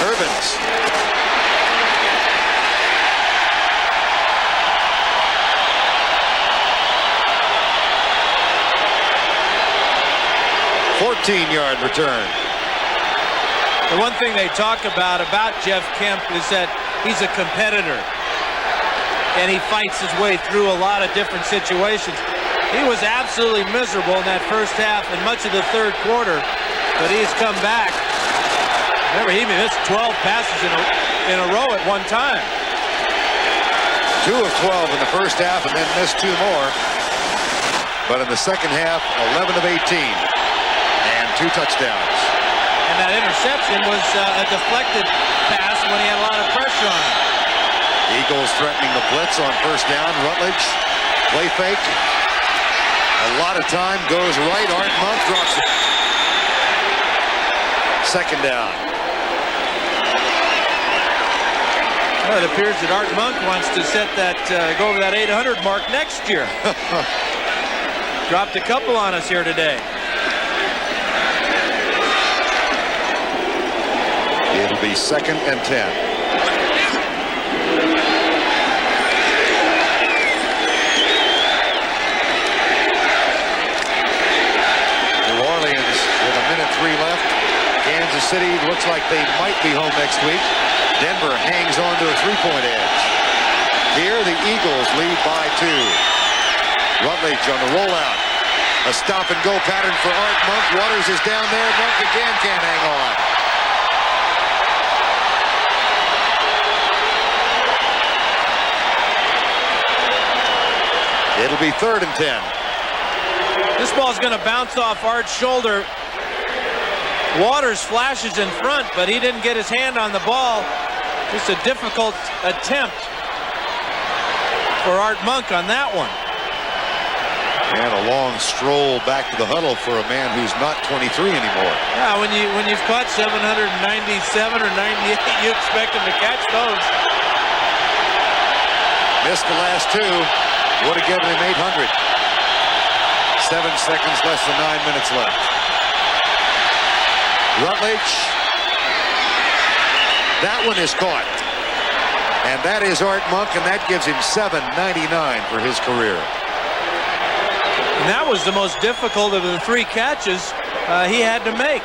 Urbans. Yard return. The one thing they talk about Jeff Kemp is that he's a competitor and he fights his way through a lot of different situations. He was absolutely miserable in that first half and much of the 3rd quarter, but he's come back. Remember, he missed 12 passes in a row at one time. 2 of 12 in the first half and then missed 2 more. But in the second half, 11 of 18. 2 touchdowns. And that interception was a deflected pass when he had a lot of pressure on him. Eagles threatening the blitz on first down. Rutledge, play fake. A lot of time goes right. Art Monk drops it. Second down. Well, it appears that Art Monk wants to set that, go over that 800 mark next year. Dropped a couple on us here today. It'll be 2nd and 10. New Orleans with a minute City looks like they might be home next week. Denver hangs on to a three-point edge. Here, the Eagles lead by 2. Rutledge on the rollout. A stop-and-go pattern for Art Monk. Waters is down there. Monk again can't hang on. It'll be 3rd and 10. This ball's going to bounce off Art's shoulder. Waters flashes in front, but he didn't get his hand on the ball. Just a difficult attempt for Art Monk on that one. And a long stroll back to the huddle for a man who's not 23 anymore. Yeah, when you've caught 797 or 98, you expect him to catch those. Missed the last 2. Would have given him 800. 7 seconds, less than 9 minutes left. Rutledge. That one is caught. And that is Art Monk, and that gives him 799 for his career. And that was the most difficult of the 3 catches he had to make.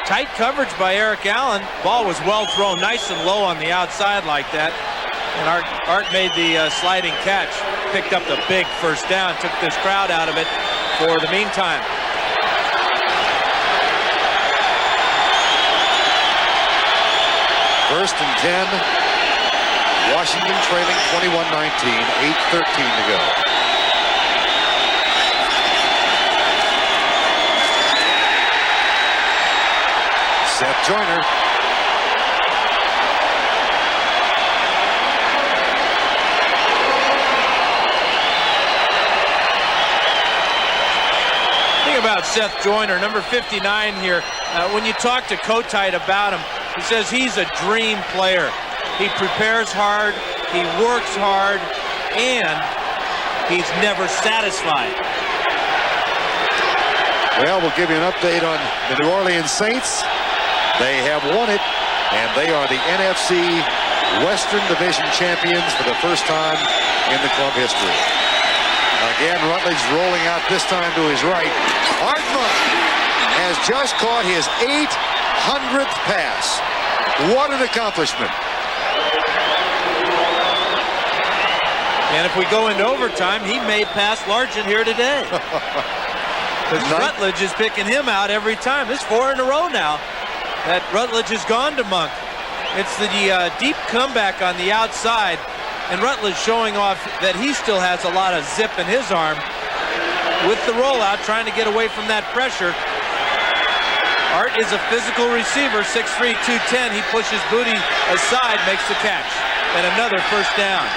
Tight coverage by Eric Allen. Ball was well thrown, nice and low on the outside like that. And Art made the sliding catch. Picked up the big first down, took this crowd out of it for the meantime. First and 10. Washington trailing 21-19, 8:13 to go. Seth Joyner. About Seth Joyner, number 59 here. When you talk to Kotite about him, he says he's a dream player. He prepares hard, he works hard, and he's never satisfied. Well, we'll give you an update on the New Orleans Saints. They have won it, and they are the NFC Western Division champions for the first time in the club history. Again, Rutledge rolling out this time to his right. Art Monk has just caught his 800th pass. What an accomplishment. And if we go into overtime, he may pass Largent here today. Because Rutledge is picking him out every time. This is 4 in a row now that Rutledge has gone to Monk. It's the deep comeback on the outside. And Rutledge showing off that he still has a lot of zip in his arm with the rollout, trying to get away from that pressure. Art is a physical receiver, 6'3", 210. He pushes Booty aside, makes the catch. And another first down.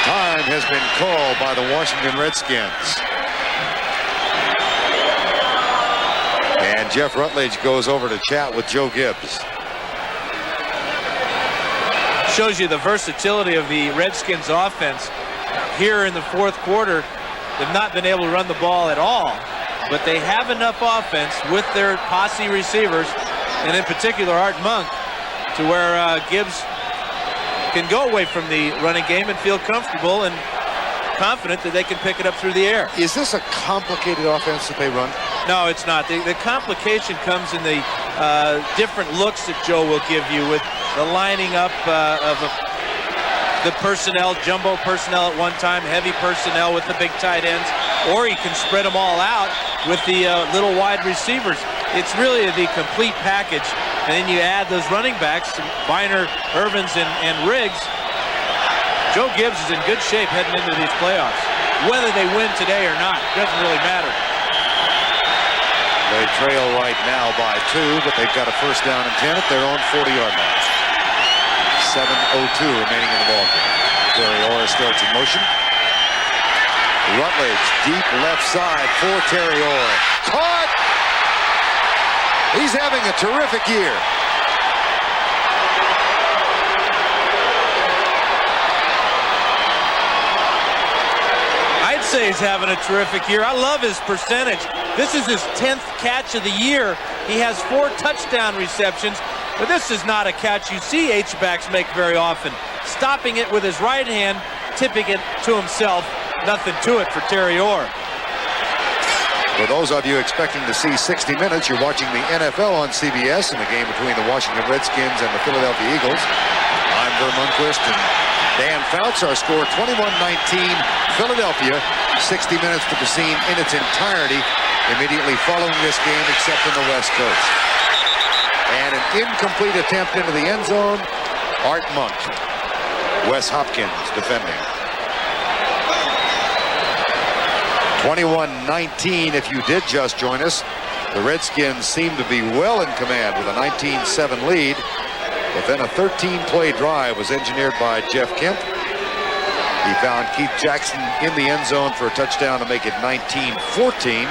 Time has been called by the Washington Redskins. And Jeff Rutledge goes over to chat with Joe Gibbs. Shows you the versatility of the Redskins offense. Here in the 4th quarter, they've not been able to run the ball at all, but they have enough offense with their posse receivers, and in particular Art Monk, to where Gibbs can go away from the running game and feel comfortable and confident that they can pick it up through the air. Is this a complicated offense that they run? No, it's not. The complication comes in the different looks that Joe will give you with the lining up of the personnel, jumbo personnel at one time, heavy personnel with the big tight ends, or he can spread them all out with the little wide receivers. It's really the complete package. And then you add those running backs, Biner, Irvins, and Riggs. Joe Gibbs is in good shape heading into these playoffs. Whether they win today or not, doesn't really matter. They trail right now by 2, but they've got a first down and 10 at their own 40-yard line. 7:02 remaining in the ballgame. Terry Orr starts in motion. Rutledge deep left side for Terry Orr. Caught! He's having a terrific year. I'd say he's having a terrific year. I love his percentage. This is his 10th catch of the year. He has 4 touchdown receptions, but this is not a catch you see H-backs make very often. Stopping it with his right hand, tipping it to himself. Nothing to it for Terry Orr. For those of you expecting to see 60 minutes, you're watching the NFL on CBS in the game between the Washington Redskins and the Philadelphia Eagles. I'm Vern Lundquist and Dan Fouts. Our score 21-19 Philadelphia. 60 minutes to be seen in its entirety immediately following this game, except in the West Coast. And an incomplete attempt into the end zone. Art Monk. Wes Hopkins defending. 21-19 if you did just join us. The Redskins seem to be well in command with a 19-7 lead. But then a 13-play drive was engineered by Jeff Kemp. He found Keith Jackson in the end zone for a touchdown to make it 19-14.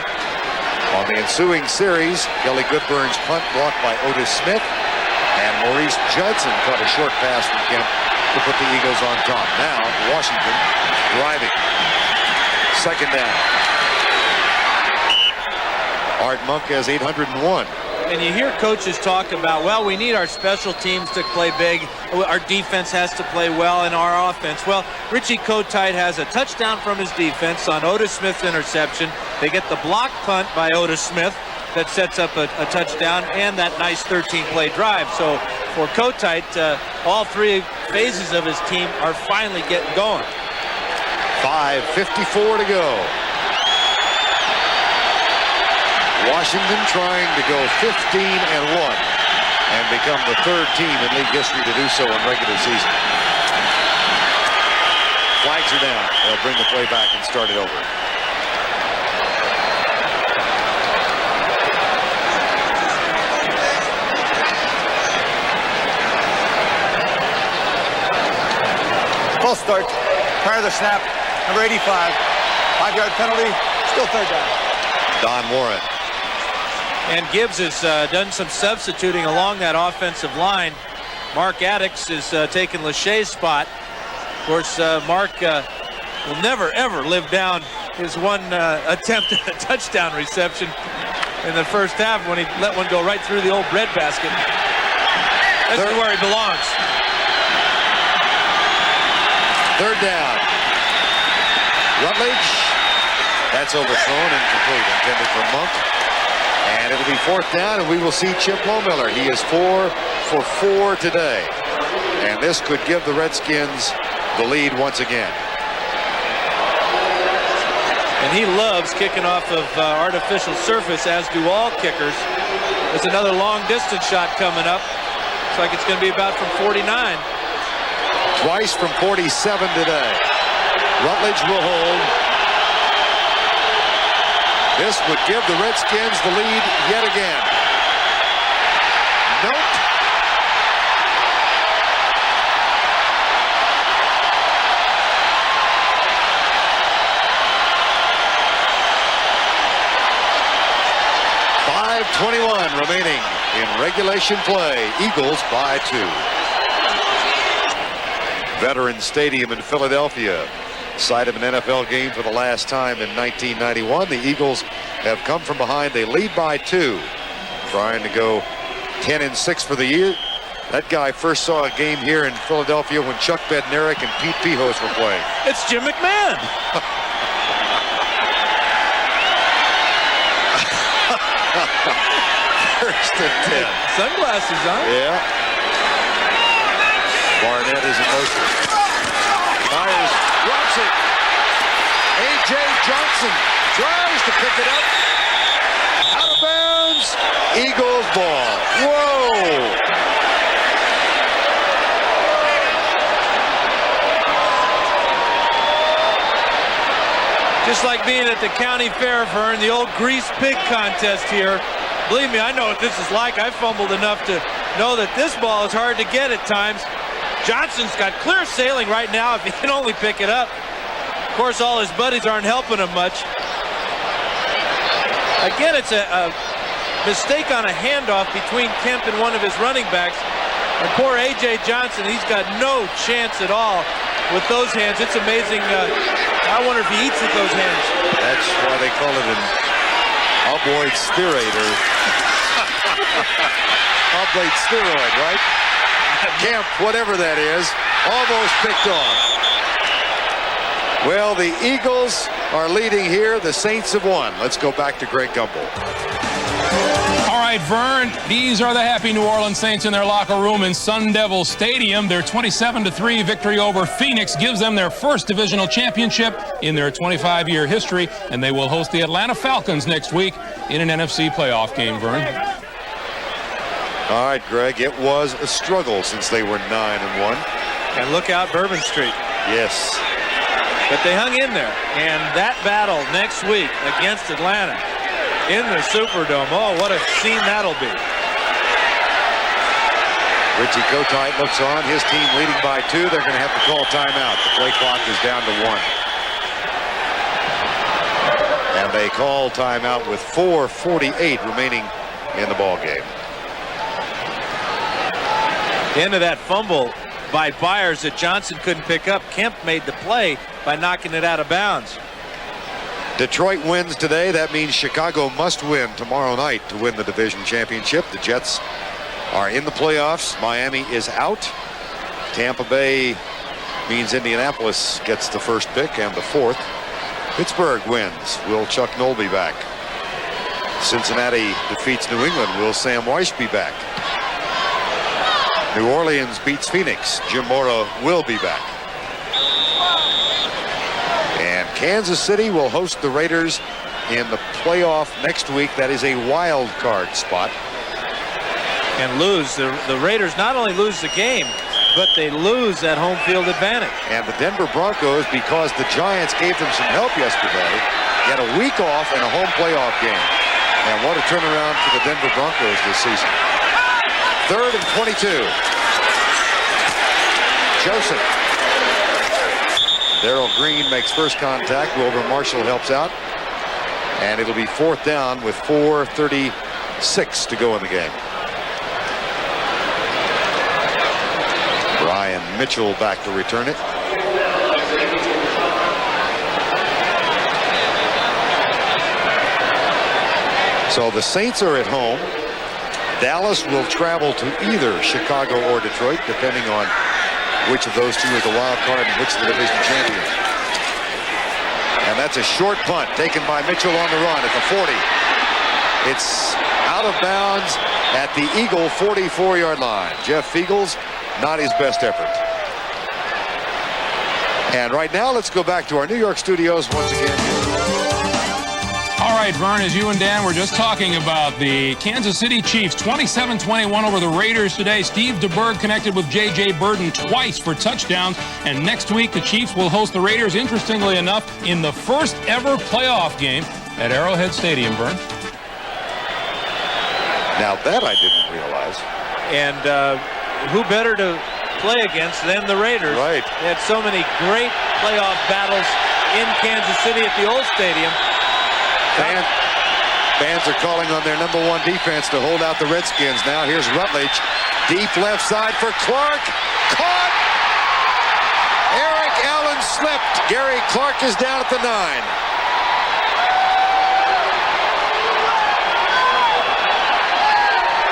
On the ensuing series, Kelly Goodburn's punt blocked by Otis Smith. And Maurice Judson caught a short pass from Kemp to put the Eagles on top. Now, Washington driving. Second down. Art Monk has 801. And you hear coaches talk about, well, we need our special teams to play big. Our defense has to play well in our offense. Well, Richie Kotite has a touchdown from his defense on Otis Smith's interception. They get the block punt by Otis Smith that sets up a touchdown and that nice 13-play drive. So for Kotite, all three phases of his team are finally getting going. 5:54 to go. Washington trying to go 15-1 and become the third team in league history to do so in regular season. Flags are down. They'll bring the play back and start it over. False start. Prior to the snap. Number 85. 5-yard penalty. Still third down. Don Warren. And Gibbs has done some substituting along that offensive line. Mark Addix is taking Lachey's spot. Of course, Mark will never, ever live down his one attempt at a touchdown reception in the first half when he let one go right through the old bread basket. This is where he belongs. Third down. Rutledge. That's overthrown, incomplete, intended for Monk. And it'll be fourth down, and we will see Chip Lohmiller. He is 4 for 4 today. And this could give the Redskins the lead once again. And he loves kicking off of artificial surface, as do all kickers. There's another long distance shot coming up. Looks like it's going to be about from 49. Twice from 47 today. Rutledge will hold. This would give the Redskins the lead yet again. Nope. .5:21 remaining in regulation play. Eagles by 2. Veterans Stadium in Philadelphia. Site of an NFL game for the last time in 1991. The Eagles have come from behind. They lead by 2. Trying to go 10-6 for the year. That guy first saw a game here in Philadelphia when Chuck Bednarik and Pete Pihos were playing. It's Jim McMahon. First and 10. Sunglasses on. Yeah. Barnett is in motion. Myers drops it. A.J. Johnson tries to pick it up. Out of bounds. Eagles ball. Whoa. Just like being at the county fair, Vern, the old grease pig contest here. Believe me, I know what this is like. I fumbled enough to know that this ball is hard to get at times. Johnson's got clear sailing right now if he can only pick it up. Of course, all his buddies aren't helping him much. Again, it's a mistake on a handoff between Kemp and one of his running backs. And poor A.J. Johnson, he's got no chance at all with those hands. It's amazing. I wonder if he eats with those hands. That's why they call it an ovoid steroid, or oblate steroid, right? Kemp, whatever that is, almost picked off. Well, the Eagles are leading here. The Saints have won. Let's go back to Greg Gumbel. All right, Vern, these are the happy New Orleans Saints in their locker room in Sun Devil Stadium. Their 27-3 victory over Phoenix gives them their first divisional championship in their 25-year history, and they will host the Atlanta Falcons next week in an NFC playoff game, Vern. All right, Greg, it was a struggle since they were 9-1. And look out Bourbon Street. Yes. But they hung in there. And that battle next week against Atlanta in the Superdome, oh, what a scene that'll be. Richie Kotite looks on. His team leading by 2. They're going to have to call timeout. The play clock is down to 1. And they call timeout with 4:48 remaining in the ball game. Into that fumble by Byers that Johnson couldn't pick up. Kemp made the play by knocking it out of bounds. Detroit wins today. That means Chicago must win tomorrow night to win the division championship. The Jets are in the playoffs. Miami is out. Tampa Bay means Indianapolis gets the first pick and the 4th. Pittsburgh wins. Will Chuck Noll be back? Cincinnati defeats New England. Will Sam Weiss be back? New Orleans beats Phoenix. Jim Mora will be back. And Kansas City will host the Raiders in the playoff next week. That is a wild card spot. And lose. The Raiders not only lose the game, but they lose that home field advantage. And the Denver Broncos, because the Giants gave them some help yesterday, get a week off and a home playoff game. And what a turnaround for the Denver Broncos this season. 3rd and 22. Joseph. Darrell Green makes first contact. Wilbur Marshall helps out. And it'll be 4th down with 4:36 to go in the game. Brian Mitchell back to return it. So the Saints are at home. Dallas will travel to either Chicago or Detroit, depending on which of those two is the wild card and which is the division champion. And that's a short punt taken by Mitchell on the run at the 40. It's out of bounds at the Eagle 44-yard line. Jeff Fiegels, not his best effort. And right now, let's go back to our New York studios once again. All right, Vern, as you and Dan were just talking about the Kansas City Chiefs 27-21 over the Raiders today. Steve DeBerg connected with J.J. Burden twice for touchdowns. And next week, the Chiefs will host the Raiders, interestingly enough, in the first ever playoff game at Arrowhead Stadium, Vern. Now that I didn't realize. And who better to play against than the Raiders? Right. They had so many great playoff battles in Kansas City at the old stadium. Fans are calling on their number 1 defense to hold out the Redskins. Now here's Rutledge. Deep left side for Clark. Caught! Eric Allen slipped. Gary Clark is down at the 9.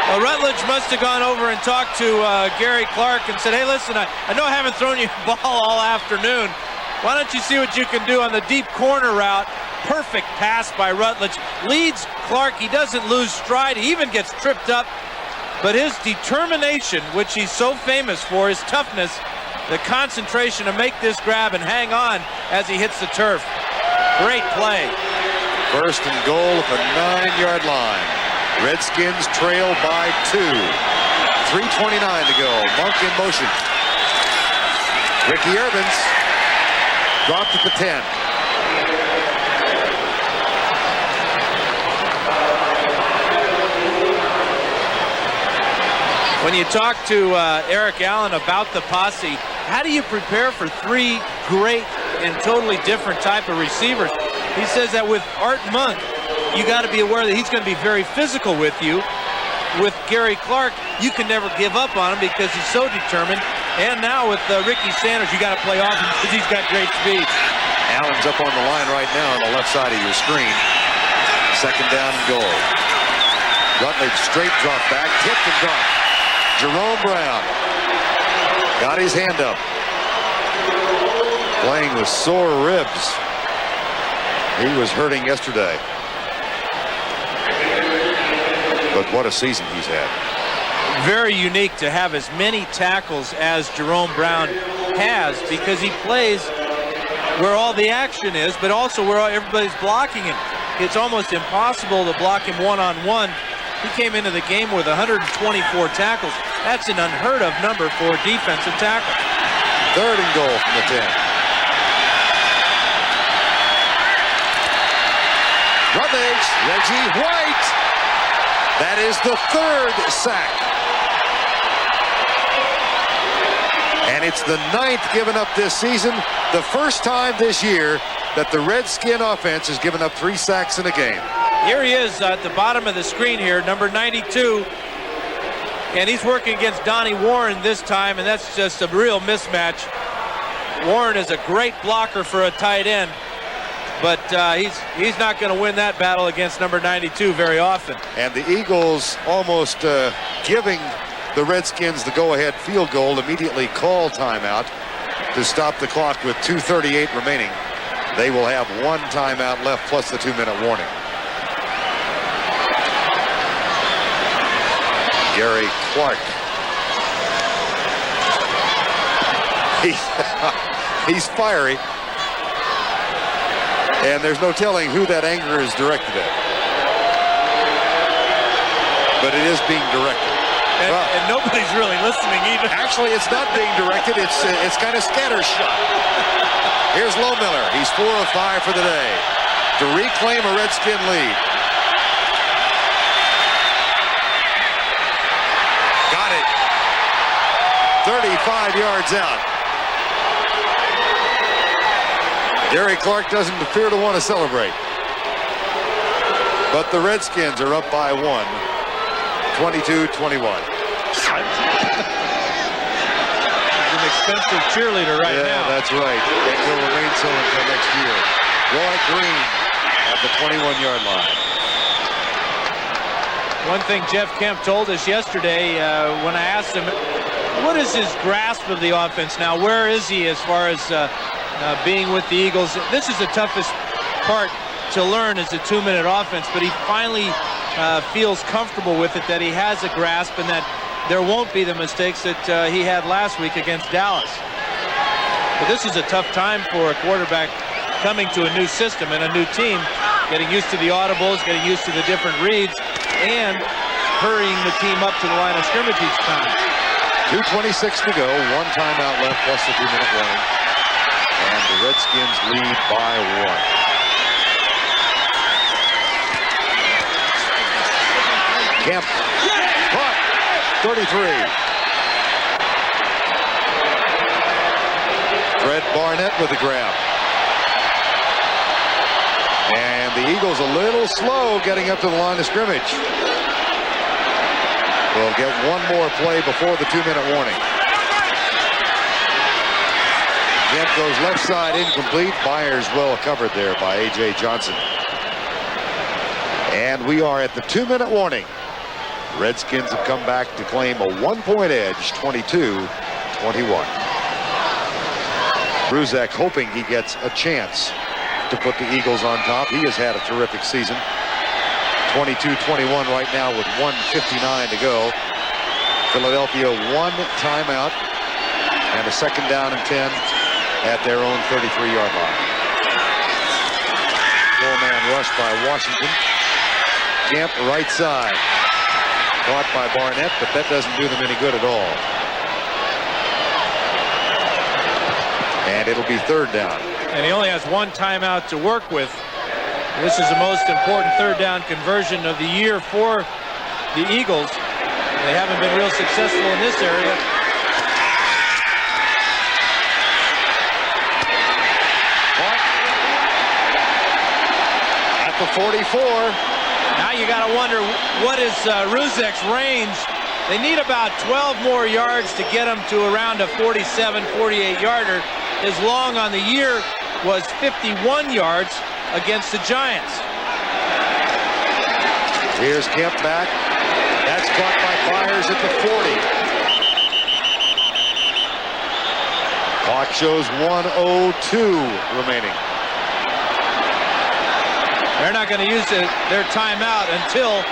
Well, Rutledge must have gone over and talked to Gary Clark and said, hey, listen, I know I haven't thrown you a ball all afternoon. Why don't you see what you can do on the deep corner route? Perfect pass by Rutledge. Leads Clark. He doesn't lose stride. He even gets tripped up. But his determination, which he's so famous for, his toughness, the concentration to make this grab and hang on as he hits the turf. Great play. 1st and goal at the 9-yard line. Redskins trail by 2. 3:29 to go. Monk in motion. Ricky Irvins dropped at the 10. When you talk to Eric Allen about the posse, how do you prepare for 3 great and totally different type of receivers? He says that with Art Monk, you got to be aware that he's going to be very physical with you. With Gary Clark, you can never give up on him because he's so determined. And now with Ricky Sanders, you got to play off him because he's got great speed. Allen's up on the line right now on the left side of your screen. 2nd down and goal. Rutledge straight drop back, tipped and dropped. Jerome Brown got his hand up. Playing with sore ribs. He was hurting yesterday. But what a season he's had. Very unique to have as many tackles as Jerome Brown has, because he plays where all the action is, but also where everybody's blocking him. It's almost impossible to block him one-on-one. He came into the game with 124 tackles. That's an unheard of number for a defensive tackle. 3rd and goal from the 10. Rummage, Reggie White. That is the 3rd sack. And it's the 9th given up this season. The first time this year that the Redskin offense has given up 3 sacks in a game. Here he is at the bottom of the screen here, number 92. And he's working against Donnie Warren this time, and that's just a real mismatch. Warren is a great blocker for a tight end, but he's not going to win that battle against number 92 very often. And the Eagles almost giving the Redskins the go-ahead field goal, immediately call timeout to stop the clock with 2:38 remaining. They will have 1 timeout left plus the 2-minute warning. Gary Clark. He's fiery. And there's no telling who that anger is directed at. But it is being directed. And nobody's really listening either. Actually, it's not being directed. It's kind of scattershot. Here's Lohmiller. He's 4 of 5 for the day to reclaim a Redskin lead. Got it. 35 yards out. Gary Clark doesn't appear to want to celebrate. But the Redskins are up by 1. 22-21. He's an expensive cheerleader right now. Yeah, that's right. And will remain so until next year. Roy Green at the 21-yard line. One thing Jeff Kemp told us yesterday when I asked him, what is his grasp of the offense now? Where is he as far as being with the Eagles? This is the toughest part to learn as a 2-minute offense, but he finally feels comfortable with it, that he has a grasp and that there won't be the mistakes that he had last week against Dallas. But this is a tough time for a quarterback coming to a new system and a new team, getting used to the audibles, getting used to the different reads, and hurrying the team up to the line of scrimmage each time. 2:26 to go, 1 timeout left plus the 2-minute warning. And the Redskins lead by 1. Kemp, caught, 33. Fred Barnett with the grab. And the Eagles a little slow getting up to the line of scrimmage. We'll get one more play before the 2-minute warning. Kemp goes left side, incomplete. Byers well covered there by A.J. Johnson. And we are at the 2-minute warning. Redskins have come back to claim a 1-point edge, 22-21. Bruzak hoping he gets a chance to put the Eagles on top. He has had a terrific season. 22-21 right now with 1:59 to go. Philadelphia 1 timeout and a 2nd down and 10 at their own 33-yard line. 4-man rush by Washington. Kemp right side. Caught by Barnett, but that doesn't do them any good at all. And it'll be 3rd down. And he only has 1 timeout to work with. This is the most important 3rd down conversion of the year for the Eagles. They haven't been real successful in this area. At the 44. Now you got to wonder, what is Ruzek's range? They need about 12 more yards to get him to around a 47, 48-yarder. His long on the year was 51 yards against the Giants. Here's Kemp back. That's caught by Byers at the 40. Clock shows 1:02 remaining. They're not going to use their timeout until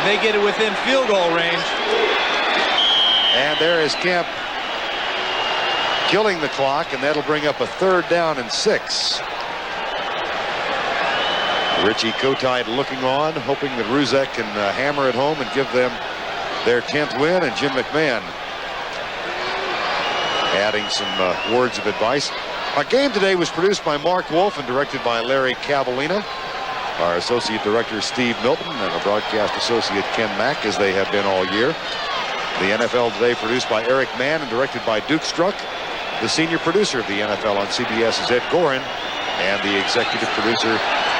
they get it within field goal range. And there is Kemp killing the clock, and that'll bring up a 3rd down and 6. Richie Kotite looking on, hoping that Ruzek can hammer it home and give them their 10th win, and Jim McMahon adding some words of advice. Our game today was produced by Mark Wolf and directed by Larry Cavallina. Our associate director Steve Milton and our broadcast associate Ken Mack, as they have been all year. The NFL Today produced by Eric Mann and directed by Duke Struck. The senior producer of the NFL on CBS is Ed Gorin, and the executive producer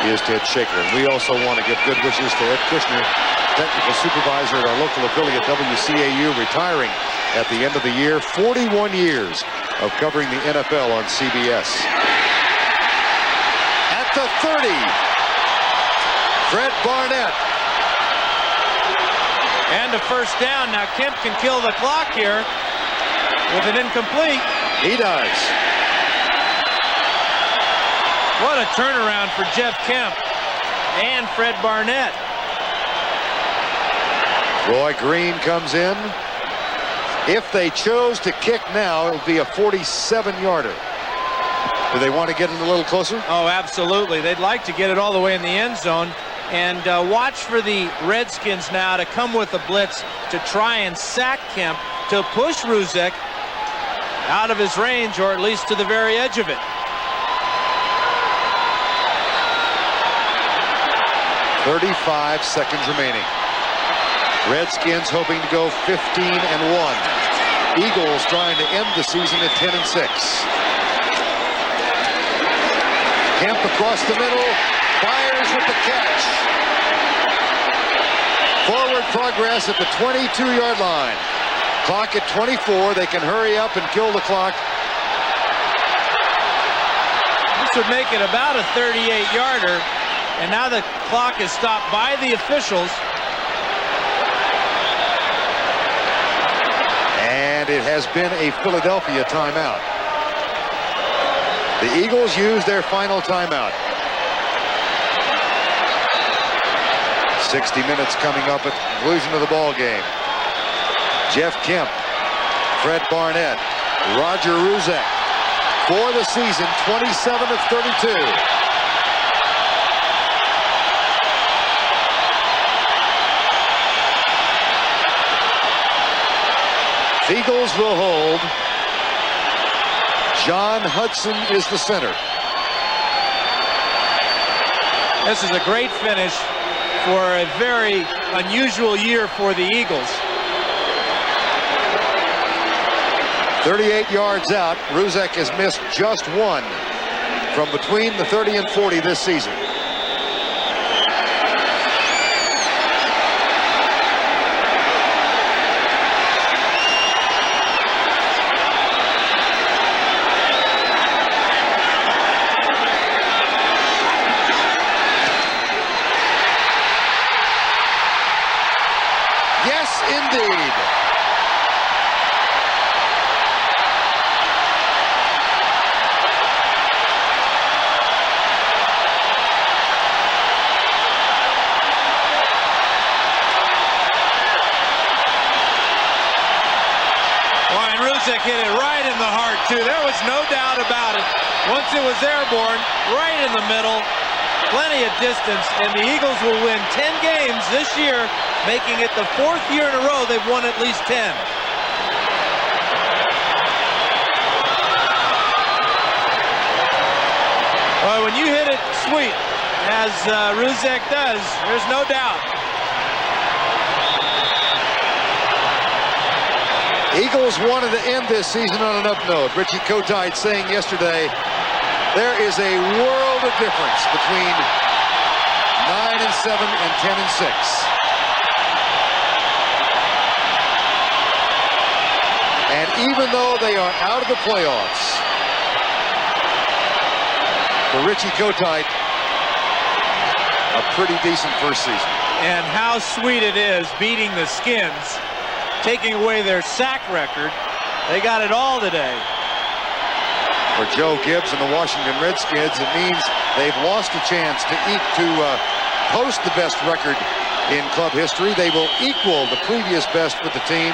is Ted Shaker. And we also want to give good wishes to Ed Kushner, technical supervisor at our local affiliate WCAU, retiring at the end of the year. 41 years of covering the NFL on CBS. At the 30, Fred Barnett. And a 1st down. Now Kemp can kill the clock here with an incomplete. He does. What a turnaround for Jeff Kemp and Fred Barnett. Roy Green comes in. If they chose to kick now, it would be a 47-yarder. Do they want to get it a little closer? Oh, absolutely. They'd like to get it all the way in the end zone. And watch for the Redskins now to come with a blitz to try and sack Kemp, to push Ruzek out of his range, or at least to the very edge of it. .35 seconds remaining. Redskins hoping to go 15-1. Eagles trying to end the season at 10-6. Kemp across the middle, fires with the catch. Forward progress at the 22-yard line. Clock at 24. They can hurry up and kill the clock. This would make it about a 38-yarder. And now the clock is stopped by the officials. And it has been a Philadelphia timeout. The Eagles use their final timeout. 60 minutes coming up at the conclusion of the ball game. Jeff Kemp, Fred Barnett, Roger Ruzek. For the season, 27 of 32. Eagles will hold. John Hudson is the center. This is a great finish for a very unusual year for the Eagles. 38 yards out. Ruzek has missed just one from between the 30 and 40 this season. Indeed. Ryan Ruzek hit it right in the heart, too. There was no doubt about it. Once it was airborne, right in the middle, plenty of distance, and the Eagles will win 10 games this year, making it the 4th year in a row they've won at least 10. Well, when you hit it sweet, as Ruzek does, there's no doubt. Eagles wanted to end this season on an up note. Richie Kotite saying yesterday, there is a world of difference between 9-7 and 10-6. And even though they are out of the playoffs, for Richie Kotite, a pretty decent first season. And how sweet it is beating the Skins, taking away their sack record. They got it all today. For Joe Gibbs and the Washington Redskins, it means they've lost a chance to post the best record in club history. They will equal the previous best with the team,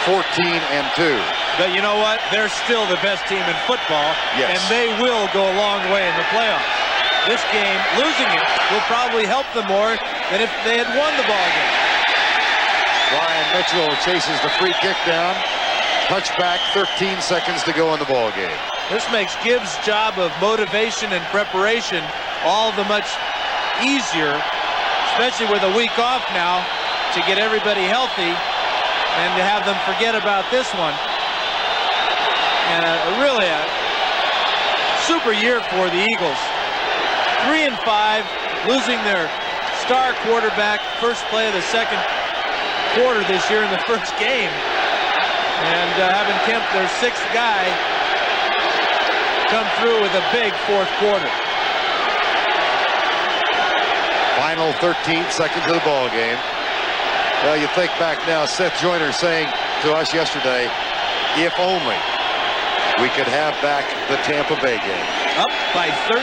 14-2. But you know what? They're still the best team in football, yes, and they will go a long way in the playoffs. This game, losing it, will probably help them more than if they had won the ball game. Ryan Mitchell chases the free kick down. Touchback, 13 seconds to go in the ball game. This makes Gibbs' job of motivation and preparation all the much easier, especially with a week off now, to get everybody healthy and to have them forget about this one. And really a super year for the Eagles. 3-5, losing their star quarterback first play of the second quarter this year in the first game, and having Kemp, their sixth guy, come through with a big fourth quarter. Final 13 seconds of the ball game. Well, you think back now, Seth Joyner saying to us yesterday, if only we could have back the Tampa Bay game. Up by 13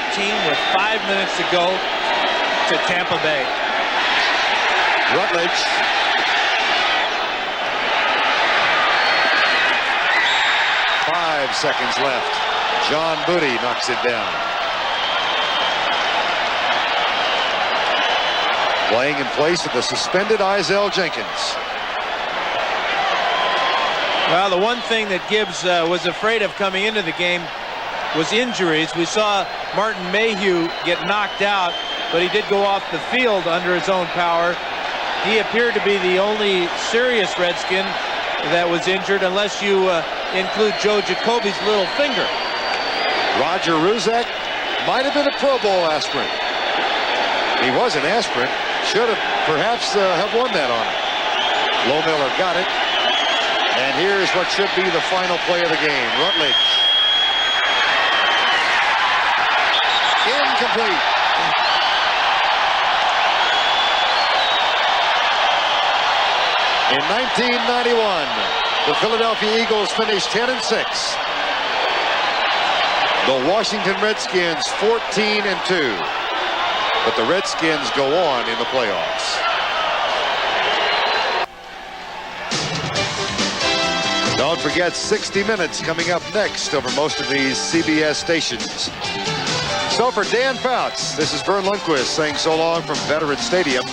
with 5 minutes to go to Tampa Bay. Rutledge. Five seconds left. John Moody knocks it down. Playing in place of the suspended Izell Jenkins. Well, the one thing that Gibbs was afraid of coming into the game was injuries. We saw Martin Mayhew get knocked out, but he did go off the field under his own power. He appeared to be the only serious Redskin that was injured, unless you include Joe Jacoby's little finger. Roger Ruzek might have been a Pro Bowl aspirant. He was an aspirant. Should have perhaps have won that honor. Lohmiller got it. And here's what should be the final play of the game. Rutledge. Incomplete. In 1991, the Philadelphia Eagles finished 10-6. The Washington Redskins 14-2. But the Redskins go on in the playoffs. Don't forget 60 Minutes coming up next over most of these CBS stations. So for Dan Fouts, this is Vern Lundquist saying so long from Veterans Stadium.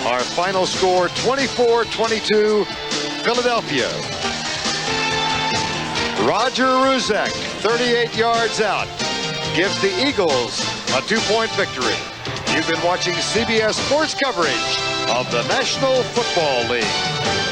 Our final score, 24-22, Philadelphia. Roger Ruzek, 38 yards out, gives the Eagles a 2-point victory. You've been watching CBS Sports coverage of the National Football League.